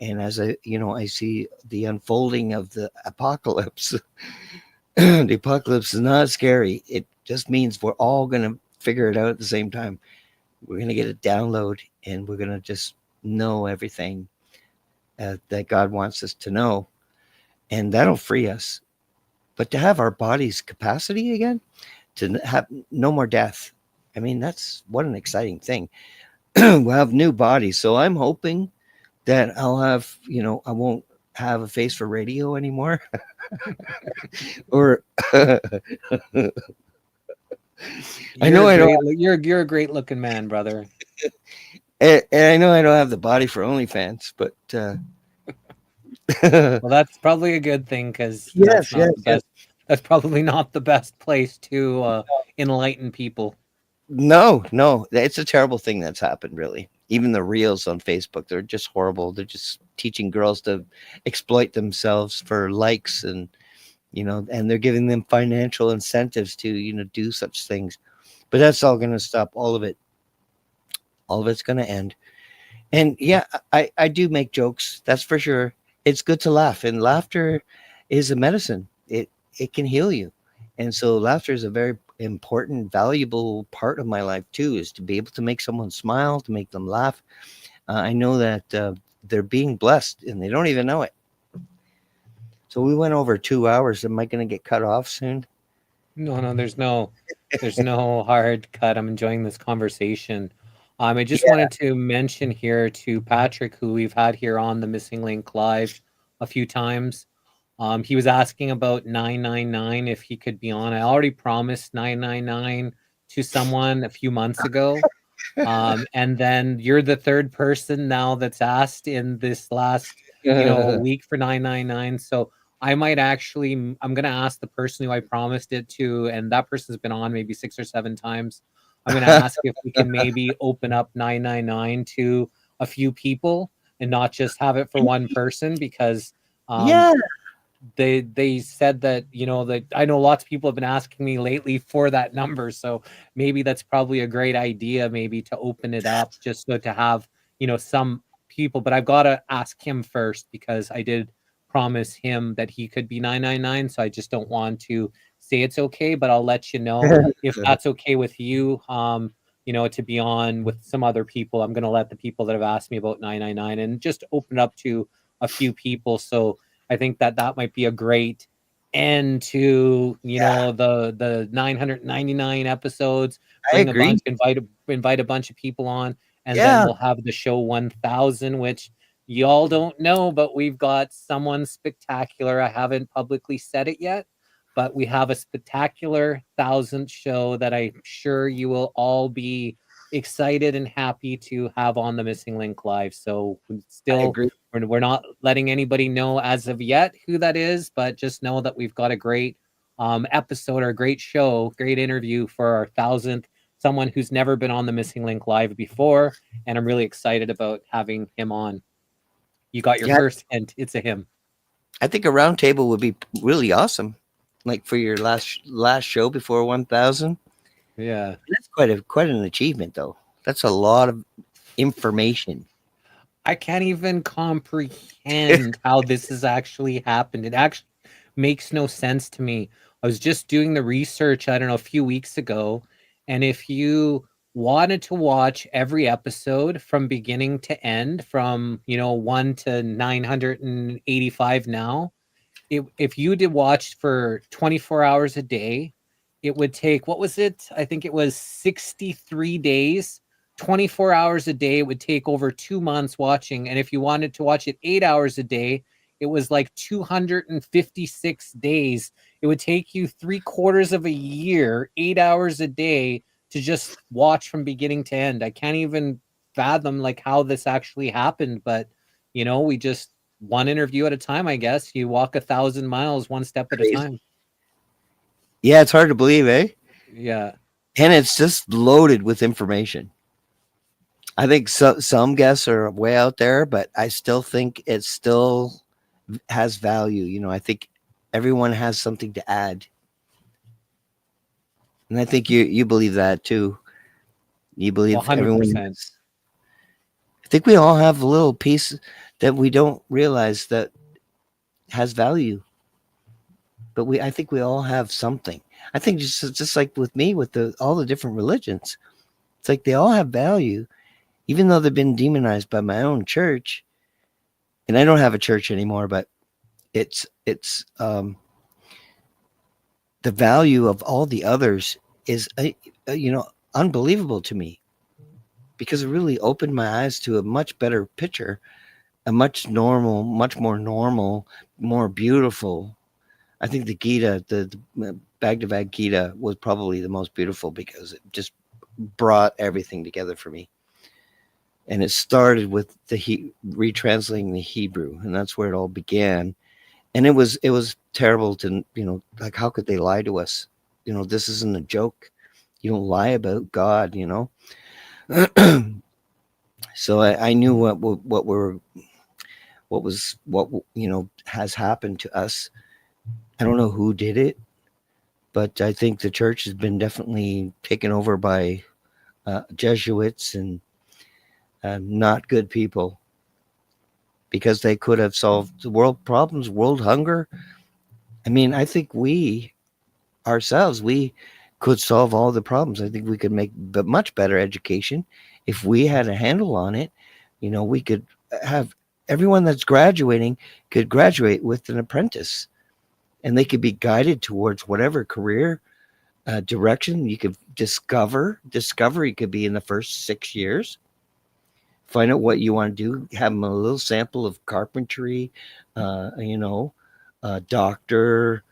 And as I see the unfolding of the apocalypse, the apocalypse is not scary. It just means we're all going to figure it out at the same time. We're going to get a download, and we're going to just know everything that God wants us to know. And that'll free us. But to have our body's capacity again, to have no more death, I mean, that's what an exciting thing. We'll have new bodies. So I'm hoping that I'll have, I won't have a face for radio anymore. Or I know I don't. You're a great looking man, brother. And I know I don't have the body for OnlyFans, but Well, that's probably a good thing, because that's yes, not yes, the yes. best. That's probably not the best place to enlighten people. No, it's a terrible thing that's happened. Really, even the reels on Facebook, they're just horrible. They're just teaching girls to exploit themselves for likes, and and they're giving them financial incentives to do such things. But that's all going to stop. All of it's going to end. And yeah, I do make jokes. That's for sure. It's good to laugh, and laughter is a medicine. It can heal you. And so laughter is a very important, valuable part of my life too, is to be able to make someone smile, to make them laugh. I know that they're being blessed and they don't even know it. So we went over 2 hours. Am I going to get cut off soon? No, there's no hard cut. I'm enjoying this conversation. I just Yeah. wanted to mention here to Patrick, who we've had here on the Missing Link Live a few times. He was asking about 999 if he could be on. I already promised 999 to someone a few months ago. And then you're the third person now that's asked in this last, week for 999. So I might actually, I'm going to ask the person who I promised it to, and that person's been on maybe 6 or 7 times. I'm going to ask if we can maybe open up 999 to a few people and not just have it for one person, because Yeah. they said that, that I know lots of people have been asking me lately for that number. So maybe that's probably a great idea, maybe to open it up just so to have, some people. But I've got to ask him first, because I did promise him that he could be 999. So I just don't want to say it's okay, but I'll let you know if that's okay with you. To be on with some other people. I'm going to let the people that have asked me about 999 and just open it up to a few people. So I think that might be a great end to, the 999 episodes. I Bring a agree. bunch, invite a bunch of people on, and then Yeah. we'll have the show 1000, which y'all don't know, but we've got someone spectacular. I haven't publicly said it yet, but we have a spectacular 1000th show that I'm sure you will all be excited and happy to have on the Missing Link Live. So I still, agree. we're not letting anybody know as of yet who that is, but just know that we've got a great episode, or a great show, great interview for our 1000th, someone who's never been on the Missing Link Live before, and I'm really excited about having him on. You got your Yeah. first hint. It's a him. I think a round table would be really awesome. Like for your last show before 1000. Yeah. That's quite an achievement though. That's a lot of information. I can't even comprehend how this has actually happened. It actually makes no sense to me. I was just doing the research, I don't know, a few weeks ago, and if you wanted to watch every episode from beginning to end, from 1 to 985 now, if you did watch for 24 hours a day, it would take, what was it? I think it was 63 days, 24 hours a day. It would take over 2 months watching. And if you wanted to watch it 8 hours a day, it was like 256 days. It would take you 3/4 of a year, 8 hours a day, to just watch from beginning to end. I can't even fathom like how this actually happened, but we just, one interview at a time, I guess. You walk 1,000 miles one step at a Crazy. time. Yeah, it's hard to believe, eh? Yeah. And it's just loaded with information. I think some guests are way out there, but I still think it still has value. I think everyone has something to add. And I think you believe that too. You believe everyone 100%. I think we all have a little piece that we don't realize that has value, but I think we all have something. I think just like with me, with all the different religions, it's like they all have value, even though they've been demonized by my own church. And I don't have a church anymore, but it's the value of all the others is unbelievable to me, because it really opened my eyes to a much better picture, a much more normal, more beautiful. I think the Gita, the Bhagavad Gita, was probably the most beautiful because it just brought everything together for me. And it started with retranslating the Hebrew, and that's where it all began. And it was terrible to, like, how could they lie to us? This isn't a joke. You don't lie about God. So I knew what has happened to us. I don't know who did it, but I think the church has been definitely taken over by Jesuits and not good people, because they could have solved the world problems, world hunger. I mean, I think we ourselves, we could solve all the problems. I think we could make much better education if we had a handle on it. We could have everyone that's graduating could graduate with an apprentice, and they could be guided towards whatever career direction you could discover. Discovery could be in the first 6 years. Find out what you want to do. Have them a little sample of carpentry, doctor,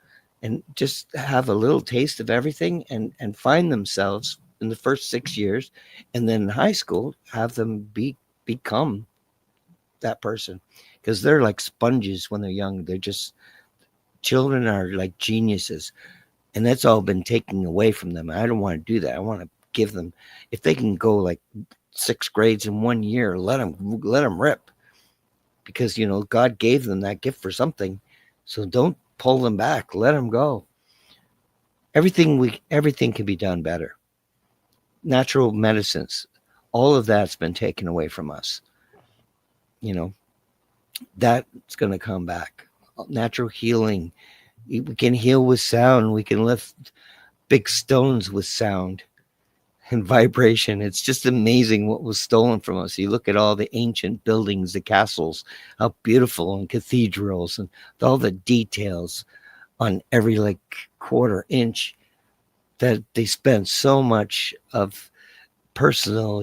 and just have a little taste of everything, and find themselves in the first 6 years. And then in high school, have them become that person, because they're like sponges when they're young. They're just, children are like geniuses, and that's all been taken away from them. I don't want to do that. I want to give them, if they can go like 6 grades in 1 year, let them rip, because God gave them that gift for something. So don't pull them back. Let them go. Everything can be done better. Natural medicines, all of that's been taken away from us. That's going to come back. Natural healing. We can heal with sound. We can lift big stones with sound and vibration. It's just amazing what was stolen from us. You look at all the ancient buildings, the castles, how beautiful, and cathedrals, and all the details on every like quarter inch, that they spent so much of personal,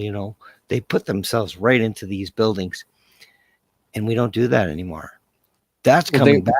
they put themselves right into these buildings, and we don't do that anymore. That's coming back.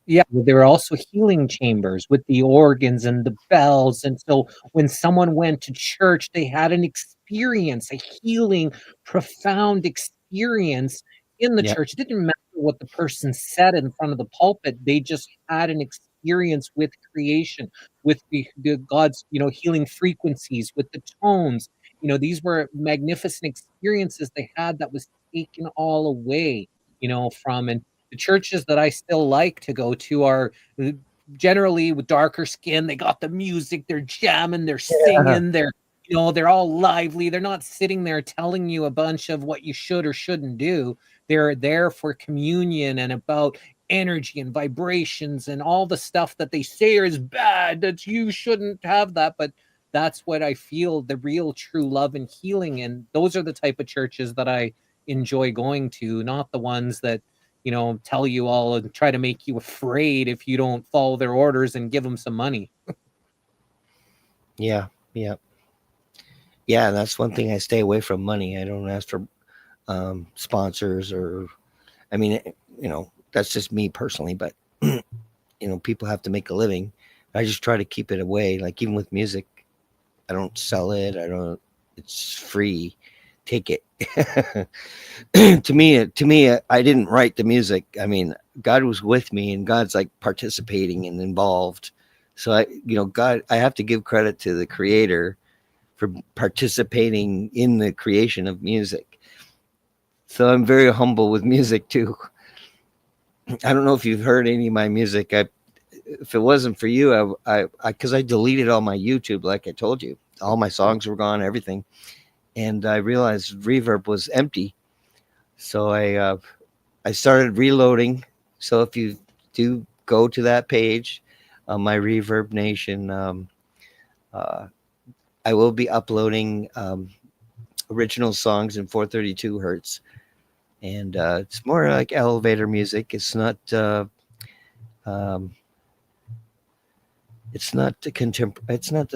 Yeah, there were also healing chambers with the organs and the bells. And so when someone went to church, they had an experience, a healing, profound experience in the Yeah. church. It didn't matter what the person said in front of the pulpit. They just had an experience with creation, with the God's, healing frequencies, with the tones. These were magnificent experiences they had that was taken all away, from. And the churches that I still like to go to are generally with darker skin. They got the music, they're jamming, they're singing, they're all lively. They're not sitting there telling you a bunch of what you should or shouldn't do. They're there for communion and about energy and vibrations and all the stuff that they say is bad, that you shouldn't have that. But that's what I feel the real true love and healing. And those are the type of churches that I enjoy going to, not the ones that tell you all and try to make you afraid if you don't follow their orders and give them some money. Yeah. That's one thing I stay away from: money. I don't ask for sponsors, or, I mean, that's just me personally, but people have to make a living. I just try to keep it away. Like, even with music, I don't sell it. It's free. Take it. to me, I didn't write the music. I mean, God was with me, and God's like participating and involved. So God, I have to give credit to the Creator for participating in the creation of music. So I'm very humble with music too. I don't know if you've heard any of my music. If it wasn't for you, because I deleted all my YouTube, like I told you, all my songs were gone, everything. And I realized Reverb was empty. So I started reloading. So if you do go to that page, my Reverb Nation, uh, I will be uploading original songs in 432 hertz, and it's more like elevator music. Um, it's not the contemporary. It's not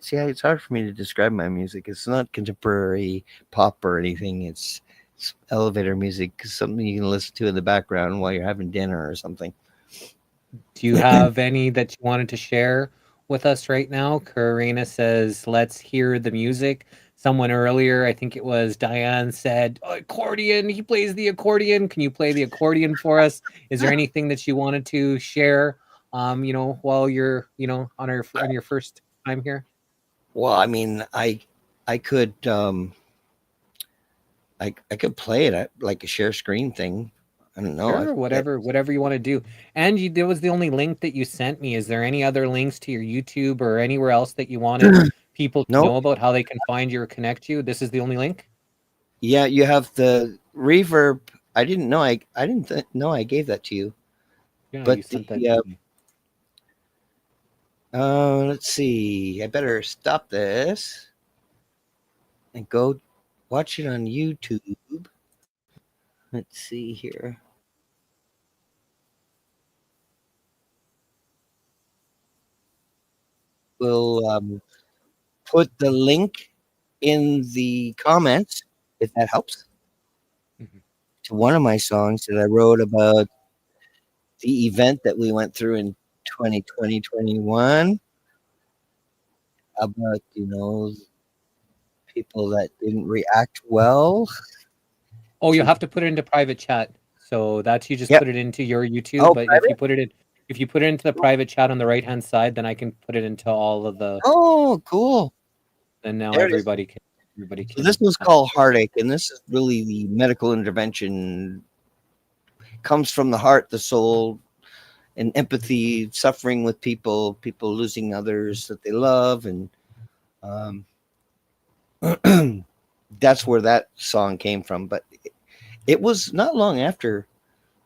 see. It's hard for me to describe my music. It's not contemporary pop or anything. It's elevator music, something you can listen to in the background while you're having dinner or something. Do you have any that you wanted to share with us right now? Karina says, let's hear the music. Someone earlier, I think it was Diane, said, accordion, he plays the accordion. Can you play the accordion for us? Is there anything that you wanted to share, while you're, on your first time here? Well, I mean, I could I could play it at like a share screen thing. I don't know. I Sure, forget. whatever you want to do. And there was the only link that you sent me. Is there any other links to your YouTube or anywhere else that you wanted people to No, know about how they can find you or connect you? This is the only link? yeah, you have the reverb. I didn't know. I didn't know I gave that to you. Yeah, you But sent that to me. let's see. I better stop this and go watch it on YouTube. Let's see here. We'll put the link in the comments if that helps Mhm. to one of my songs that I wrote about the event that we went through in 2020 21 about people that didn't react well Oh, you'll to. have to put it into private chat. So that's you just Yep. put it into your YouTube, Oh, but private. if you put it into the private chat on the right-hand side, then I can put it into all of the Oh, cool. then now There it is. everybody So this can was called Heartache, and this is really the medical intervention. Comes from the heart, the soul, and empathy, suffering with people losing others that they love, and um, that's where that song came from. But it was not long after,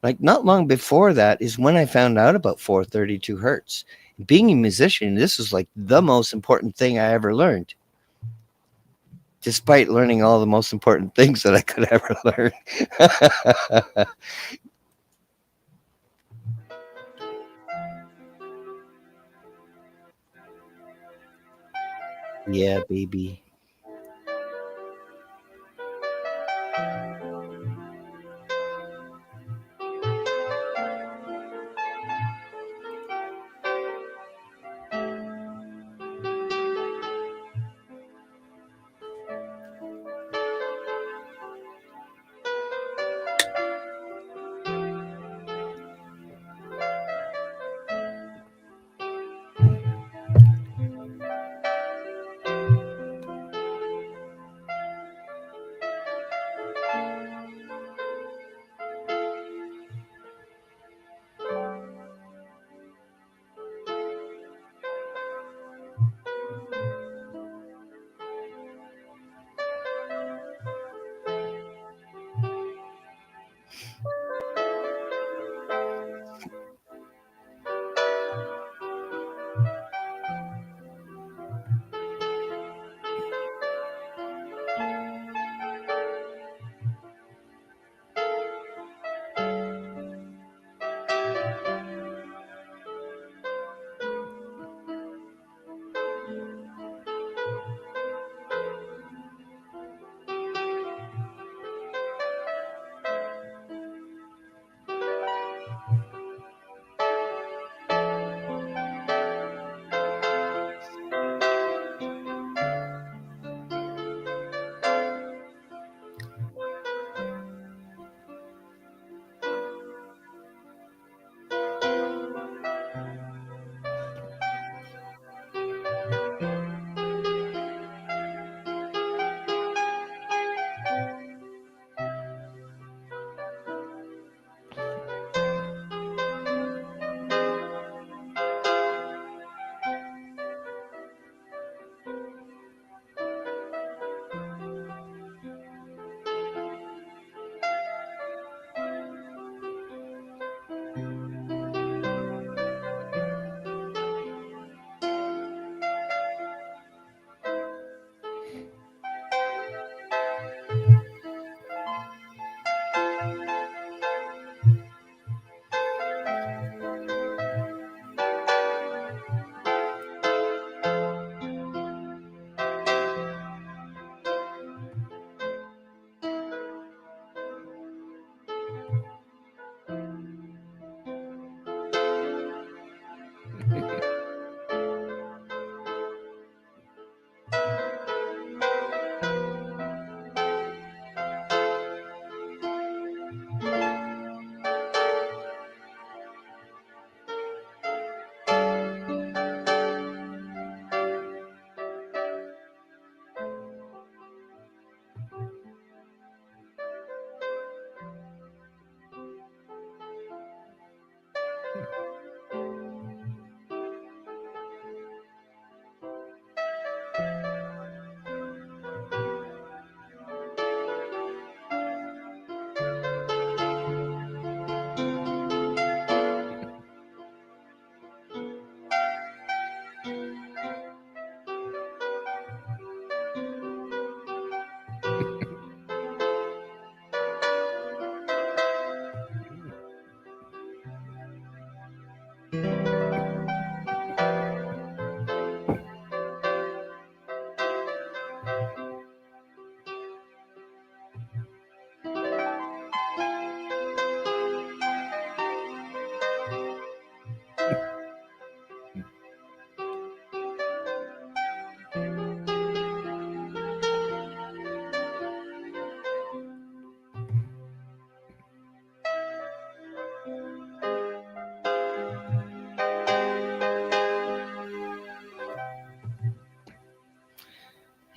like not long before that, is when I found out about 432 hertz. Being a musician, this was like the most important thing I ever learned. Despite learning all the most important things that I could ever learn. Yeah, baby.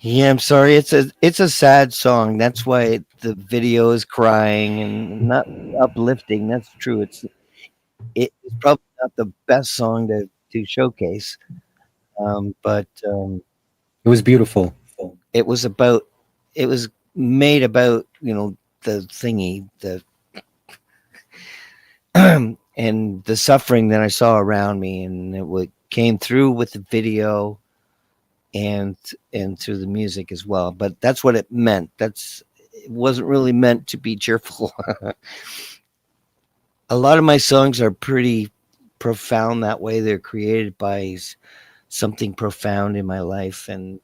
Yeah, I'm sorry. It's a sad song. That's why the video is crying and not uplifting. That's true. It's probably not the best song to showcase. But It was beautiful. it was about it was made about the thingy the and the suffering that I saw around me, and came through with the video and through the music as well. But that's what it meant. It wasn't really meant to be cheerful. A lot of my songs are pretty profound that way. They're created by something profound in my life, and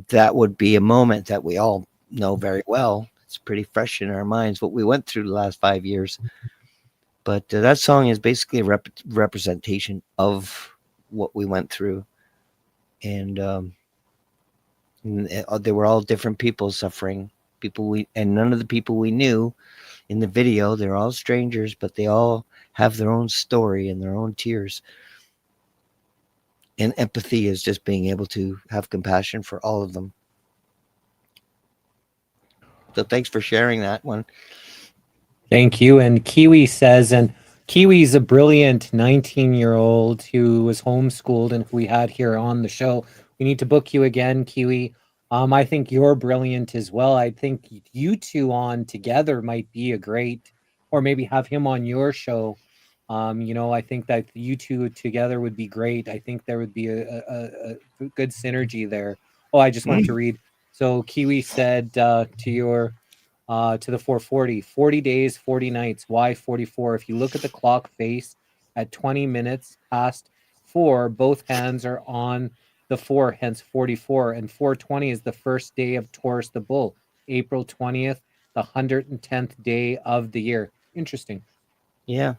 that would be a moment that we all know very well. It's pretty fresh in our minds what we went through the last 5 years. But that song is basically a representation of what we went through, and they were all different people suffering. And none of the people we knew in the video, they're all strangers, but they all have their own story and their own tears. And empathy is just being able to have compassion for all of them. So thanks for sharing that one. Thank you. And Kiwi says, and Kiwi's a brilliant 19-year-old who was homeschooled and who we had here on the show. We need to book you again, Kiwi. I think you're brilliant as well. I think you two on together might be a great, or maybe have him on your show. I think that you two together would be great. I think there would be a good synergy there. Oh, I just wanted to read. So Kiwi said to the 440, 40 days, 40 nights. Why 44? If you look at the clock face at 20 minutes past 4, both hands are on the 4, hence 44. And 420 is the first day of Taurus the Bull, April 20th, the 110th day of the year. Interesting. Yeah.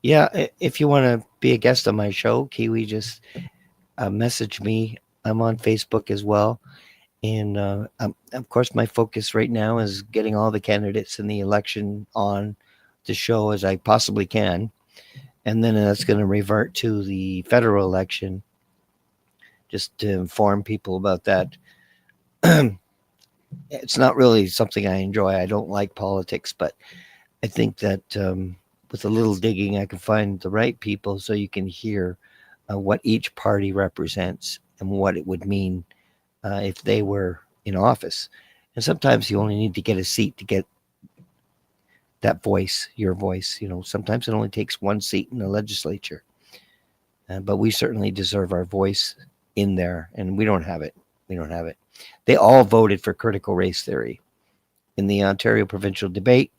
Yeah. If you want to be a guest on my show, Kiwi, just message me. I'm on Facebook as well. And of course, my focus right now is getting all the candidates in the election on the show as I possibly can. And then that's going to revert to the federal election just to inform people about that. It's not really something I enjoy. I don't like politics, but I think that with a little digging, I can find the right people so you can hear what each party represents and what it would mean if they were in office. And sometimes you only need to get a seat to get that voice, your voice. Sometimes it only takes one seat in the legislature. But we certainly deserve our voice in there, and we don't have it. We don't have it. They all voted for critical race theory. In the Ontario provincial debate,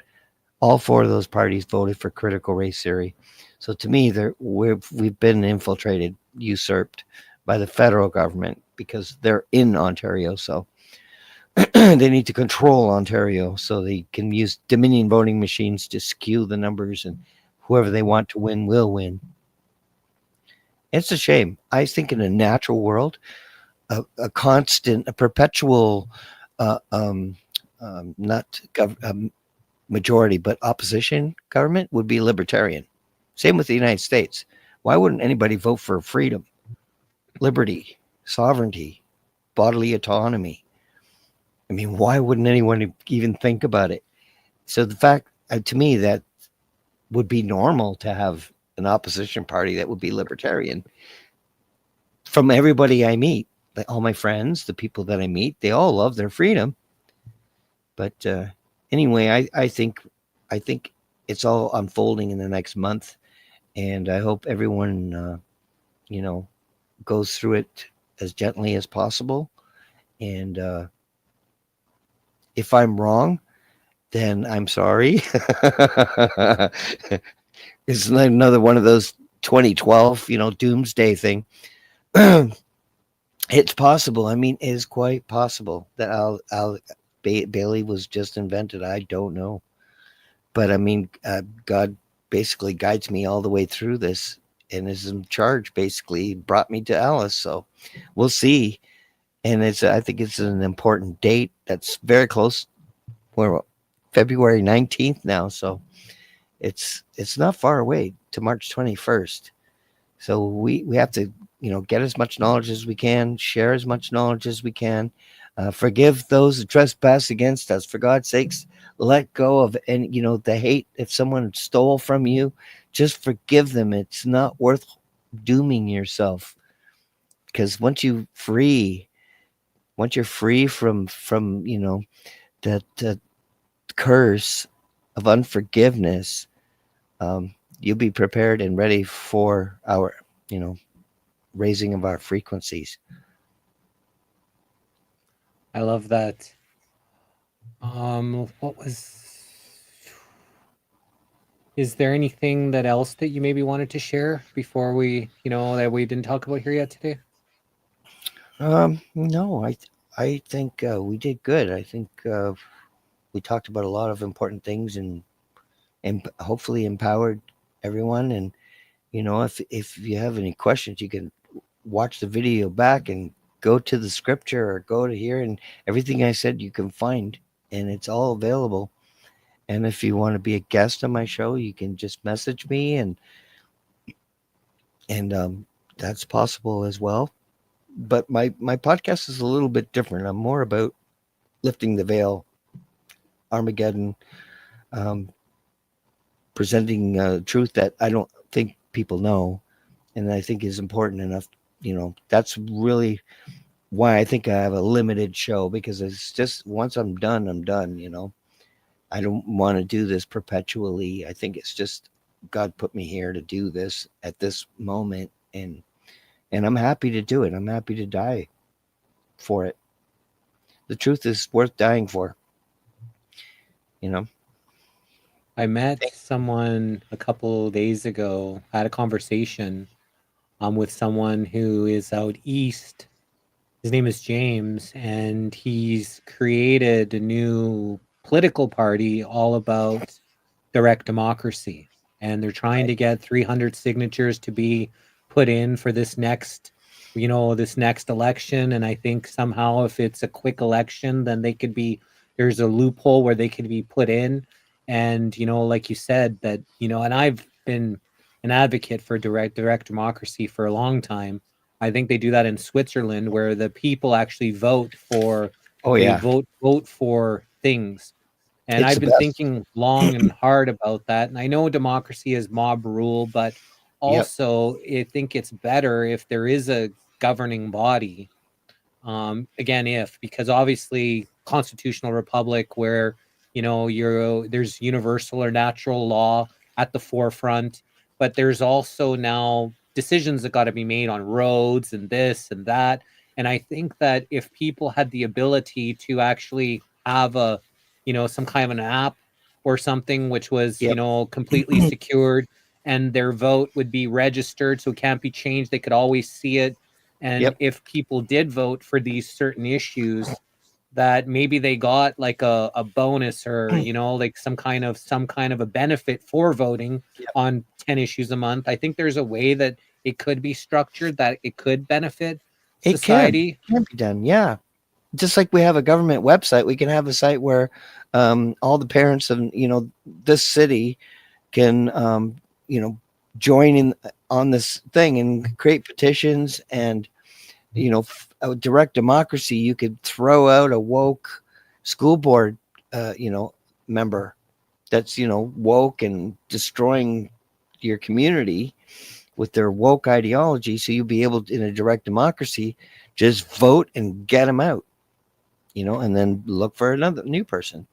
all 4 of those parties voted for critical race theory. So to me, we've been infiltrated, usurped by the federal government because they're in Ontario. So they need to control Ontario so they can use Dominion voting machines to skew the numbers, and whoever they want to win will win. It's a shame. I think in a natural world, a constant, a perpetual, not majority, but opposition government would be libertarian. Same with the United States. Why wouldn't anybody vote for freedom, liberty, sovereignty, bodily autonomy? I mean, why wouldn't anyone even think about it? So the fact, to me, that would be normal to have an opposition party that would be libertarian. From everybody I meet, like all my friends, the people that I meet, they all love their freedom. But anyway, I think it's all unfolding in the next month, and I hope everyone, goes through it as gently as possible. And if I'm wrong, then I'm sorry. It's like another one of those 2012, doomsday thing. It's possible. I mean, it is quite possible that Bailey was just invented. I don't know. But I mean, God basically guides me all the way through this and is in charge, basically brought me to Alice. So we'll see. And I think it's an important date that's very close. We're February 19th now. So it's not far away to March 21st. So we have to get as much knowledge as we can, share as much knowledge as we can, forgive those who trespass against us. For God's sakes, let go of any, the hate. If someone stole from you, just forgive them. It's not worth dooming yourself, because once you're free from that curse of unforgiveness, you'll be prepared and ready for our raising of our frequencies. I love that. Is there anything that else that you maybe wanted to share before we, that we didn't talk about here yet today? No, I think we did good. I think we talked about a lot of important things, and hopefully empowered everyone. And if you have any questions, you can watch the video back and go to the scripture or go to here, and everything I said you can find, and it's all available. And if you want to be a guest on my show, you can just message me, and that's possible as well. But my podcast is a little bit different. I'm more about lifting the veil, Armageddon, presenting truth that I don't think people know, and I think is important enough. That's really why I think I have a limited show, because it's just once I'm done, I'm done. I don't want to do this perpetually. I think it's just God put me here to do this at this moment, and I'm happy to do it. I'm happy to die for it. The truth is worth dying for. I met someone a couple days ago, had a conversation with someone who is out east. His name is James, and he's created a new political party all about direct democracy. And they're trying to get 300 signatures to be put in for this next election. And I think somehow if it's a quick election, then there's a loophole where they could be put in. And, like you said, that, and I've been an advocate for direct democracy for a long time. I think they do that in Switzerland, where the people actually vote for things. And It's I've the been best. thinking long and hard about that. And I know democracy is mob rule, but Yep. also I think it's better if there is a governing body. Because obviously constitutional republic where, there's universal or natural law at the forefront, but there's also now decisions that got to be made on roads and this and that. And I think that if people had the ability to actually have some kind of an app or something which was, Yep. completely secured, and their vote would be registered so it can't be changed, they could always see it. And Yep. if people did vote for these certain issues, that maybe they got like a bonus or, like some kind of a benefit for voting Yep. on 10 issues a month. I think there's a way that it could be structured that it could benefit It society. can be done. Yeah. Just like we have a government website, we can have a site where all the parents of this city can join in on this thing and create petitions. And a direct democracy, you could throw out a woke school board member that's woke and destroying your community with their woke ideology. So you'll be able to, in a direct democracy, just vote and get them out, and then look for another new person.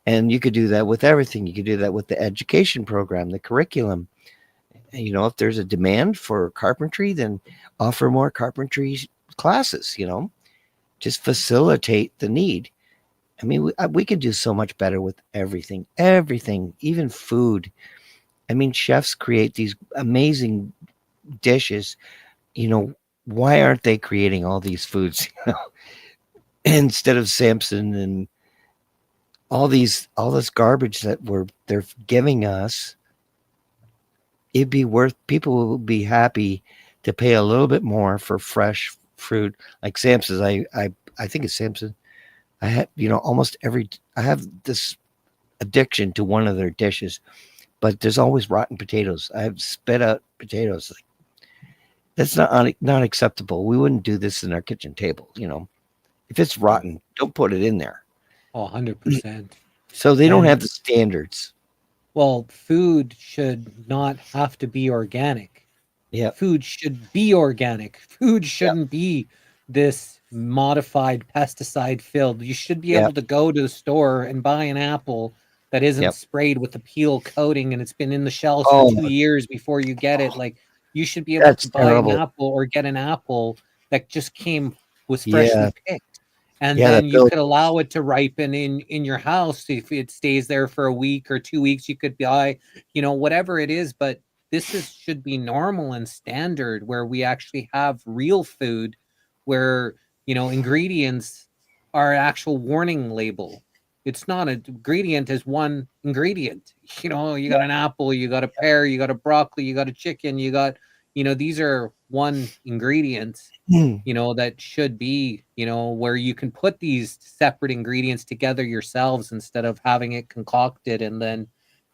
And you could do that with everything. You could do that with the education program, the curriculum. If there's a demand for carpentry, then offer more carpentry classes, just facilitate the need. I mean, we could do so much better with everything, even food. I mean, chefs create these amazing dishes. Why aren't they creating all these foods, instead of Samson and all this garbage that they're giving us? It'd be worth, people will be happy to pay a little bit more for fresh fruit like Samson's. I think it's Samson. I have, I have this addiction to one of their dishes, but there's always rotten potatoes. I have spit out potatoes. That's not acceptable. We wouldn't do this in our kitchen table. If it's rotten, don't put it in there. Oh, 100%. So they don't And have the standards. well, food should not have to be organic. Yeah, Food should be organic. Food yeah, shouldn't be this modified pesticide filled. You should be yeah, able to go to the store and buy an apple that isn't yep. sprayed with the peel coating and it's been in the shelves for Oh, 2 years before you get it. Like you should be able to that's buy an terrible. apple or get an apple that just was Yeah, freshly picked. And yeah, then that you build. could allow it to ripen in your house. If it stays there for a week or 2 weeks, you could buy, whatever it is, but should be normal and standard where we actually have real food where ingredients are actual warning label. It's not an ingredient as one ingredient. You got an apple, you got a pear, you got a broccoli, you got a chicken, you got these are one ingredients, Hmm. that should be, where you can put these separate ingredients together yourselves instead of having it concocted and then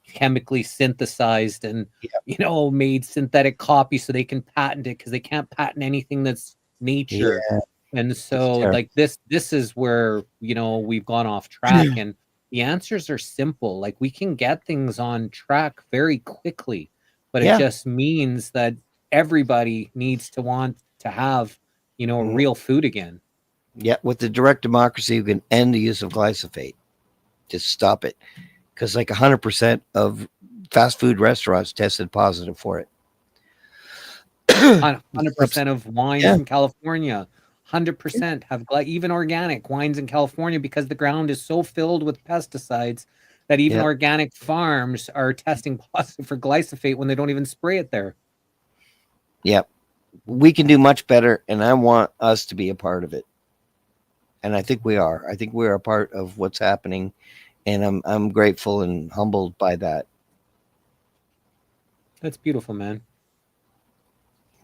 chemically synthesized and Yeah, made synthetic copies so they can patent it because they can't patent anything that's nature. yeah, And it's so terrible. like this is where we've gone off track, and the answers are simple. Like we can get things on track very quickly, but it Yeah, just means that everybody needs to want to have mhm. real food again. Yeah. With the direct democracy, you can end the use of glyphosate. Just stop it, because like 100% of fast food restaurants tested positive for it. 100% of wines Yeah, in California, 100% have even organic wines in California, because the ground is so filled with pesticides that even yeah, organic farms are testing positive for glyphosate when they don't even spray it there. yeah. We can do much better, and I want us to be a part of it. And I think we are. I think we're a part of what's happening, and I'm grateful and humbled by that. That's beautiful, man.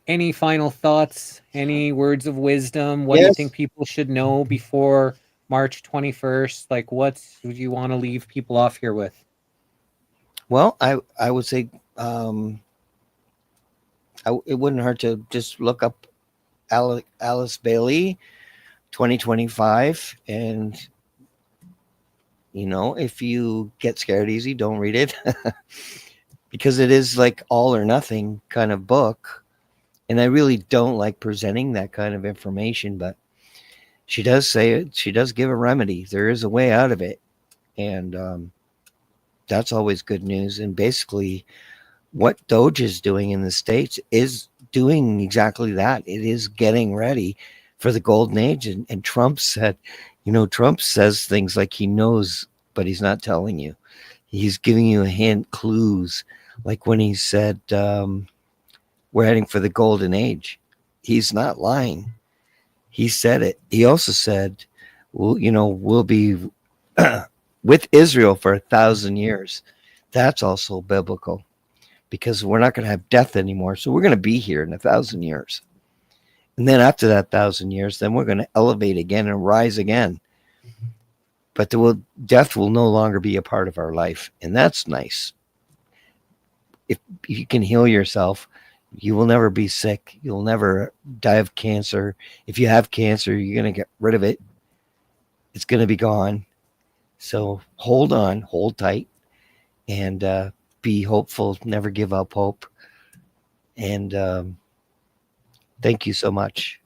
Any final thoughts? Any words of wisdom? What do you think Yes. people should know before March 21st? Like, what would you want to leave people off here with? Well, I would say it wouldn't hurt to just look up Alice Bailey 2025, and if you get scared easy, don't read it because it is like all or nothing kind of book, and I really don't like presenting that kind of information, but she does say it. She does give a remedy. There is a way out of it, and that's always good news. And basically, what Doge is doing in the States is doing exactly that. It is getting ready for the golden age. And Trump said, Trump says things like he knows, but he's not telling you. He's giving you a hint, clues, like when he said, we're heading for the golden age. He's not lying. He said it. He also said, well, we'll be with Israel for 1,000 years. That's also biblical, because we're not going to have death anymore. So we're going to be here in 1,000 years. And then after that 1,000 years, then we're going to elevate again and rise again. But death will no longer be a part of our life. And that's nice. If you can heal yourself, you will never be sick. You'll never die of cancer. If you have cancer, you're going to get rid of it. It's going to be gone. So hold on, hold tight, and be hopeful. Never give up hope. And thank you so much.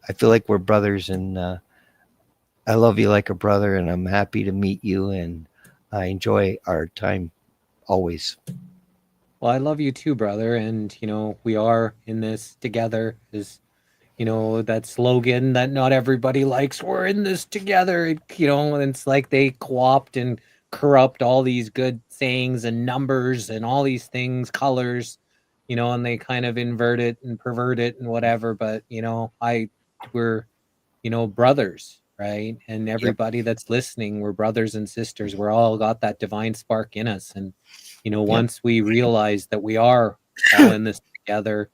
I feel like we're brothers, and I love you like a brother, and I'm happy to meet you, and I enjoy our time always. Well, I love you too, brother. And, we are in this together. Is that slogan that not everybody likes. We're in this together. And it's like they co-opt and corrupt all these good sayings and numbers and all these things, colors, and they kind of invert it and pervert it and whatever. But, we're, brothers, right? And Yep. everybody that's listening, we're brothers and sisters. We're all got that divine spark in us. And, Yep. once we realize that we are all in this together,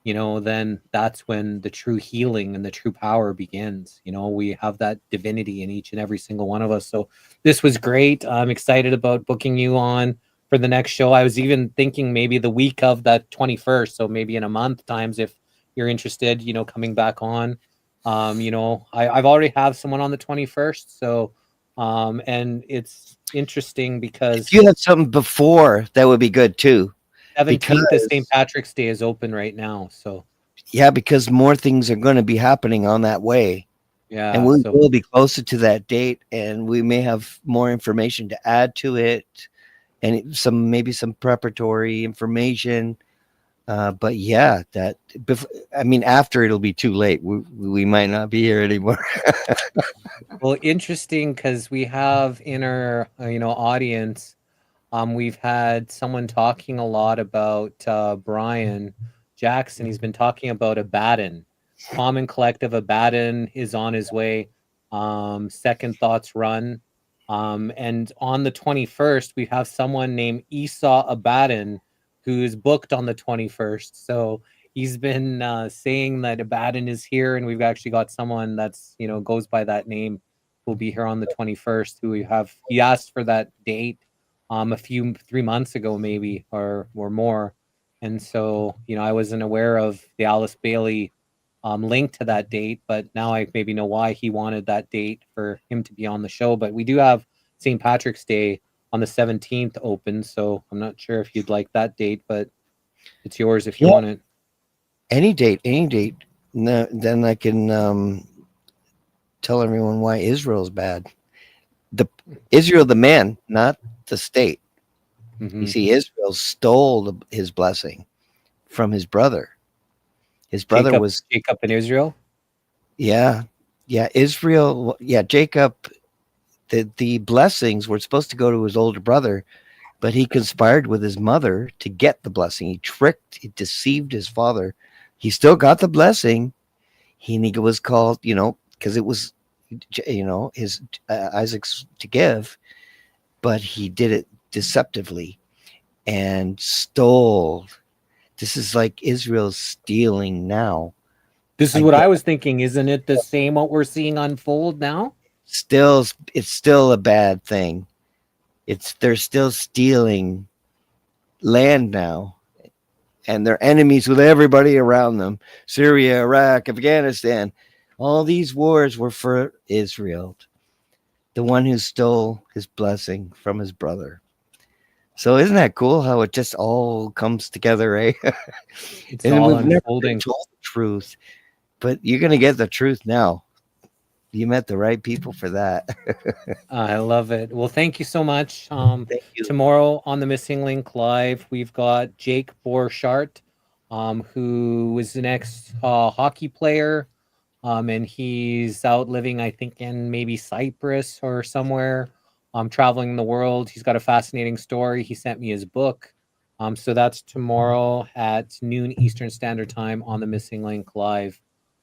then that's when the true healing and the true power begins. We have that divinity in each and every single one of us. So this was great. I'm excited about booking you on for the next show. I was even thinking maybe the week of that 21st. So maybe in a month times, if you're interested, coming back on. I've already have someone on the 21st, so and it's interesting because If you had something before, that would be good too. 17th is St. Because Patrick's Day is open right now, so yeah, because more things are going to be happening on that way. And yeah, we so will be closer to that date, and we may have more information to add to it, and maybe some preparatory information. But yeah, after it'll be too late. We might not be here anymore. well, interesting because we have in our audience, we've had someone talking a lot about Brian Jackson. He's been talking about Abaddon. Common Collective Abaddon is on his way. Second Thoughts Run. And on the 21st, we have someone named Esau Abaddon who's booked on the 21st. So he's been saying that Abaddon is here, and we've actually got someone that's, goes by that name who'll be here on the 21st, he asked for that date 3 months ago, maybe, or more. And so, I wasn't aware of the Alice Bailey link to that date, but now I maybe know why he wanted that date for him to be on the show. But we do have St. Patrick's Day on the 17th open, so I'm not sure if you'd like that date, but it's yours if you want it. Any date. No, then I can tell everyone why Israel's bad. Israel, the man, not the state. Mm-hmm. You see, Israel stole his blessing from his brother. His brother was Jacob in Israel. Yeah, Israel. Yeah, Jacob. The blessings were supposed to go to his older brother, but he conspired with his mother to get the blessing. He deceived his father. He still got the blessing. He was called, because it was, his Isaac's to give, but he did it deceptively and stole. This is like Israel's stealing now. This is what I was thinking. Isn't it the same what we're seeing unfold now? It's still a bad thing. They're still stealing land now, and they're enemies with everybody around them. Syria, Iraq, Afghanistan, all these wars were for Israel, the one who stole his blessing from his brother. So isn't that cool how it just all comes together, eh? It's and all we've never unfolding. been told the truth, but you're going to get the truth now. You met the right people for that. I love it. Well, thank you so much. Thank you. Tomorrow on the Missing Link Live, we've got Jake Borchardt, who was an ex-hockey player, and he's out living, I think, in maybe Cyprus or somewhere, traveling the world. He's got a fascinating story. He sent me his book. So that's tomorrow at noon Eastern Standard Time on the Missing Link Live.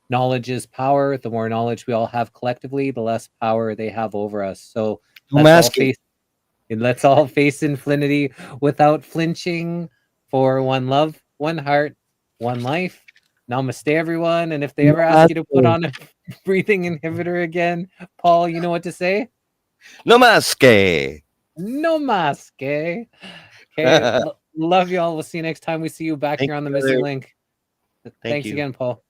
Knowledge is power. The more knowledge we all have collectively, the less power they have over us. So let's all face infinity without flinching. For one love, one heart, one life. Namaste, everyone. And if they ever ask you to put on a breathing inhibitor again, Paul, you know what to say? Namaste. Namaste. Okay. Love you all. We'll see you next time we see you back here on the Missing Link. Thanks again, Paul.